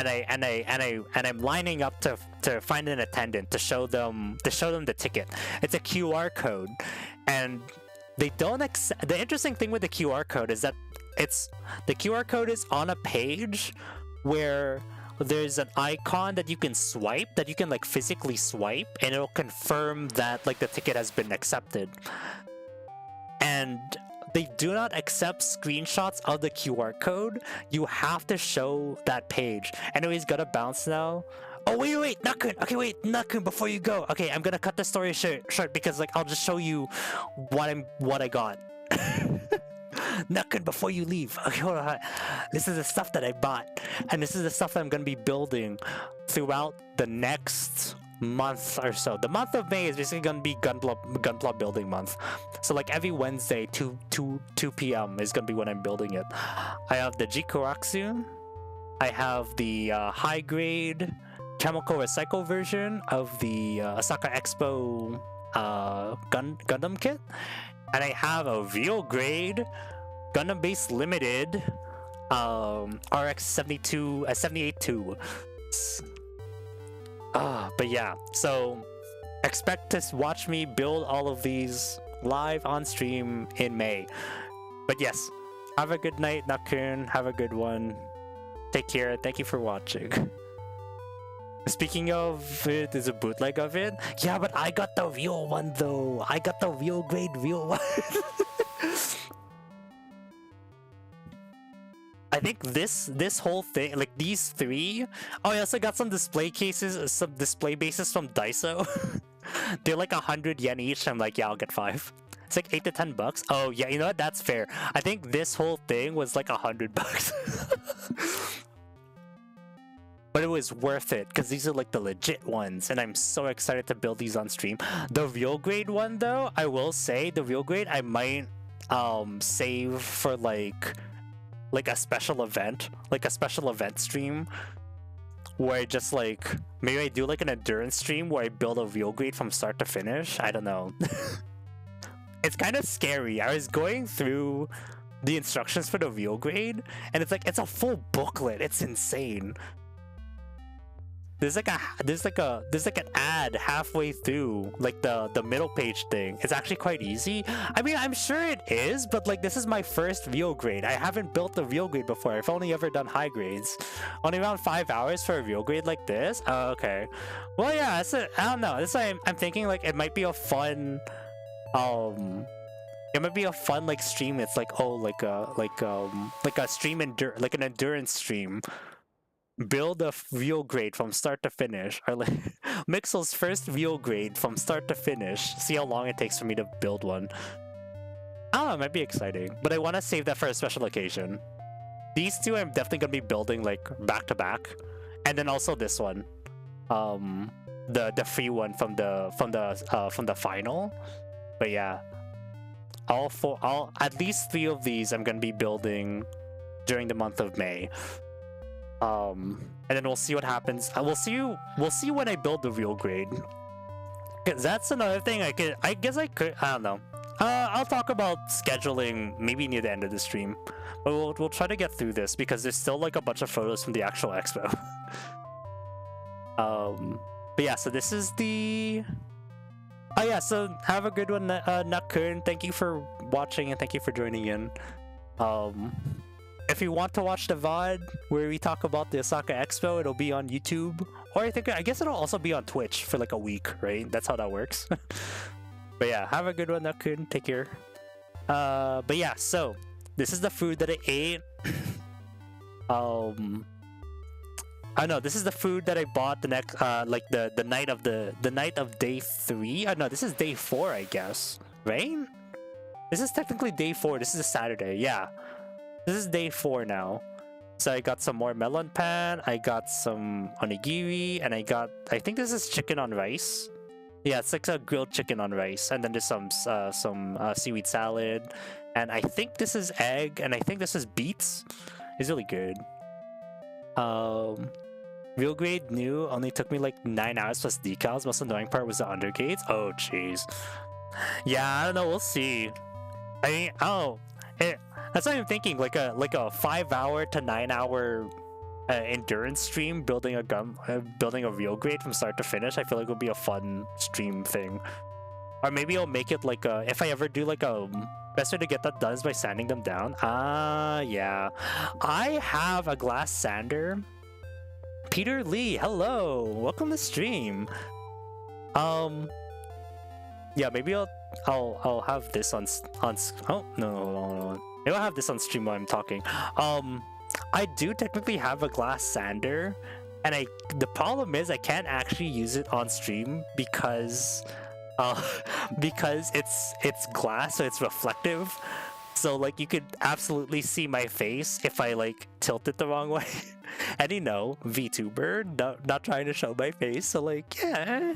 And I'm lining up to find an attendant to show them the ticket. It's a QR code, and they don't accept. The interesting thing with the QR code is that the QR code is on a page where there's an icon that you can swipe, that you can like physically swipe, and it'll confirm that like the ticket has been accepted. And they do not accept screenshots of the QR code. You have to show that page. Anyways, gotta bounce now. Oh wait, Nakun. Okay, wait, Nakun, before you go. Okay, I'm gonna cut the story short because like I'll just show you what I got. Nakun, before you leave. Okay, hold on. This is the stuff that I bought, and this is the stuff that I'm gonna be building throughout the next month or so. The month of May is basically gonna be gunpla building month. So like every Wednesday, 2 p.m. is gonna be when I'm building it. I have the Jikuraksu. I have the high grade chemical recycle version of the Osaka Expo Gundam kit, and I have a real grade Gundam base limited RX 78-2. But yeah, so expect to watch me build all of these live on stream in May. But yes, have a good night, Nakun. Have a good one. Take care. Thank you for watching. Speaking of it, is a bootleg of it? Yeah, but I got the real one though. I got the real grade real one. I think this whole thing, like these three. Oh, I also got some display cases, some display bases from Daiso. They're like 100 yen each. I'm like, yeah, I'll get 5. It's like $8 to $10. Oh yeah, you know what? That's fair. I think this whole thing was like $100. But it was worth it because these are like the legit ones, and I'm so excited to build these on stream. The real grade one though, I will say the real grade I might save for like a special event, stream where I just like maybe I do like an endurance stream where I build a real grade from start to finish. I don't know. It's kind of scary. I was going through the instructions for the real grade, and it's like it's a full booklet. It's insane. There's like an ad halfway through, like the middle page thing. It's actually quite easy. I mean, I'm sure it is, but like this is my first real grade. I haven't built a real grade before. I've only ever done high grades. Only around 5 hours for a real grade like this. Oh, okay. Well, yeah. I don't know. That's why I'm thinking like it might be a fun, like stream. It's like like a stream like an endurance stream. Build a real grade from start to finish, or like Mixel's first real grade from start to finish. See how long it takes for me to build one. I don't know, it might be exciting, but I want to save that for a special occasion. These two I'm definitely gonna be building like back to back, and then also this one, the free one from the final. But yeah, at least 3 of these I'm gonna be building during the month of May. And then we'll see what happens. We'll see when I build the real grade. Cause that's another thing I don't know. I'll talk about scheduling maybe near the end of the stream. But we'll try to get through this because there's still like a bunch of photos from the actual expo. But yeah, so this is the. Oh yeah, so have a good one, Nakun. Thank you for watching and thank you for joining in. If you want to watch the VOD where we talk about the Osaka Expo, it'll be on YouTube. Or I guess it'll also be on Twitch for like a week, right? That's how that works. But yeah, have a good one, Nakun. Take care. But yeah, so this is the food that I ate. I know this is the food that I bought the next like the night of day 3. I know this is day 4, I guess. Right? This is technically day 4. This is a Saturday. Yeah. This is day 4 now. So I got some more melon pan, I got some onigiri, and I think this is chicken on rice. Yeah, it's like a grilled chicken on rice, and then there's some seaweed salad, and I think this is egg, and I think this is beets. It's really good. Real grade new only took me like 9 hours plus decals. Most annoying part was the undergates. Oh jeez. Yeah, I don't know. We'll see. I mean, that's what I'm thinking. Like a 5-hour to 9-hour endurance stream, building a real grade from start to finish. I feel like it would be a fun stream thing. Or maybe I'll make it like if I ever do like a best way to get that done is by sanding them down. Yeah, I have a glass sander. Peter Lee, hello, welcome to stream. Yeah, maybe I'll have this on oh no. Maybe I'll have this on stream while I'm talking. I do technically have a glass sander, and the problem is I can't actually use it on stream because it's glass, so it's reflective. So like you could absolutely see my face if I like tilt it the wrong way. And you know, VTuber, not trying to show my face, so like yeah.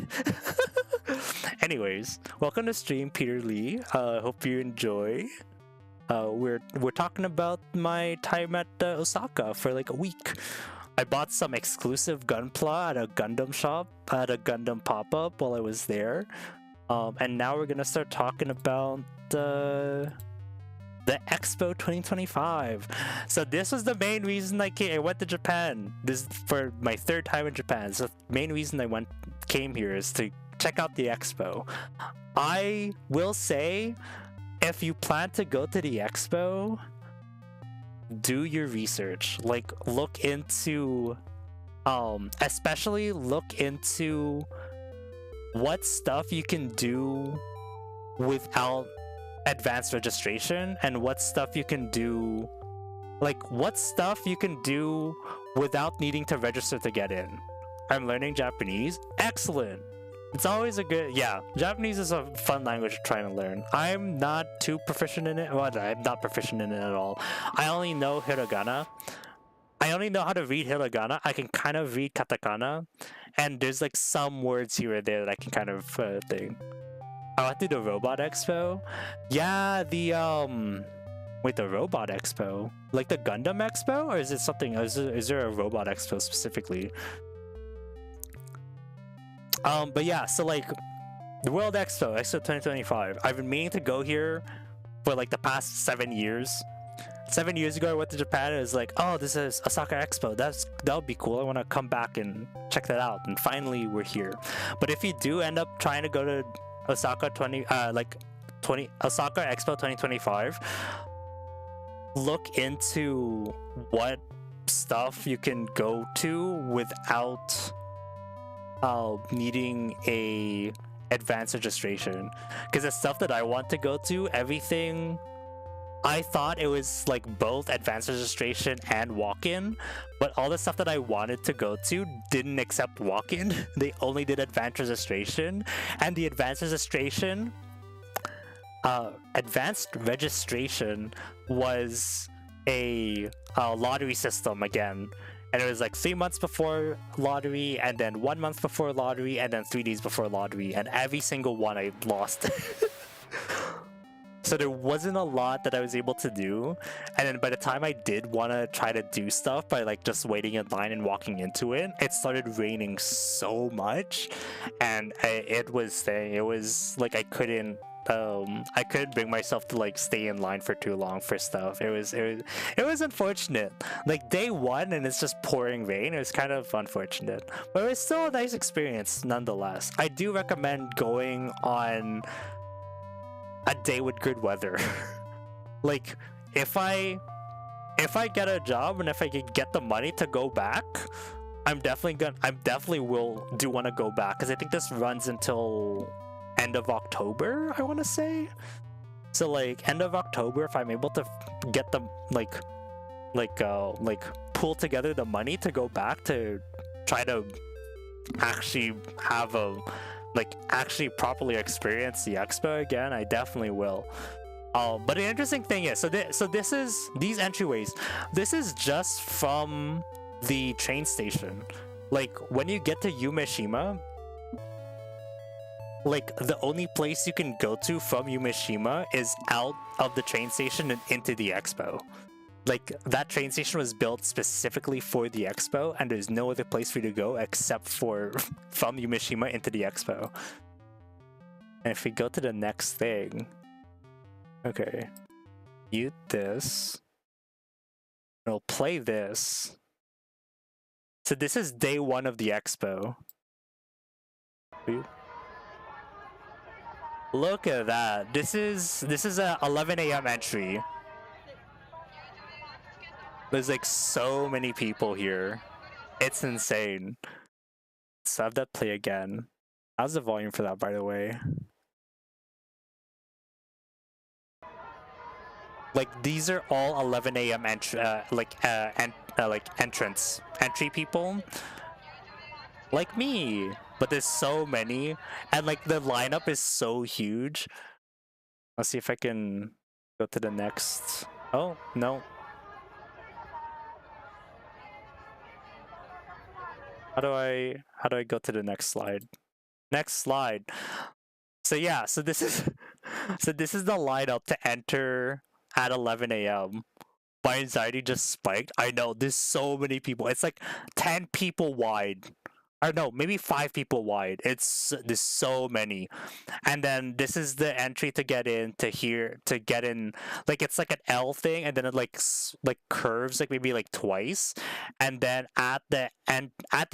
Anyways, welcome to stream, Peter Lee. Hope you enjoy. We're talking about my time at Osaka for like a week. I bought some exclusive gunpla at a Gundam shop, at a Gundam pop-up while I was there. And now we're gonna start talking about the Expo 2025. So this was the main reason I went to Japan. This is for my 3rd time in Japan. So the main reason I came here is to check out the Expo. I will say, if you plan to go to the Expo, do your research. Like look into, especially look into what stuff you can do without advanced registration, and what stuff you can do, like what stuff you can do without needing to register to get in. I'm learning Japanese. Excellent. It's always a good, yeah, Japanese is a fun language to try and learn. I'm not too proficient in it. Well, I'm not proficient in it at all. I only know hiragana. I only know how to read hiragana. I can kind of read katakana, and there's like some words here or there that I can kind of thing. I went to the Robot Expo. Yeah, the wait, the Robot Expo? Like the Gundam Expo? Or is it something, is there a Robot Expo specifically? But yeah, so like the World Expo 2025. I've been meaning to go here for like the past 7 years. 7 years ago I went to Japan and it was like, oh, this is Osaka Expo. That would be cool. I want to come back and check that out. And finally we're here. But if you do end up trying to go to Osaka Osaka Expo 2025, look into what stuff you can go to without needing a advanced registration. Because the stuff that I want to go to, everything, I thought it was like both advanced registration and walk-in, but all the stuff that I wanted to go to didn't accept walk-in. They only did advanced registration, and the advanced registration was a lottery system again. And it was like 3 months before lottery, and then 1 month before lottery, and then 3 days before lottery, and every single one I lost. So there wasn't a lot that I was able to do, and then by the time I did want to try to do stuff by like just waiting in line and walking into it, it started raining so much, and it was like I couldn't bring myself to like stay in line for too long for stuff. It was unfortunate. Like day 1 and it's just pouring rain. It was kind of unfortunate, but it was still a nice experience nonetheless. I do recommend going on a day with good weather. Like if I get a job and if I could get the money to go back, I definitely will want to go back, because I think this runs until end of October, I want to say. So like end of October, if I'm able to get the like pull together the money to go back to try to actually have actually properly experience the expo again, I definitely will. But the interesting thing is, so this is these entryways. This is just from the train station. Like when you get to Umeshima, like the only place you can go to from Umeshima is out of the train station and into the expo. Like that train station was built specifically for the expo, and there's no other place for you to go except for from Umeshima into the expo. And if we go to the next thing, okay, mute this. We'll play this. So this is day one of the expo. Look at that. This is a 11 a.m. entry. There's like so many people here. It's insane. Let's have that play again. How's the volume for that, by the way? Like these are all 11 a.m. entry people, like me. But there's so many, and like the lineup is so huge. Let's see if I can go to the next. Oh no. How do I go to the next slide? Next slide. So yeah, so this is the lineup to enter at 11 a.m. My anxiety just spiked. I know, there's so many people. It's like 10 people wide. Or no, maybe 5 people wide. There's so many. And then this is the entry to get in, to get in. Like it's like an L thing, and then it like curves like maybe like twice. And then at the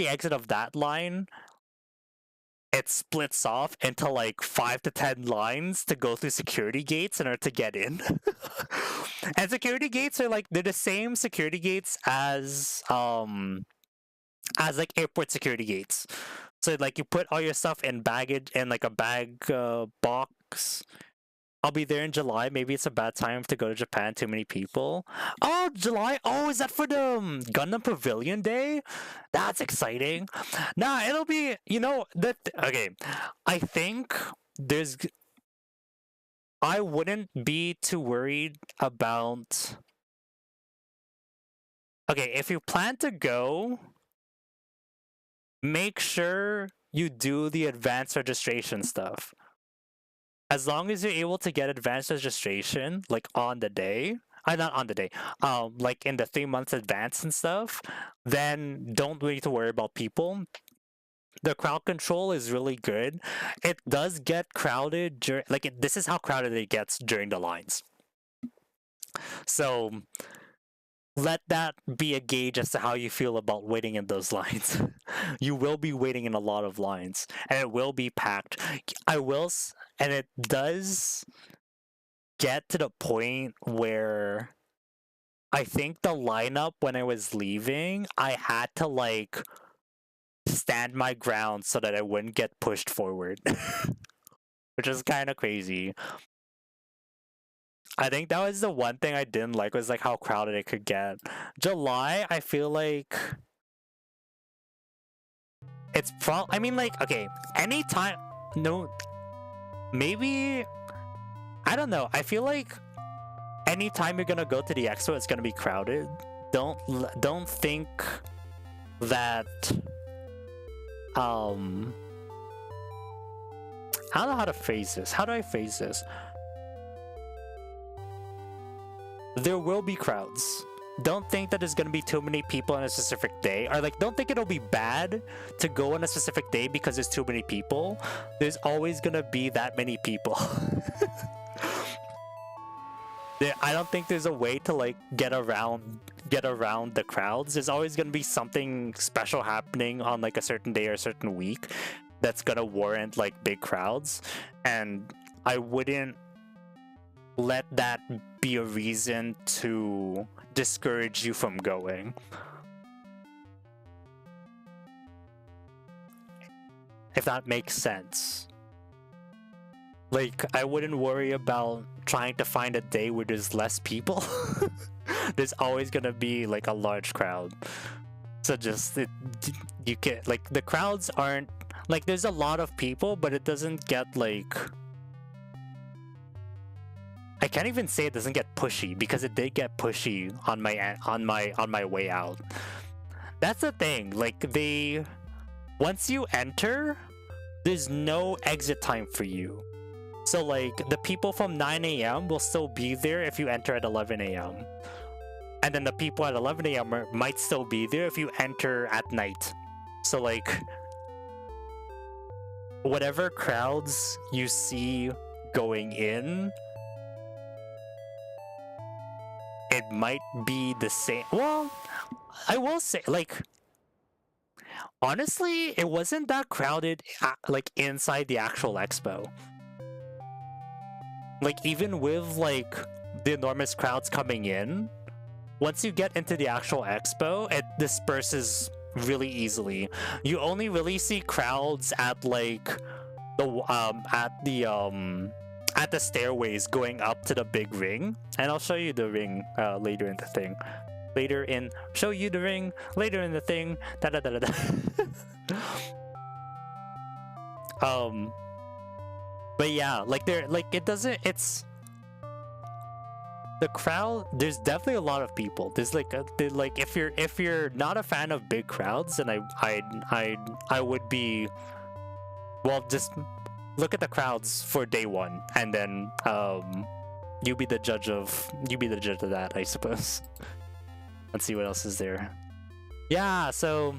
exit of that line, it splits off into like 5 to 10 lines to go through security gates in order to get in. And security gates are like, they're the same security gates as like airport security gates. So like you put all your stuff in baggage in like a bag box. I'll be there in July. Maybe it's a bad time to go to Japan. Too many people. Oh, July. Oh, is that for the Gundam Pavilion Day? That's exciting. Nah, it'll be, you know, okay. I think I wouldn't be too worried about. Okay, if you plan to go, make sure you do the advanced registration stuff. As long as you're able to get advanced registration, like on the day, not on the day, like in the 3 months advance and stuff, then don't need to worry about people. The crowd control is really good. It does get crowded this is how crowded it gets during the lines. So let that be a gauge as to how you feel about waiting in those lines. You will be waiting in a lot of lines, and it will be packed. And it does get to the point where I think the lineup when I was leaving, I had to like stand my ground so that I wouldn't get pushed forward, which is kind of crazy. I think that was the one thing I didn't like, was like how crowded it could get. July, I feel like it's I mean, like, okay, anytime, no, maybe, I don't know. I feel like anytime you're gonna go to the expo, it's gonna be crowded. Don't think that, I don't know how to phrase this. How do I phrase this? There will be crowds. Don't think that there's gonna be too many people on a specific day, or like don't think it'll be bad to go on a specific day because there's too many people. There's always gonna be that many people. I don't think there's a way to like get around the crowds. There's always gonna be something special happening on like a certain day or a certain week that's gonna warrant like big crowds, and I wouldn't let that be a reason to discourage you from going. If that makes sense. Like, I wouldn't worry about trying to find a day where there's less people. There's always gonna be like a large crowd. So you can, like, the crowds aren't, like, there's a lot of people, but it doesn't get like, I can't even say it doesn't get pushy because it did get pushy on my way out. That's the thing. Like once you enter, there's no exit time for you. So like the people from 9 a.m. will still be there if you enter at 11 a.m. And then the people at 11 a.m. might still be there if you enter at night. So like whatever crowds you see going in, it might be the same. Well, I will say, like, honestly, it wasn't that crowded, like, inside the actual expo. Like, even with, like, the enormous crowds coming in, once you get into the actual expo, it disperses really easily. You only really see crowds at, like, at the stairways going up to the big ring, and I'll show you the ring later in the thing. Show you the ring later in the thing. Da da da da. But yeah, like it's the crowd. There's definitely a lot of people. There's like if you're not a fan of big crowds, then I would be, well, just look at the crowds for day one, and then you be the judge of that, I suppose. Let's see what else is there. Yeah, so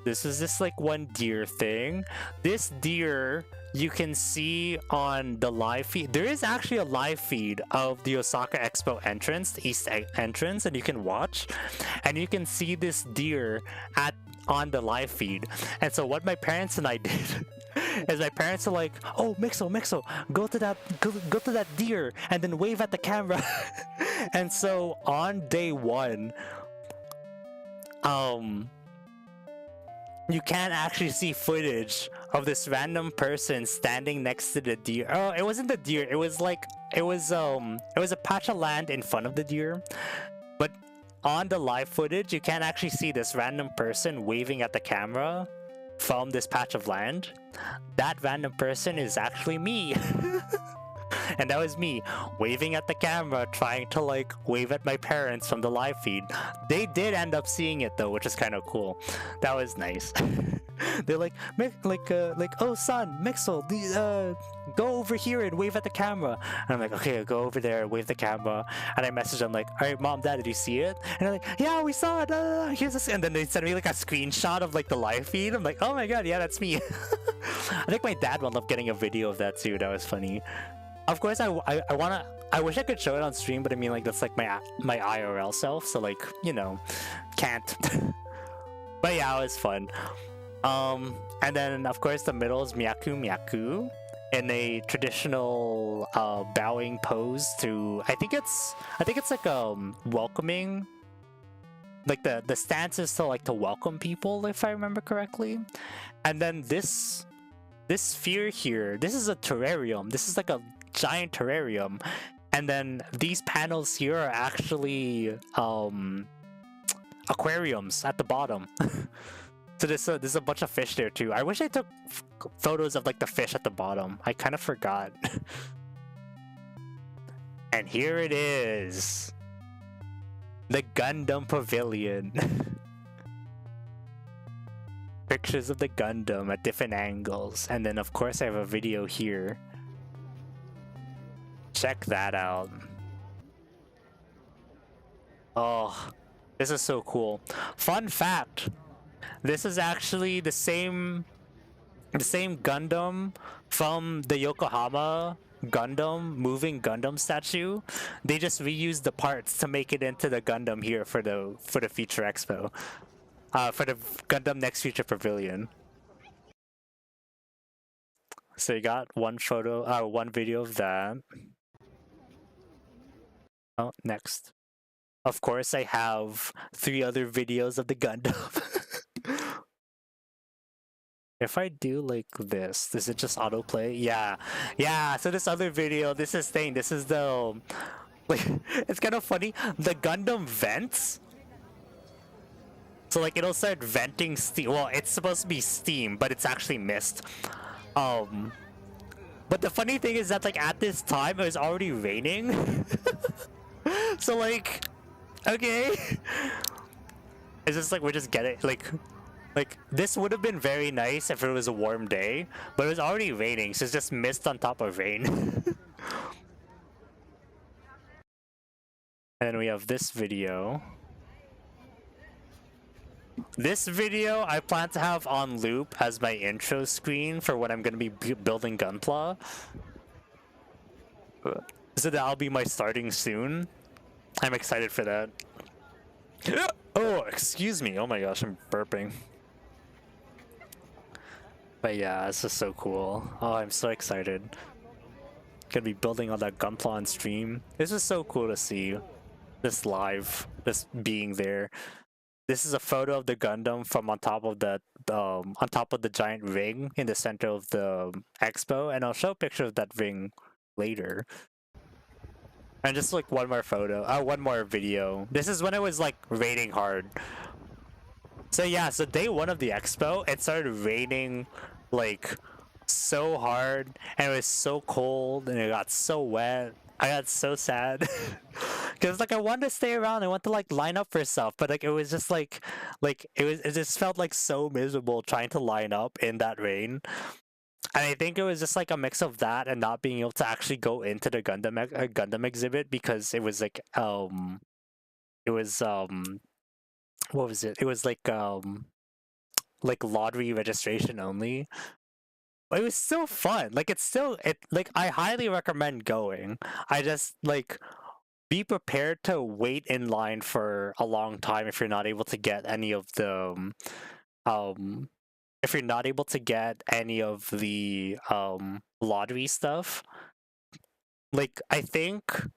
this is just like one deer thing. This deer you can see on the live feed. There is actually a live feed of the Osaka Expo entrance, the east entrance, and you can watch, and you can see this deer on the live feed. And so what my parents and I did is my parents are like, "Oh, Mixo, go to that deer and then wave at the camera." And so on day one, you can't actually see footage of this random person standing next to the deer. Oh, it wasn't the deer. It was a patch of land in front of the deer. But on the live footage, you can't actually see this random person waving at the camera from this patch of land. That random person is actually me. And that was me waving at the camera, trying to like wave at my parents from the live feed. They did end up seeing it though, which is kind of cool. That was nice. They're like, "Oh son, Mixel, go over here and wave at the camera." And I'm like, "Okay, I'll go over there, wave the camera." And I message them like, "All right, Mom, Dad, did you see it?" And they're like, "Yeah, we saw it. Here's this." And then they send me like a screenshot of like the live feed. I'm like, "Oh my god, yeah, that's me." I think my dad wound up getting a video of that too. That was funny. Of course, I wish I could show it on stream, but I mean, like, that's like my IRL self, so like, you know, can't. But yeah, it was fun. And then of course the middle is Myaku in a traditional bowing pose to, I think it's like welcoming, like the stance is to like to welcome people, if I remember correctly. And then this sphere here, this is a terrarium. This is like a giant terrarium, and then these panels here are actually aquariums at the bottom. So there's a bunch of fish there too. I wish I took photos of like the fish at the bottom. I kind of forgot. And here it is, the Gundam Pavilion. Pictures of the Gundam at different angles, and then of course I have a video here. Check that out. Oh, this is so cool. Fun fact, this is actually the same Gundam from the Yokohama moving Gundam statue. They just reused the parts to make it into the Gundam here for the Future Expo. For the Gundam Next Future Pavilion. So you got one video of that. Oh, next. Of course, I have 3 other videos of the Gundam. If I do like this, does it just autoplay? Yeah. So this other video, this is the, like, it's kind of funny. The Gundam vents. So like it'll start venting steam. Well, it's supposed to be steam, but it's actually mist. But the funny thing is that like at this time it was already raining. So like, okay. It's just like we're just getting like this would have been very nice if it was a warm day, but it was already raining, so it's just mist on top of rain. And then we have this video. This video I plan to have on loop as my intro screen for when I'm going to be building gunpla. So that'll be my starting soon. I'm excited for that. Oh, excuse me. Oh my gosh, I'm burping. But yeah, this is so cool. Oh, I'm so excited. Gonna be building on that gunpla on stream. This is so cool to see. This live, this being there. This is a photo of the Gundam from on top of the giant ring in the center of the expo, and I'll show a picture of that ring later. And just like one more photo, one more video. This is when it was like raining hard. So yeah, so day one of the expo, it started raining like so hard, and it was so cold, and it got so wet. I got so sad because like I wanted to stay around. I wanted to like line up for stuff, but like it was just like it just felt like so miserable trying to line up in that rain. And I think it was just like a mix of that and not being able to actually go into the Gundam exhibit because it was like it was what was it? It was like lottery registration only. But it was still fun. Like like I highly recommend going. I just like be prepared to wait in line for a long time if you're not able to get any of the if you're not able to get any of the lottery stuff. Like I think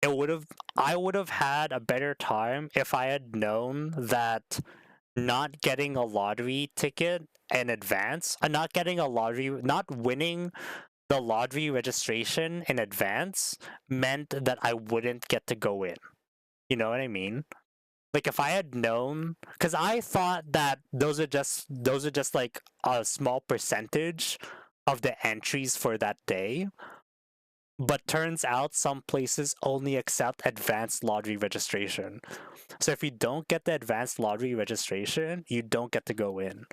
I would have had a better time if I had known that not getting a lottery ticket in advance, not winning the lottery registration in advance meant that I wouldn't get to go in. You know what I mean? Like if I had known, because I thought that those are just like a small percentage of the entries for that day. But turns out some places only accept advanced lottery registration. So if you don't get the advanced lottery registration, you don't get to go in.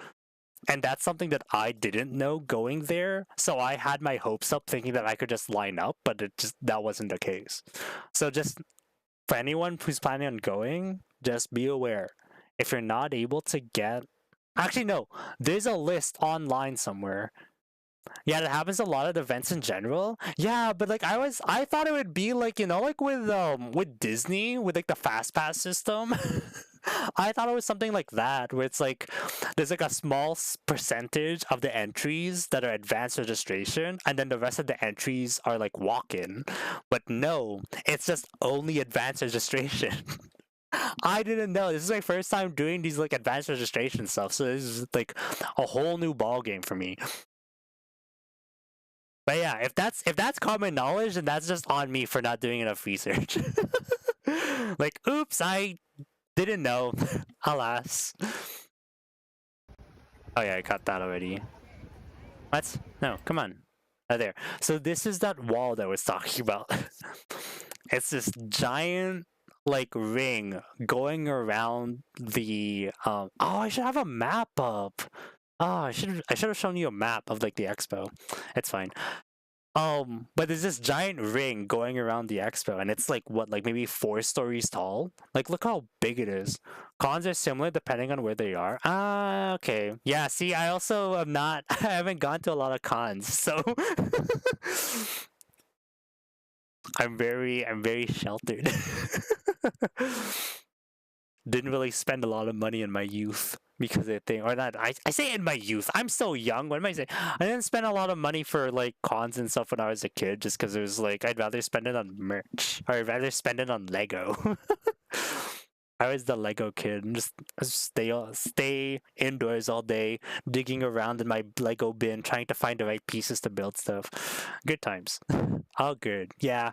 And that's something that I didn't know going there. So I had my hopes up thinking that I could just line up, but that wasn't the case. So just for anyone who's planning on going, just be aware. If you're not able to get... Actually, no. There's a list online somewhere. Yeah, that happens a lot at events in general. Yeah, but like I thought it would be like, you know, like with Disney, with like the fast pass system. I thought it was something like that, where it's like there's like a small percentage of the entries that are advanced registration, and then the rest of the entries are like walk-in. But no, it's just only advanced registration. I didn't know. This is my first time doing these like advanced registration stuff, so this is like a whole new ball game for me. But yeah, if that's common knowledge, then that's just on me for not doing enough research. Like, oops, I didn't know. Alas. Oh yeah, I got that already. What? No, come on. Oh, there. So this is that wall that I was talking about. It's this giant like ring going around the oh, I should have a map up. Oh, I should have shown you a map of like the expo. It's fine. But there's this giant ring going around the expo, and it's like what, like maybe 4 stories tall. Like, look how big it is. Cons are similar depending on where they are. Ah, okay. Yeah, see, I also am not. I haven't gone to a lot of cons, so I'm very sheltered. Didn't really spend a lot of money in my youth because I think, or not, I say in my youth, I'm so young. What am I saying? I didn't spend a lot of money for like cons and stuff when I was a kid, just because it was like I'd rather spend it on merch, or I'd rather spend it on Lego. I was the Lego kid, and just stay indoors all day, digging around in my Lego bin, trying to find the right pieces to build stuff. Good times. All good. Yeah.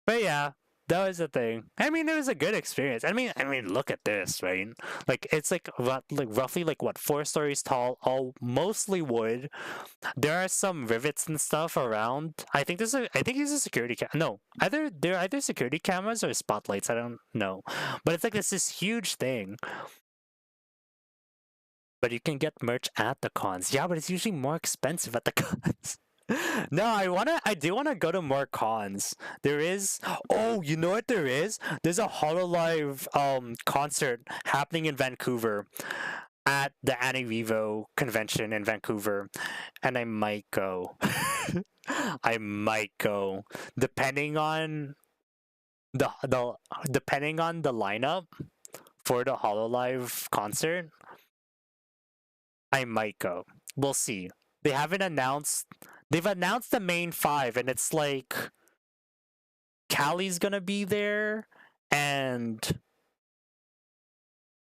But yeah, that was the thing. I mean, it was a good experience. I mean, look at this, right? Like it's like roughly like what 4 stories tall, all mostly wood. There are some rivets and stuff around. I think there's a security no, they're either security cameras or spotlights. I don't know, but it's like this huge thing. But you can get merch at the cons. Yeah, but it's usually more expensive at the cons. No, I do wanna go to more cons. There is oh, you know what there is? There's a Hololive concert happening in Vancouver at the Annie Revo convention in Vancouver. And I might go. I might go. Depending on the depending on the lineup for the Hololive concert, I might go. We'll see. They haven't announced. They've announced the main 5, and it's like Callie's gonna be there, and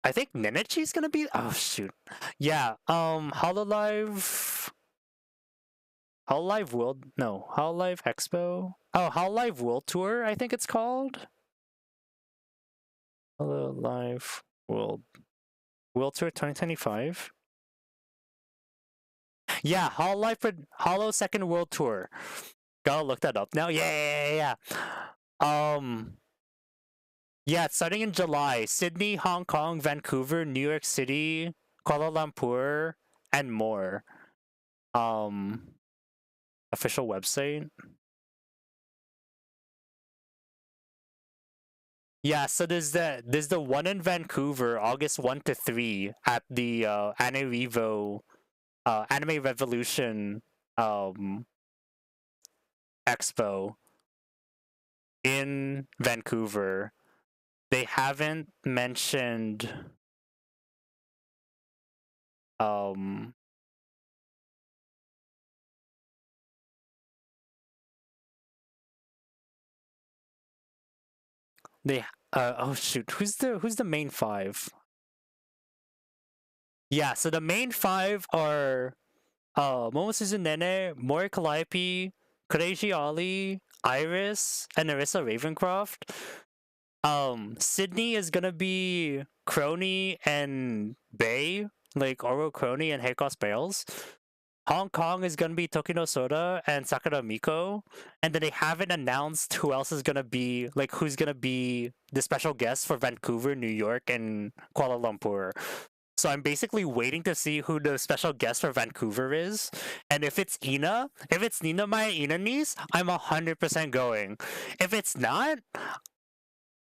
I think Ninichi's gonna be. Oh shoot, yeah. Hololive World. No, Hololive Expo. Oh, Hololive World Tour. I think it's called. Hololive World Tour 2025. Yeah, Hollow Second World Tour. Gotta look that up now. Yeah. Yeah, it's starting in July. Sydney, Hong Kong, Vancouver, New York City, Kuala Lumpur, and more. Official website. Yeah, so there's the one in Vancouver, August 1 to 3 at the Anime Revo Anime Revolution Expo in Vancouver. They haven't mentioned they oh shoot, who's the main 5? Yeah, so the main 5 are Momosuzu Nene, Mori Calliope, Kureiji Ali, Iris, and Narissa Ravencroft. Sydney is gonna be Crony and Bay, like Oro Crony and Heikos Bales. Hong Kong is gonna be Tokino Soda and Sakura Miko, and then they haven't announced who else is gonna be, like who's gonna be the special guest for Vancouver, New York, and Kuala Lumpur. So I'm basically waiting to see who the special guest for Vancouver is, and if it's Nina Maya Inanis, I'm 100% going. If it's not,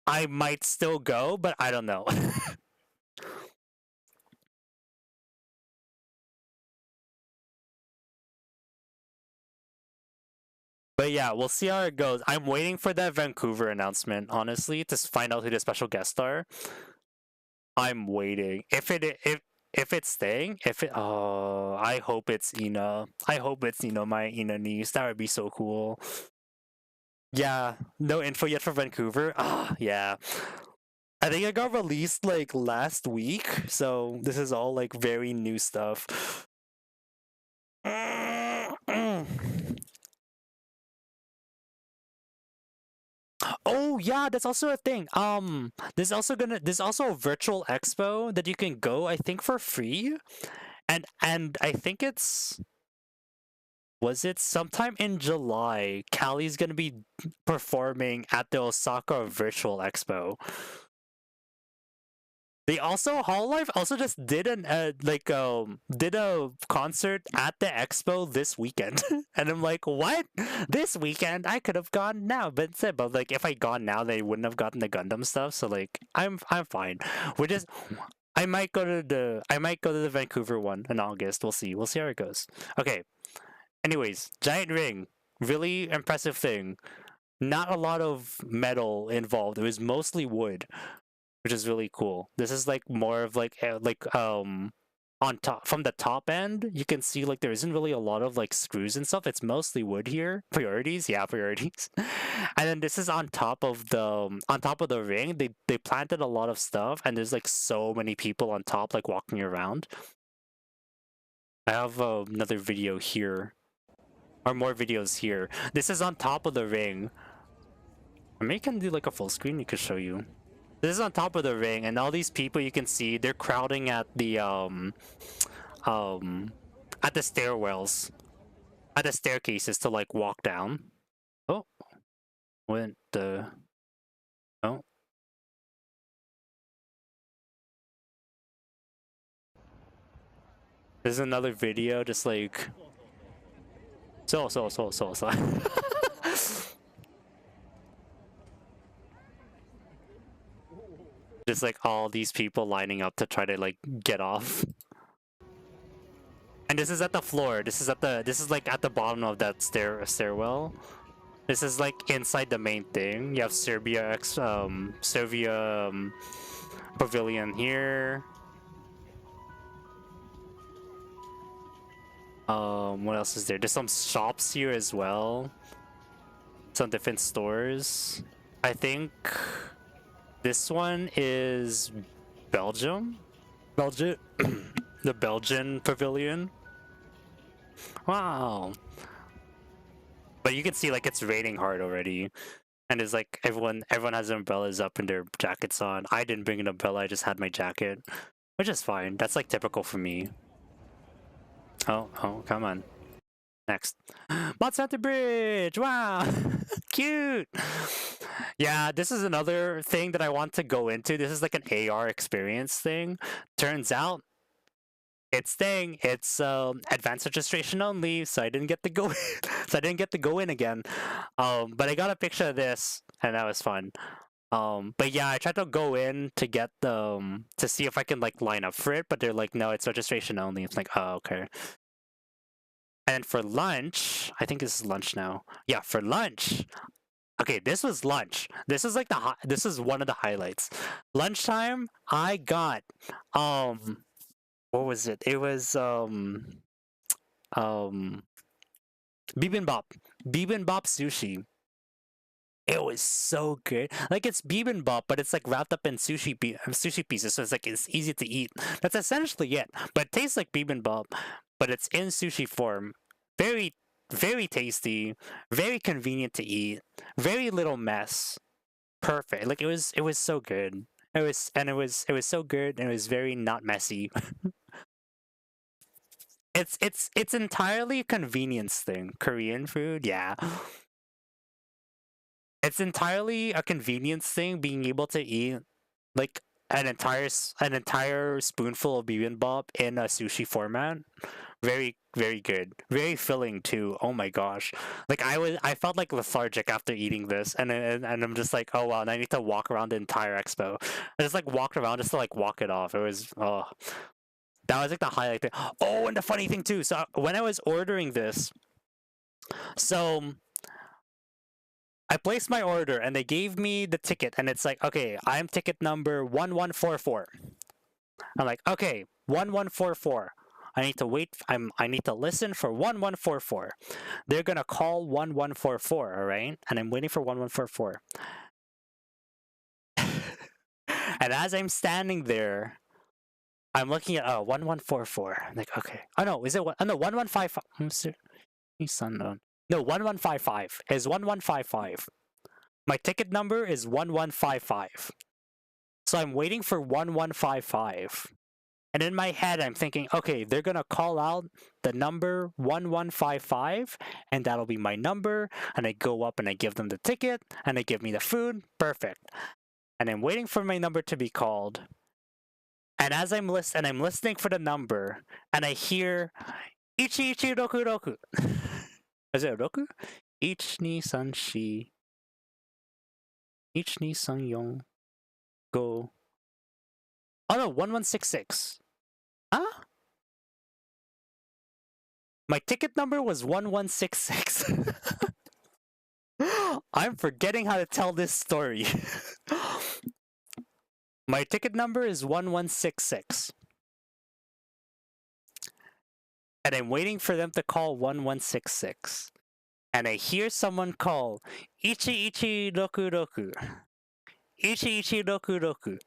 I might still go, but I don't know. But yeah, we'll see how it goes. I'm waiting for that Vancouver announcement, honestly, to find out who the special guests are. I'm waiting. If it's staying, I hope it's Ina. I hope it's my Ina niece. That would be so cool. Yeah, no info yet for Vancouver. Yeah. I think it got released like last week, so this is all like very new stuff. Oh yeah, that's also a thing. There's also a virtual expo that you can go, I think, for free. And I think was it sometime in July, Callie's gonna be performing at the Osaka Virtual Expo. They also Hololive also just did did a concert at the expo this weekend, and I'm like, what? This weekend I could have gone now, but like if I gone now, they wouldn't have gotten the Gundam stuff. So like I'm fine. We're just I might go to the Vancouver one in August. We'll see how it goes. Okay. Anyways, giant ring, really impressive thing. Not a lot of metal involved. It was mostly wood, which is really cool. This is like more of on top from the top end, you can see like there isn't really a lot of like screws and stuff. It's mostly wood here. Priorities, yeah, priorities. And then this is on top of the ring. They planted a lot of stuff, and there's like so many people on top like walking around. I have another video here, or more videos here. This is on top of the ring. Maybe you can do like a full screen. You could show you. This is on top of the ring, and all these people you can see they're crowding at the stairwells, at the staircases to like walk down. Oh, went the oh. There's another video just like so. Just like all these people lining up to try to like get off. And this is at the floor. This is like at the bottom of that stairwell. This is like inside the main thing. You have Serbia pavilion here. What else is there? There's some shops here as well. Some different stores. I think this one is Belgium. The Belgian pavilion. Wow. But you can see like it's raining hard already. And it's like everyone has umbrellas up and their jackets on. I didn't bring an umbrella, I just had my jacket. Which is fine. That's like typical for me. Oh, come on. Next. Monsanto Bridge! Wow! Cute! Yeah, this is another thing that I want to go into. This is like an AR experience thing. Turns out, it's advanced registration only, so I didn't get to go in. Again. But I got a picture of this, and that was fun. But yeah, I tried to go in to get to see if I can like line up for it, but they're like, no, it's registration only. It's like, oh, okay. And for lunch, I think this is lunch now. Yeah, for lunch. Okay, this was lunch. This is like this is one of the highlights. Lunchtime, I got what was it? It was bibimbap sushi. It was so good. Like it's bibimbap, but it's like wrapped up in sushi pieces, so it's easy to eat. That's essentially it. But it tastes like bibimbap, but it's in sushi form. Very, very tasty. Very convenient to eat. Very little mess. Perfect. Like it was so good. It was so good, and it was very not messy. It's entirely a convenience thing. Korean food, yeah. It's entirely a convenience thing, being able to eat like an entire spoonful of bibimbap in a sushi format. Very, very good. Very filling too. Oh my gosh. Like I felt like lethargic after eating this, and I'm just like, oh wow, and I need to walk around the entire expo. I just like walked around just to like walk it off. It was that was like the highlight thing. Oh, and the funny thing too. So when I was ordering this, so I placed my order and they gave me the ticket, and it's like, okay, I'm ticket number 1144. I'm like, okay, 1144. I need to wait. I need to listen for 1144. They're gonna call 1144, all right? And I'm waiting for 1144. And as I'm standing there, I'm looking at 1144. I'm like, okay. Oh no, is it one? Oh no, 1155. No, 1155 is 1155. My ticket number is 1155. So I'm waiting for 1155. And in my head, I'm thinking, okay, they're going to call out the number 1155, and that'll be my number. And I go up and I give them the ticket, and they give me the food. Perfect. And I'm waiting for my number to be called. And as I'm listening for the number, and I hear, Ichi Ichi Roku Roku. Is it Roku? Ich ni san shi. Ich ni san yong. Go. Oh no, 1166. Huh? My ticket number was 1166. I'm forgetting how to tell this story. My ticket number is 1166. And I'm waiting for them to call 1166. And I hear someone call Ichi Ichi Roku Roku. Ichi Ichi Roku Roku.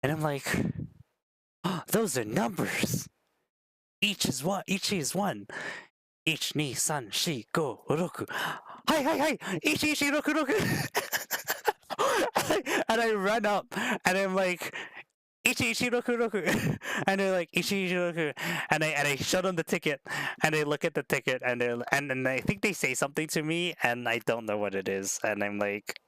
And I'm like, oh, those are numbers. Each is one. Ichi is one. Ich ni san shi go roku. Hi. Ichi Ichi Roku Roku. and I run up, and I'm like, Ichi Ichi Roku Roku, and they're like Ichi Ichi Roku, and I show them the ticket, and they look at the ticket, and then I think they say something to me, and I don't know what it is, and I'm like,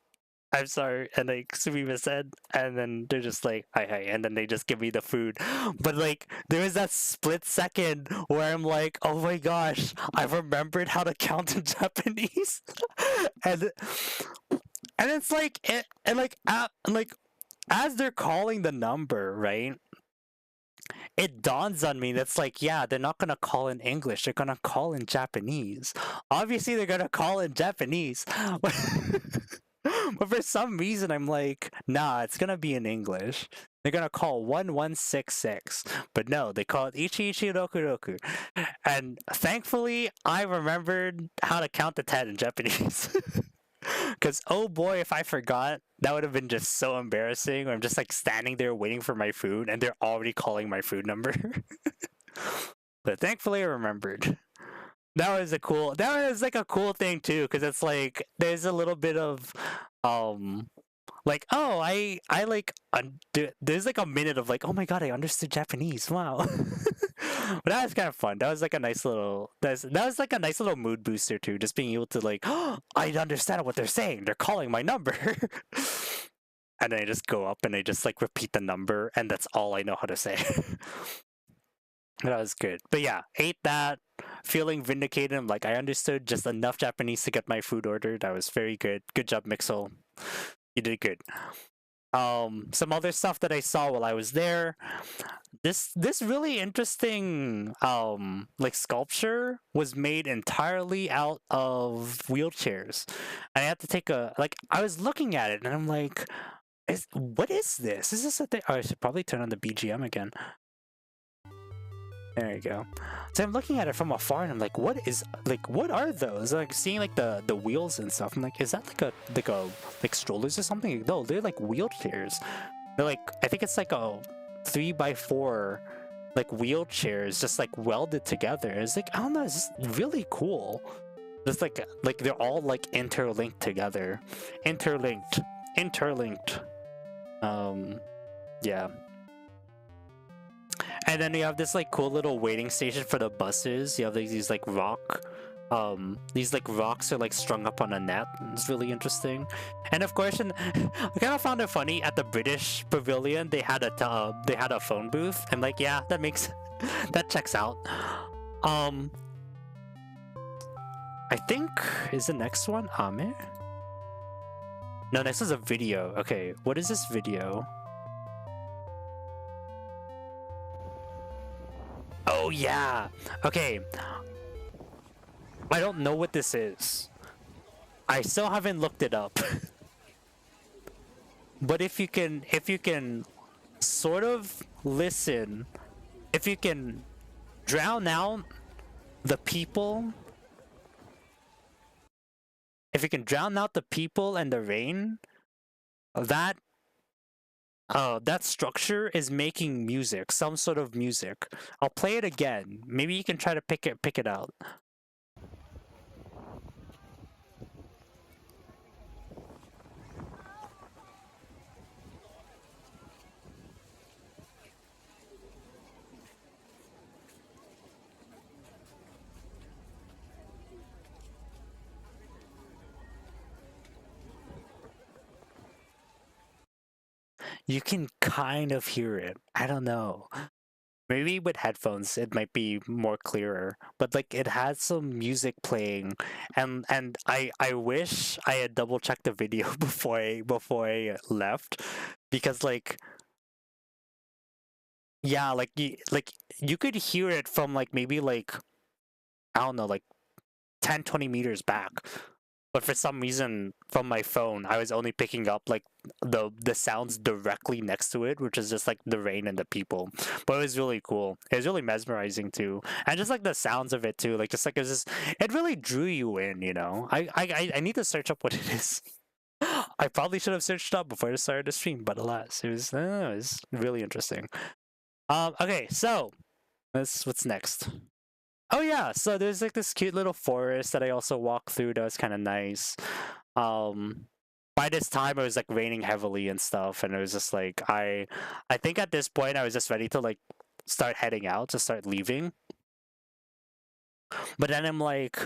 I'm sorry, and like Sumima said, and then they're just like hi hi, and then they just give me the food, but like there was that split second where I'm like, oh my gosh, I remembered how to count in Japanese, and it's like like as they're calling the number, right? It dawns on me that's like, yeah, they're not gonna call in English, they're gonna call in Japanese. Obviously, they're gonna call in Japanese. But for some reason, I'm like, nah, it's gonna be in English. They're gonna call 1166. But no, they call it Ichi Ichi Roku Roku. And thankfully, I remembered how to count to 10 in Japanese. Because, oh boy, if I forgot, that would have been just so embarrassing. I'm just like standing there waiting for my food and they're already calling my food number. But thankfully, I remembered. That was like a cool thing too, because it's like there's a little bit of like, oh, I like there's like a minute of like, oh my god, I understood Japanese, wow. But that was kind of fun. That was like a nice little that was like a nice little mood booster too, just being able to like, oh, I understand what they're saying, they're calling my number. And then I just go up and I just like repeat the number, and that's all I know how to say. That was good. But yeah, ate that, feeling vindicated. I'm like, I understood just enough Japanese to get my food ordered. That was very good. Good job, Mixel. You did good. Some other stuff that I saw while I was there. This really interesting like sculpture was made entirely out of wheelchairs. I had to take a like I was looking at it and I'm like, what is this? Is this a thing? Oh, I should probably turn on the BGM again. There you go. So I'm looking at it from afar and I'm like, what are those? Like seeing like the wheels and stuff. I'm like, is that like strollers or something? No, they're like wheelchairs. They're like, I think it's like a 3x4 like wheelchairs just like welded together. It's like, I don't know, it's just really cool. It's like they're all like interlinked together. Interlinked. Yeah. And then you have this like cool little waiting station for the buses. You have like, these like rocks are like strung up on a net. It's really interesting. And of course, I kind of found it funny at the British Pavilion. They had a phone booth. I'm like, yeah, that checks out. I think is the next one Ame? No, next is a video. Okay, what is this video? Oh yeah. Okay. I don't know what this is. I still haven't looked it up. But if you can sort of listen, if you can drown out the people, and the rain, that structure is making music, some sort of music. I'll play it again. Maybe you can try to pick it out. You can kind of hear it. I don't know. Maybe with headphones it might be more clearer, but like it had some music playing, and I wish I had double checked the video before I left, because like, yeah, like you could hear it from like maybe like, I don't know, like 10-20 meters back. But for some reason, from my phone, I was only picking up like the sounds directly next to it, which is just like the rain and the people. But it was really cool. It was really mesmerizing too, and just like the sounds of it too. Like just like it really drew you in. You know, I need to search up what it is. I probably should have searched up before I started the stream, but alas, it was really interesting. Okay, so what's next? Oh yeah, so there's like this cute little forest that I also walked through that was kind of nice. by this time it was like raining heavily and stuff, and it was just like I think at this point I was just ready to like start heading out, to start leaving. But then I'm like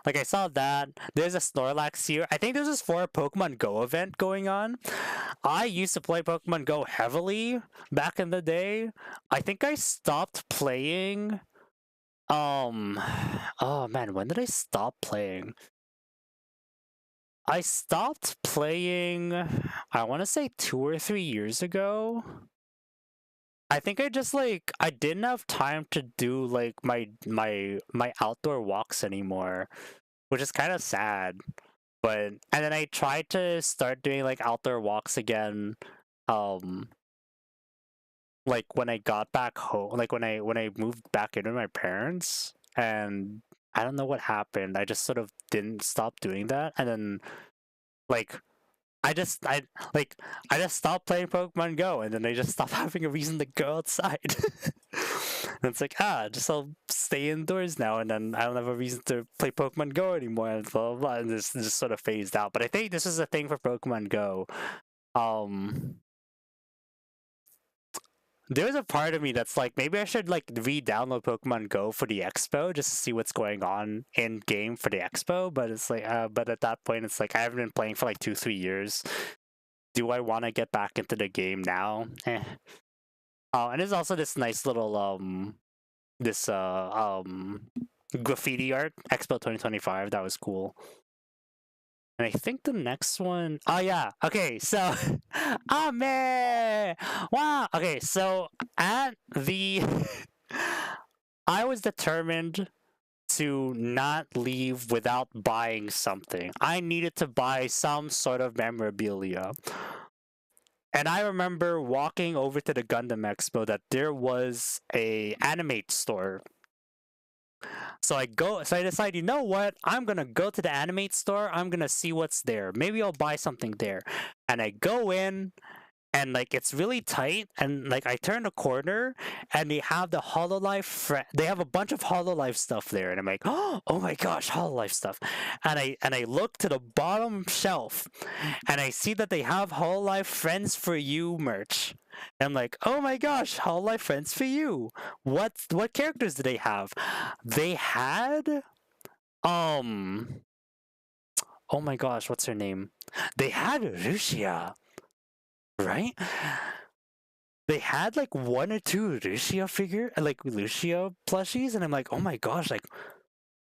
I saw that there's a Snorlax here. I think this is for a Pokemon Go event going on. I used to play Pokemon Go heavily back in the day. I think I stopped playing. Oh man, when did I stop playing? I stopped playing, I want to say 2 or 3 years ago. I think I just like I didn't have time to do like my outdoor walks anymore, which is kind of sad. But and then I tried to start doing like outdoor walks again, um like when I got back home, like when I moved back in with my parents, and I don't know what happened. I just sort of didn't stop doing that, and then like I just stopped playing Pokemon Go, and then I just stopped having a reason to go outside. And it's like, just I'll stay indoors now, and then I don't have a reason to play Pokemon Go anymore, and blah blah blah. And this just sort of phased out. But I think this is a thing for Pokemon Go. There's a part of me that's like, maybe I should like re-download Pokemon Go for the Expo just to see what's going on in game for the Expo. But it's like, but at that point, it's like I haven't been playing for like 2-3 years. Do I want to get back into the game now? Oh, and there's also this nice little this graffiti art, Expo 2025. That was cool. And I think the next one, oh yeah, okay, so, oh man, wow, okay, so at the, I was determined to not leave without buying something. I needed to buy some sort of memorabilia. And I remember walking over to the Gundam Expo that there was a animate store. So I decide, you know what? I'm gonna go to the animate store. I'm gonna see what's there. Maybe I'll buy something there. And I go in, and like it's really tight, and like I turn a corner, and they have the Hololive. They have a bunch of Hololive stuff there, and I'm like, oh my gosh, Hololive stuff. And I look to the bottom shelf, and I see that they have Hololive Friends for You merch. And I'm like, oh my gosh, Hololive Friends for You. What characters do they have? They had oh my gosh, what's her name? They had Lucia, right? They had like 1 or 2 Lucia plushies, and I'm like, oh my gosh, like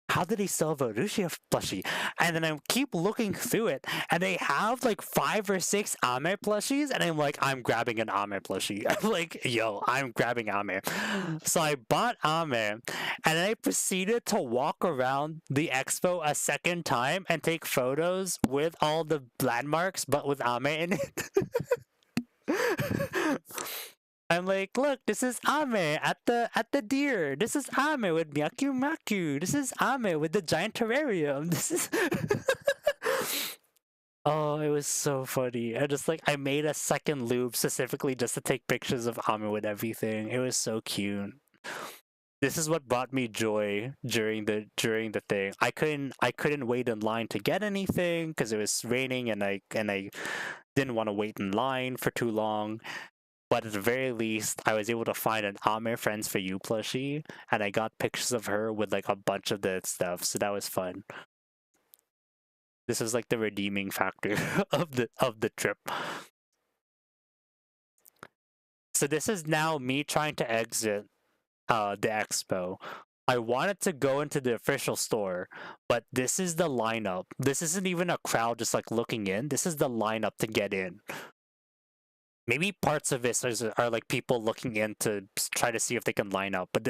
how did they still have a Lucia plushie? And then I keep looking through it, and they have like 5 or 6 Ame plushies, and I'm like, I'm grabbing an Ame plushie. I'm like, yo, I'm grabbing Ame. So I bought Ame, and then I proceeded to walk around the expo a second time and take photos with all the landmarks, but with Ame in it. I'm like, look, this is Ame at the deer. This is Ame with Myaku Maku. This is Ame with the giant terrarium. This is oh, it was so funny. I made a second loop specifically just to take pictures of Ame with everything. It was so cute. This is what brought me joy during the thing. I couldn't wait in line to get anything because it was raining, and I didn't want to wait in line for too long. But at the very least, I was able to find an Ame Friends for You plushie, and I got pictures of her with like a bunch of the stuff, so that was fun. This was like the redeeming factor of the trip. So this is now me trying to exit the expo. I wanted to go into the official store, but this is the lineup. This isn't even a crowd just like looking in. This is the lineup to get in. Maybe parts of this are like people looking in to try to see if they can line up, but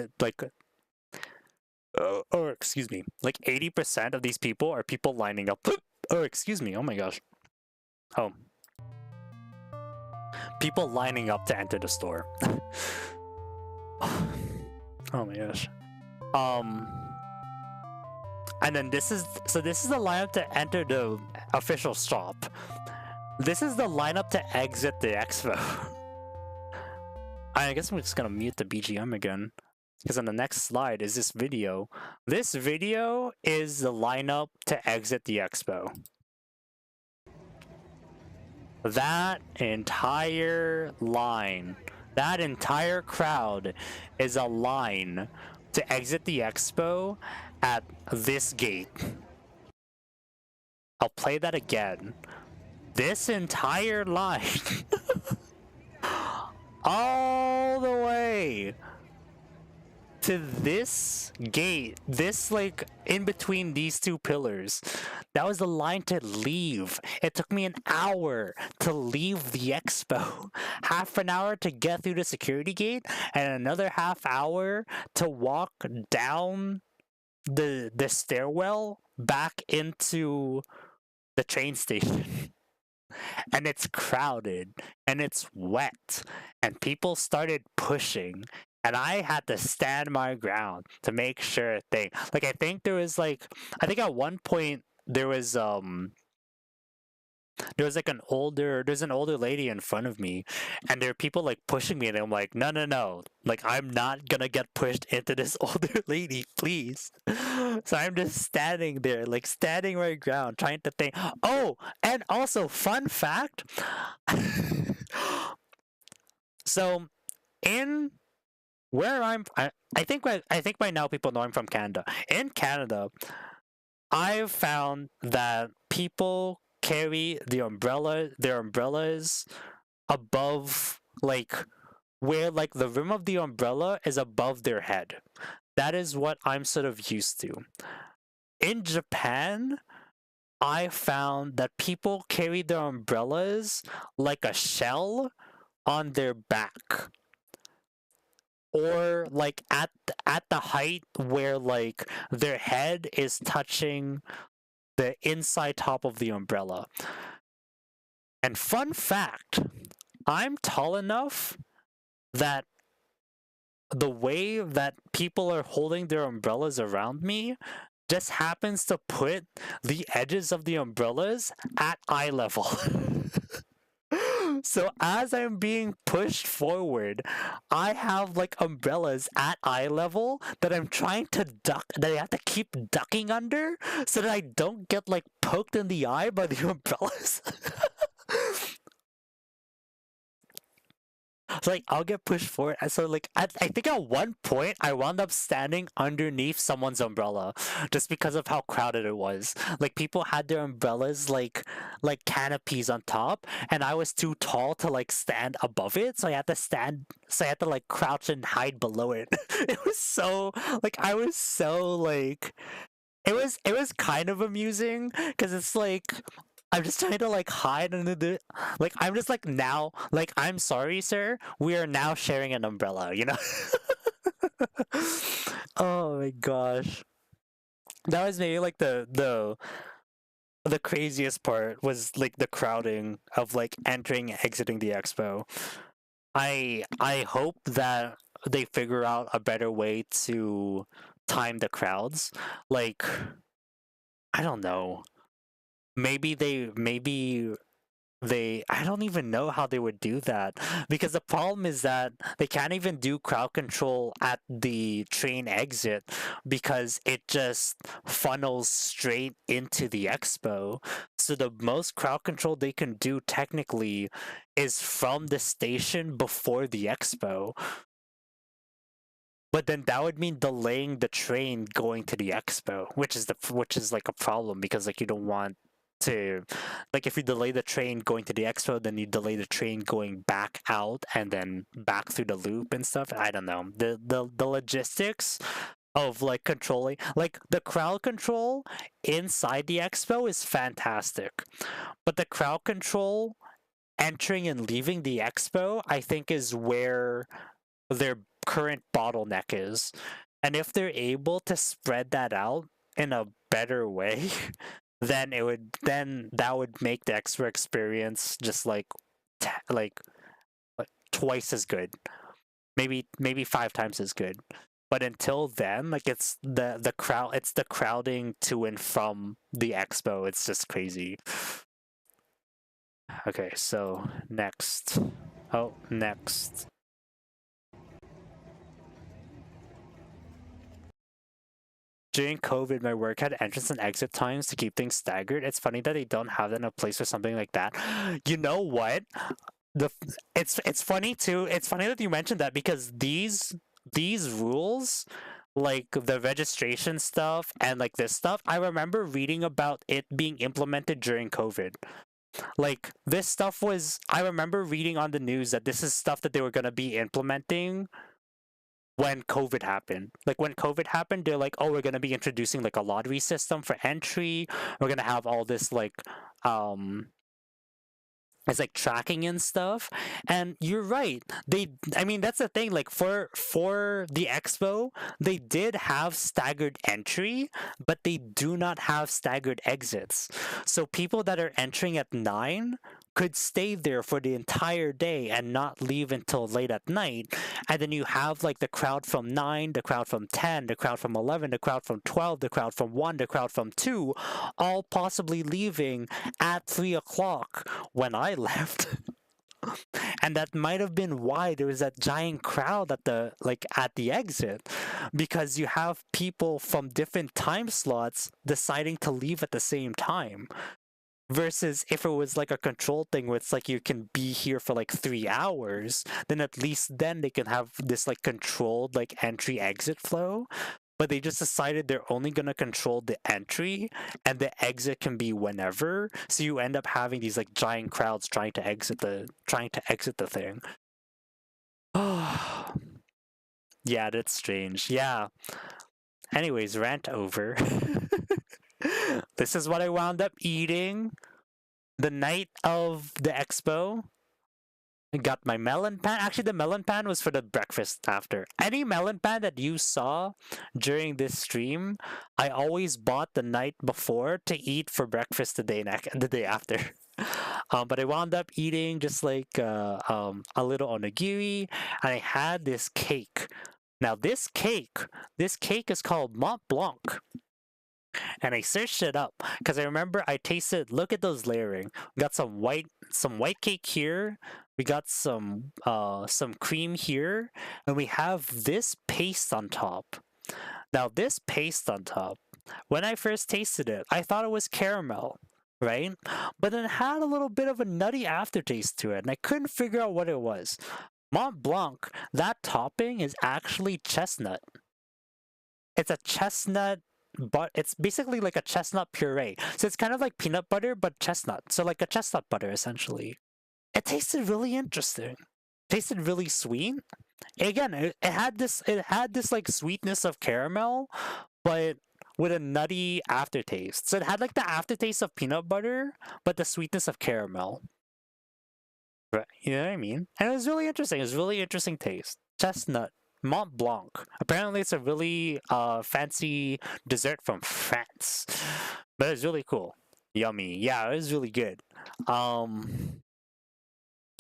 or excuse me, like 80% of these people are people lining up. Oh, excuse me. Oh my gosh. Oh. People lining up to enter the store. Oh my gosh. And then this is the lineup to enter the official shop. This is the lineup to exit the expo. I guess I'm just gonna mute the BGM again, because on the next slide is this video. This video is the lineup to exit the expo. That entire line, that entire crowd is a line to exit the expo at this gate. I'll play that again. This entire line all the way to this gate, this like in between these two pillars, that was the line to leave. It took me an hour to leave the expo, half an hour to get through the security gate, and another half hour to walk down the stairwell back into the train station. And it's crowded and it's wet and people started pushing and I had to stand my ground to make sure thing. Like I think there was like I think at one point there was like there's an older lady in front of me and there are people like pushing me and I'm like no, like I'm not gonna get pushed into this older lady, please. So I'm just standing there, like standing my ground trying to think. Oh, and also fun fact. So in where I think by now people know I'm from Canada. In Canada, I've found that people carry their umbrellas above, like where like the rim of the umbrella is above their head. That is what I'm sort of used to. In Japan, I found that people carry their umbrellas like a shell on their back, or like at the height where like their head is touching the inside top of the umbrella. And fun fact, I'm tall enough that the way that people are holding their umbrellas around me just happens to put the edges of the umbrellas at eye level. So as I'm being pushed forward, I have like umbrellas at eye level that I'm trying to duck, that I have to keep ducking under so that I don't get like poked in the eye by the umbrellas. So like I'll get pushed forward. And so like I think at one point I wound up standing underneath someone's umbrella just because of how crowded it was. Like people had their umbrellas like canopies on top, and I was too tall to like stand above it, so I had to like crouch and hide below it. It was so like I was so like it was kind of amusing because it's like I'm just trying to like hide under the like I'm just like now like I'm sorry, sir. We are now sharing an umbrella, you know? Oh my gosh. That was maybe like the craziest part was like the crowding of like entering and exiting the expo. I hope that they figure out a better way to time the crowds. Like I don't know. Maybe they I don't even know how they would do that because the problem is that they can't even do crowd control at the train exit because it just funnels straight into the expo. So the most crowd control they can do technically is from the station before the expo. But then that would mean delaying the train going to the expo, which is like a problem because like you don't want to, like if you delay the train going to the expo, then you delay the train going back out and then back through the loop and stuff. I don't know. The logistics of like controlling like the crowd control inside the expo is fantastic. But the crowd control entering and leaving the expo, I think is where their current bottleneck is. And if they're able to spread that out in a better way, then that would make the extra experience just like like twice as good. Maybe five times as good. But until then, like it's the crowding to and from the expo. It's just crazy. Okay, so next. Oh, next. during COVID, my work had entrance and exit times to keep things staggered. It's funny that they don't have that in a place or something like that. You know what? The it's funny too. It's funny that you mentioned that because these rules, like the registration stuff and like this stuff, I remember reading about it being implemented during COVID. Like this stuff was, I remember reading on the news that this is stuff that they were going to be implementing when COVID happened. Like when COVID happened, they're like, oh, we're going to be introducing like a lottery system for entry. We're going to have all this like um it's like tracking and stuff. And you're right, they, I mean, that's the thing, like for the expo, they did have staggered entry, but they do not have staggered exits. So people that are entering at 9 could stay there for the entire day and not leave until late at night. And then you have like the crowd from 9, the crowd from 10, the crowd from 11, the crowd from 12, the crowd from 1, the crowd from 2, all possibly leaving at 3 o'clock when I left. And that might have been why there was that giant crowd at the exit, because you have people from different time slots deciding to leave at the same time. Versus if it was like a control thing where it's like you can be here for like 3 hours, then at least then they can have this like controlled like entry exit flow. But they just decided they're only gonna control the entry and the exit can be whenever. So you end up having these like giant crowds trying to exit the thing. Oh, yeah, that's strange. Yeah. Anyways, rant over. This is what I wound up eating the night of the expo. I got my melon pan. Actually, the melon pan was for the breakfast after. Any melon pan that you saw during this stream, I always bought the night before to eat for breakfast the day after. But I wound up eating just like a little onigiri, and I had this cake. Now this cake is called Mont Blanc. And I searched it up because I remember I tasted. Look at those layering. We got some white cake here. We got some cream here, and we have this paste on top. Now this paste on top, when I first tasted it, I thought it was caramel, right? But then it had a little bit of a nutty aftertaste to it, and I couldn't figure out what it was. Mont Blanc, that topping is actually chestnut. It's a chestnut, but it's basically like a chestnut puree. So it's kind of like peanut butter but chestnut. So like a chestnut butter essentially. It tasted really interesting. Tasted really sweet. Again, it had this like sweetness of caramel, but with a nutty aftertaste. So it had like the aftertaste of peanut butter, but the sweetness of caramel. Right. You know what I mean? And it was really interesting. It was really interesting taste. Chestnut. Mont Blanc. Apparently, it's a really fancy dessert from France, but it's really cool. Yummy. Yeah, it was really good. And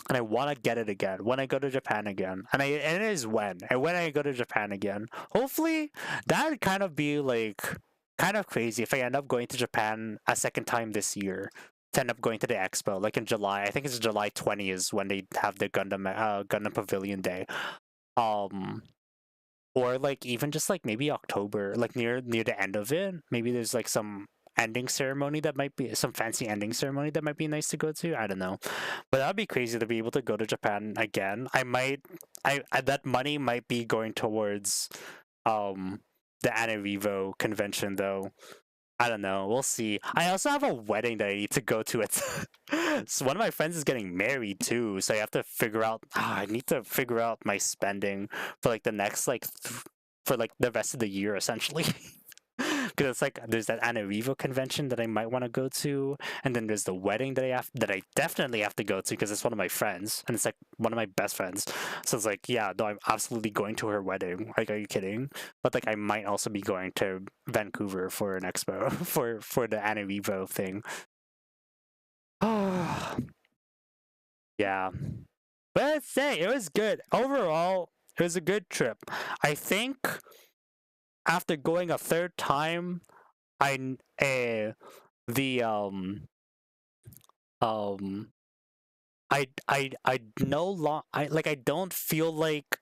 I want to get it again when I go to Japan again. And it is when I go to Japan again. Hopefully, that'd kind of be like kind of crazy if I end up going to Japan a second time this year. To end up going to the expo like in July. I think it's July 20 is when they have the Gundam Pavilion Day. Or like even just like maybe October, like near the end of it, maybe there's like some ending ceremony that might be some fancy ending ceremony that might be nice to go to. I don't know, but that'd be crazy to be able to go to Japan again. I that money might be going towards the Anarevo convention though. I don't know. We'll see. I also have a wedding that I need to go to. So one of my friends is getting married too, so I have to figure out. I need to figure out my spending for like the next for like the rest of the year essentially. Because it's like there's that Anarevo convention that I might want to go to, and then there's the wedding that I definitely have to go to because it's one of my friends, and it's like one of my best friends. So it's like, yeah, no, I'm absolutely going to her wedding. Like, are you kidding? But like, I might also be going to Vancouver for an expo for the Anarevo thing. Oh, yeah. But I'd say it was good overall. It was a good trip. I think after going a third time, I the um I no long I like I don't feel like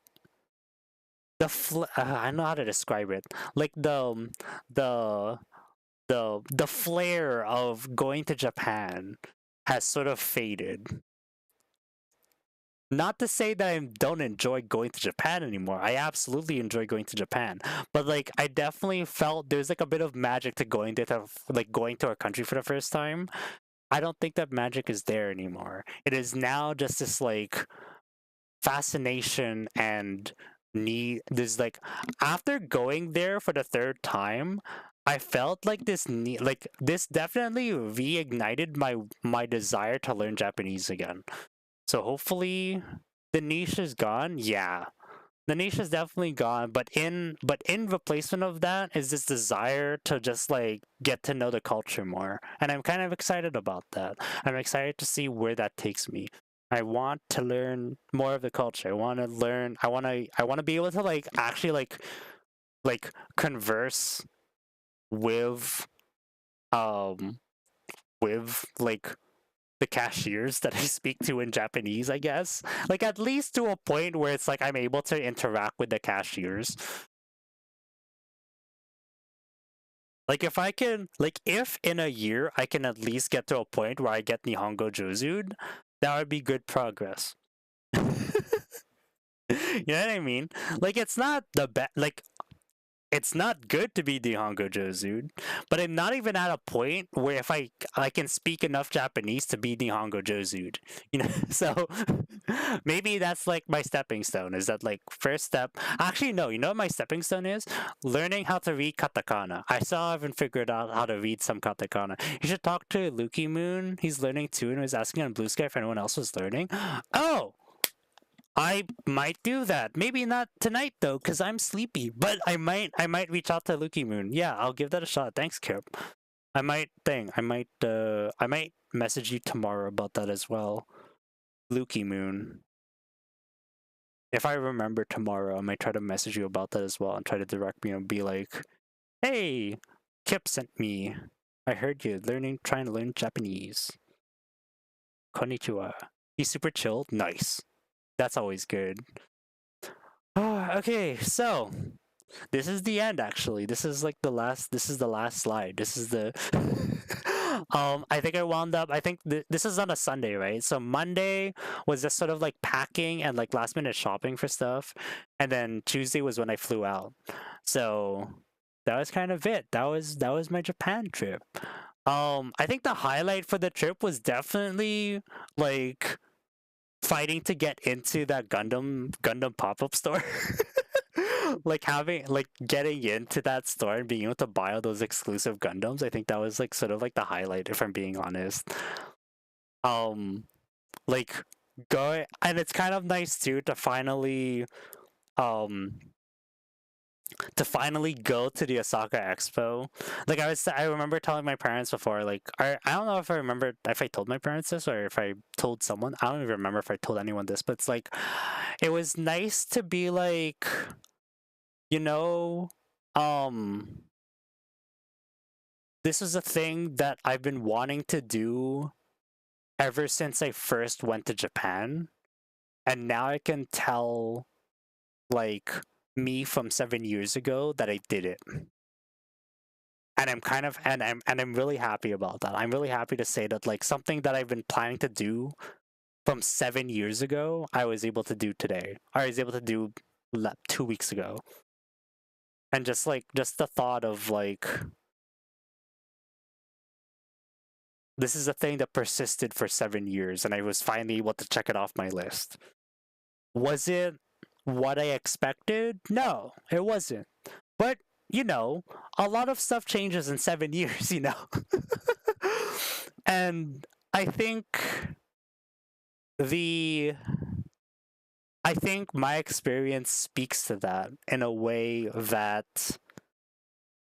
I know how to describe it. Like the the flair of going to Japan has sort of faded. Not to say that I don't enjoy going to Japan anymore. I absolutely enjoy going to Japan, but like I definitely felt there's like a bit of magic to going there, to like going to a country for the first time. I don't think that magic is there anymore. It is now just this like fascination and need. There's like, after going there for the third time, I felt like this need, like this definitely reignited my desire to learn Japanese again. So hopefully the niche is gone. Yeah. The niche is definitely gone, but in replacement of that is this desire to just like get to know the culture more. And I'm kind of excited about that. I'm excited to see where that takes me. I want to learn more of the culture. I want to learn, I want to be able to like actually like converse with um with like the cashiers that I speak to in Japanese, I guess. Like at least to a point where it's like I'm able to interact with the cashiers. Like if I can, like if in a year I can at least get to a point where I get Nihongo Jozud, that would be good progress. You know what I mean? Like it's not the best. Like it's not good to be Nihongo Jozu, but I'm not even at a point where if I can speak enough Japanese to be Nihongo Jozu, you know. So maybe that's like my stepping stone. Is that like first step? Actually, no. You know what my stepping stone is? Learning how to read katakana. I still haven't figured out how to read some katakana. You should talk to Lucky Moon. He's learning too, and was asking on Blue Sky if anyone else was learning. Oh, I might do that. Maybe not tonight though, because I'm sleepy. But I might reach out to Lucky Moon. Yeah, I'll give that a shot. Thanks, Kip. I might message you tomorrow about that as well. Lucky Moon. If I remember tomorrow, I might try to message you about that as well and try to direct me and be like, hey, Kip sent me. I heard you trying to learn Japanese. Konnichiwa. He's super chill. Nice. That's always good. Okay, so this is the end actually. This is the last slide. This is the I think I wound up, I think this is on a Sunday, right? So Monday was just sort of like packing and like last minute shopping for stuff. And then Tuesday was when I flew out. So that was kind of it. That was my Japan trip. I think the highlight for the trip was definitely like fighting to get into that Gundam pop-up store. Like having like getting into that store and being able to buy all those exclusive Gundams, I think that was like sort of like the highlight, if I'm being honest. Um like go, and it's kind of nice too um to finally go to the Osaka Expo. Like I remember telling my parents before, like I don't know if I remember if I told my parents this or if I told someone. I don't even remember if I told anyone this, but it's like it was nice to be like, you know, um this is a thing that I've been wanting to do ever since I first went to Japan. And now I can tell like me from 7 years ago that I did it. And I'm kind of and I'm really happy about that. I'm really happy to say that like something that I've been planning to do from 7 years ago, I was able to do today. I was able to do 2 weeks ago. And just the thought of like this is a thing that persisted for 7 years and I was finally able to check it off my list. Was it what I expected? No, it wasn't. But, you know, a lot of stuff changes in 7 years, you know? And I think the I think my experience speaks to that in a way that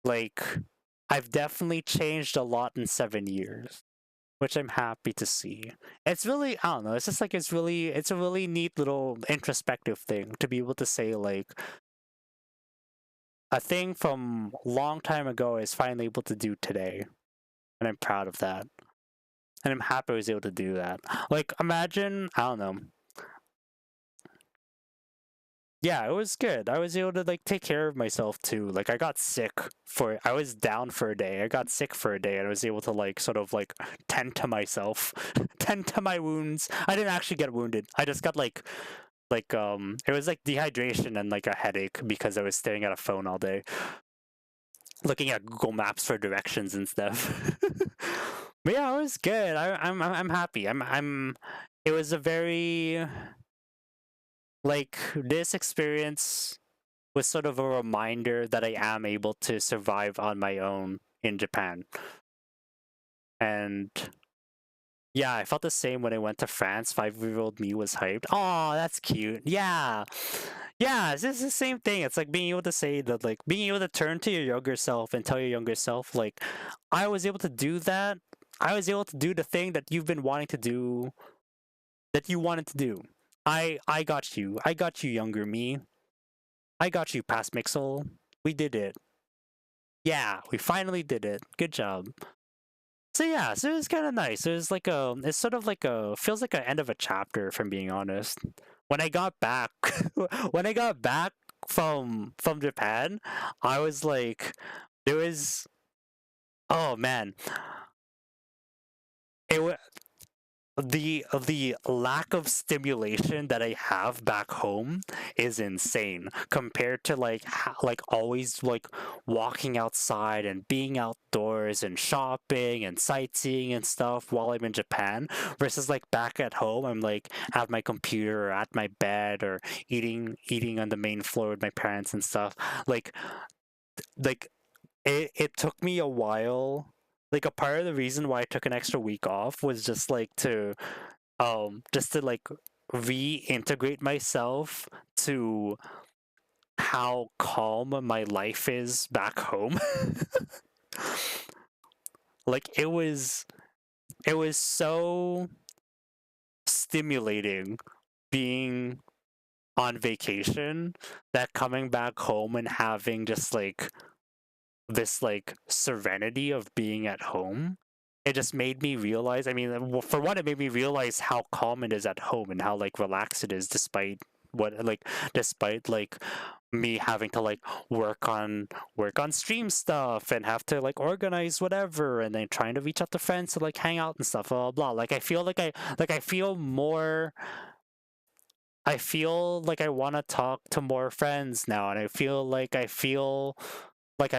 like I've definitely changed a lot in 7 years, which I'm happy to see. It's really, I don't know, it's just like it's a really neat little introspective thing to be able to say like a thing from a long time ago is finally able to do today. And I'm proud of that. And I'm happy I was able to do that. Like imagine, I don't know. yeah, it was good. I was able to like take care of myself too. Like I got sick I was down for a day. I got sick for a day and I was able to like sort of like tend to myself, tend to my wounds. I didn't actually get wounded. I just got like it was like dehydration and like a headache because I was staring at a phone all day, looking at Google Maps for directions and stuff. But yeah, it was good. I'm happy. I'm. It was a very like this experience was sort of a reminder that I am able to survive on my own in Japan. And yeah, I felt the same when I went to France. 5-year-old me was hyped. Oh, that's cute. Yeah. Yeah, it's the same thing. It's like being able to say that, like, being able to turn to your younger self and tell your younger self, like, I was able to do that. I was able to do the thing that you've been wanting to do, that you wanted to do. I got you. I got you, younger me. I got you, past Mixel. We did it. Yeah, we finally did it. Good job. So yeah, so it was kind of nice. It was like it's sort of like feels like an end of a chapter, if I'm being honest. When I got back, when I got back from Japan, I was like, there was, oh man, it was the lack of stimulation that I have back home is insane compared to like like always like walking outside and being outdoors and shopping and sightseeing and stuff while I'm in Japan versus like back at home I'm like at my computer or at my bed or eating on the main floor with my parents and stuff like it took me a while. Like a part of the reason why I took an extra week off was just to like reintegrate myself to how calm my life is back home. Like it was so stimulating being on vacation that coming back home and having just like this like serenity of being at home, it just made me realize, I mean, for one, it made me realize how calm it is at home and how like relaxed it is despite like me having to like work on stream stuff and have to like organize whatever and then trying to reach out to friends to like hang out and stuff, blah blah blah. Like I feel like I feel more, I feel like I want to talk to more friends now, and I feel like I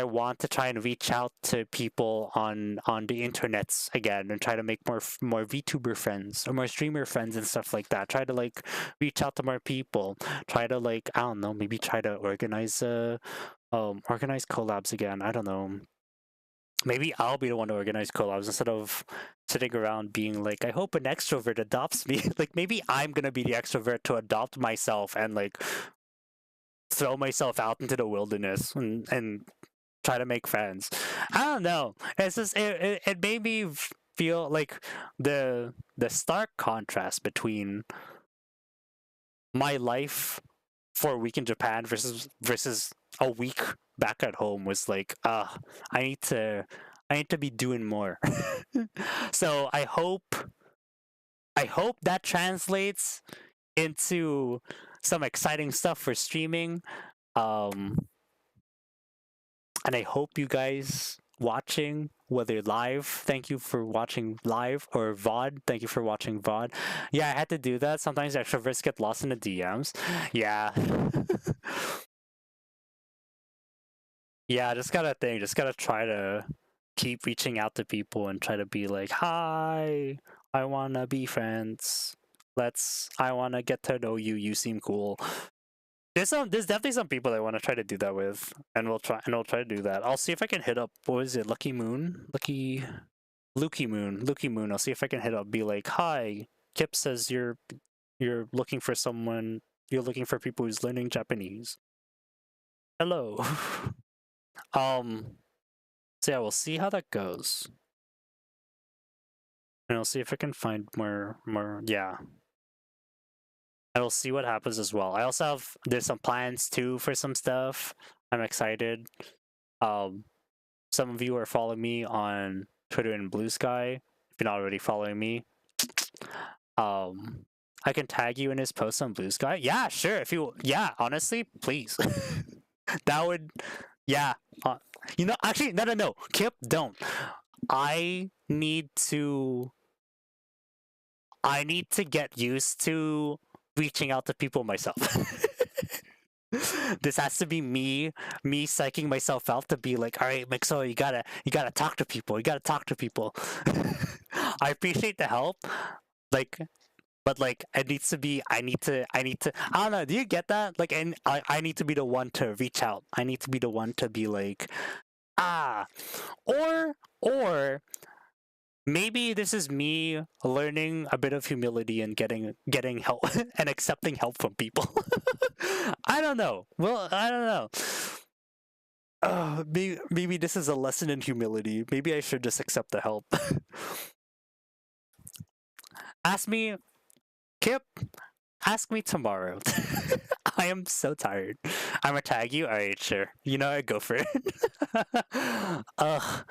want to try and reach out to people on the internets again and try to make more VTuber friends or more streamer friends and stuff like that. Try to like reach out to more people. Try to like, I don't know, maybe try to organize collabs again. I don't know. Maybe I'll be the one to organize collabs instead of sitting around being like, I hope an extrovert adopts me. Like maybe I'm gonna be the extrovert to adopt myself and like throw myself out into the wilderness and try to make friends. I don't know. It's just it made me feel like the stark contrast between my life for a week in Japan versus a week back at home was like, I need to be doing more. So I hope that translates into some exciting stuff for streaming. Um, and I hope you guys watching, whether live, thank you for watching live, or VOD, thank you for watching VOD. Yeah, I had to do that. Sometimes extroverts get lost in the DMs. Yeah. Yeah, just gotta try to keep reaching out to people and try to be like, hi, I wanna be friends. I wanna get to know you. You seem cool. There's definitely some people I want to try to do that with, and we'll try to do that. I'll see if I can hit up, what was it, Lukey Moon. I'll see if I can hit up, be like, hi, Kip says you're looking for someone, you're looking for people who's learning Japanese. Hello. So yeah, we'll see how that goes, and I'll see if I can find more. Yeah, and we'll see what happens as well. I also there's some plans too for some stuff. I'm excited. Um, some of you are following me on Twitter and Blue Sky. If you're not already following me, um, I can tag you in his post on Blue Sky. Yeah, sure. If you, yeah, honestly, please. That would, yeah. You know, actually, no. Kip, don't. I need to. I need to get used to reaching out to people myself. This has to be me psyching myself out to be like, all right, Mixo, you gotta talk to people. You gotta talk to people. I appreciate the help, like, but like it needs to be. I need to. I don't know. Do you get that? Like, and I need to be the one to reach out. I need to be the one to be like, ah, or maybe this is me learning a bit of humility and getting help and accepting help from people. I don't know. Well, I don't know. Maybe this is a lesson in humility. Maybe I should just accept the help. Ask me, Kip. Ask me tomorrow. I am so tired. I'm gonna tag you. All right, sure. You know, I go for it. Ugh,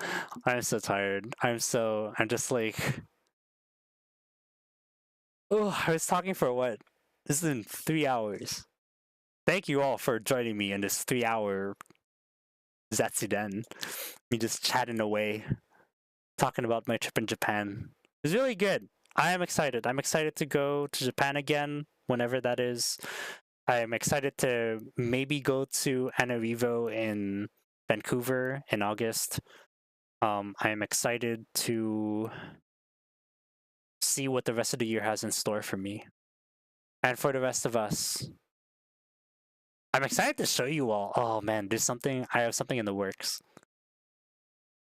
I'm so tired. I'm just like. Oh, I was talking for what? This is in 3 hours. Thank you all for joining me in this 3 hour Zatsudan. Me just chatting away, talking about my trip in Japan. It's really good. I am excited. I'm excited to go to Japan again, whenever that is. I'm excited to maybe go to Anarivo in Vancouver in August. I'm excited to see what the rest of the year has in store for me. And for the rest of us, I'm excited to show you all. Oh man, I have something in the works.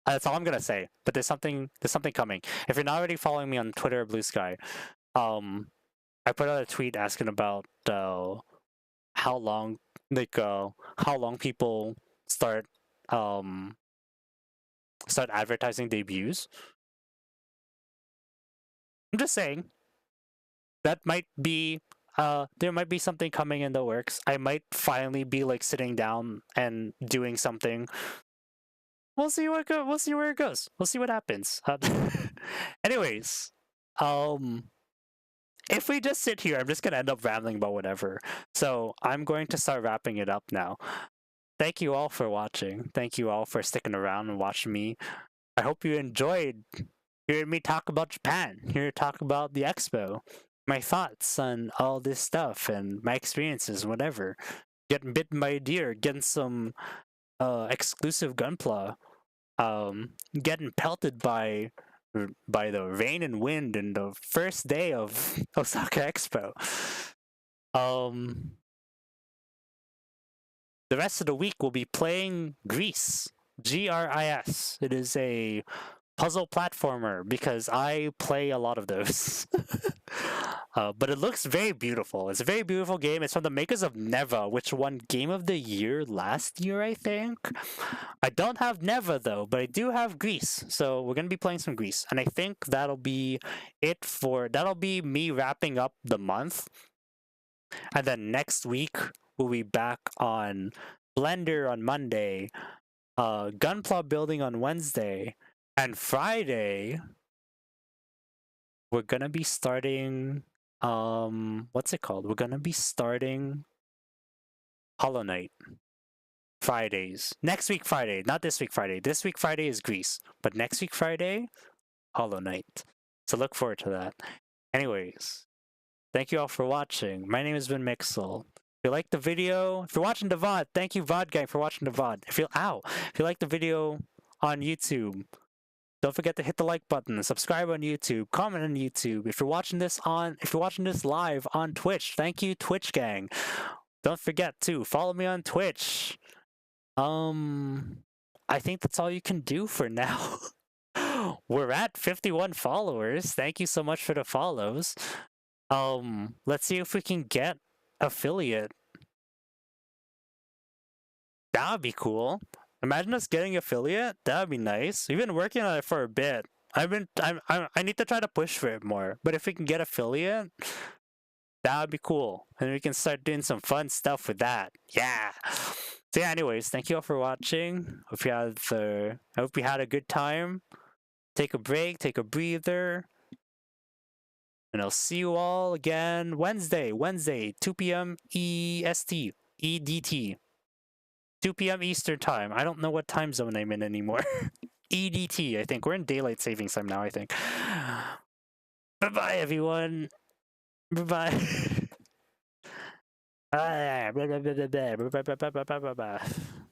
That's all I'm gonna say. But there's something coming. If you're not already following me on Twitter or Blue Sky, I put out a tweet asking about how long people start advertising debuts. I'm just saying that might be there might be something coming in the works. I might finally be like sitting down and doing something. We'll see where it goes. We'll see what happens. Anyways, if we just sit here, I'm just gonna end up rambling about whatever. So I'm going to start wrapping it up now. Thank you all for watching. Thank you all for sticking around and watching me. I hope you enjoyed hearing me talk about Japan, hear talk about the Expo, my thoughts on all this stuff and my experiences, whatever. Getting bitten by a deer, getting some exclusive gunpla, getting pelted by the rain and wind in the first day of Osaka Expo. The rest of the week we'll be playing Gris. Gris. It is a puzzle platformer because I play a lot of those. But it looks very beautiful. It's a very beautiful game. It's from the makers of Neva, which won Game of the Year last year, I think. I don't have Neva though, but I do have Gris. So we're gonna be playing some Gris, and I think that'll be me wrapping up the month. And then next week we'll be back on Blender on Monday, Gunpla building on Wednesday, and Friday we're gonna be starting what's it called? We're gonna be starting Hollow Knight. Fridays. Next week Friday, not this week Friday. This week Friday is Greece, but next week Friday, Hollow Knight. So look forward to that. Anyways, thank you all for watching. My name has been Mixel. If you like the video, if you're watching the VOD, thank you VOD gang for watching the VOD. If you like the video on YouTube, don't forget to hit the like button, subscribe on YouTube, comment on YouTube. If you're watching this live on Twitch, thank you Twitch gang. Don't forget to follow me on Twitch. I think that's all you can do for now. We're at 51 followers. Thank you so much for the follows. Let's see if we can get affiliate. That would be cool. Imagine us getting affiliate. That would be nice. We've been working on it for a bit. I need to try to push for it more. But if we can get affiliate, that would be cool. And we can start doing some fun stuff with that. Yeah. So yeah, anyways, thank you all for watching. I hope you had a good time. Take a break, take a breather. And I'll see you all again Wednesday, 2 p.m. EST, EDT. 2 p.m. Eastern time. I don't know what time zone I'm in anymore. EDT, I think. We're in daylight savings time now, I think. Bye-bye, everyone. Bye-bye. Bye.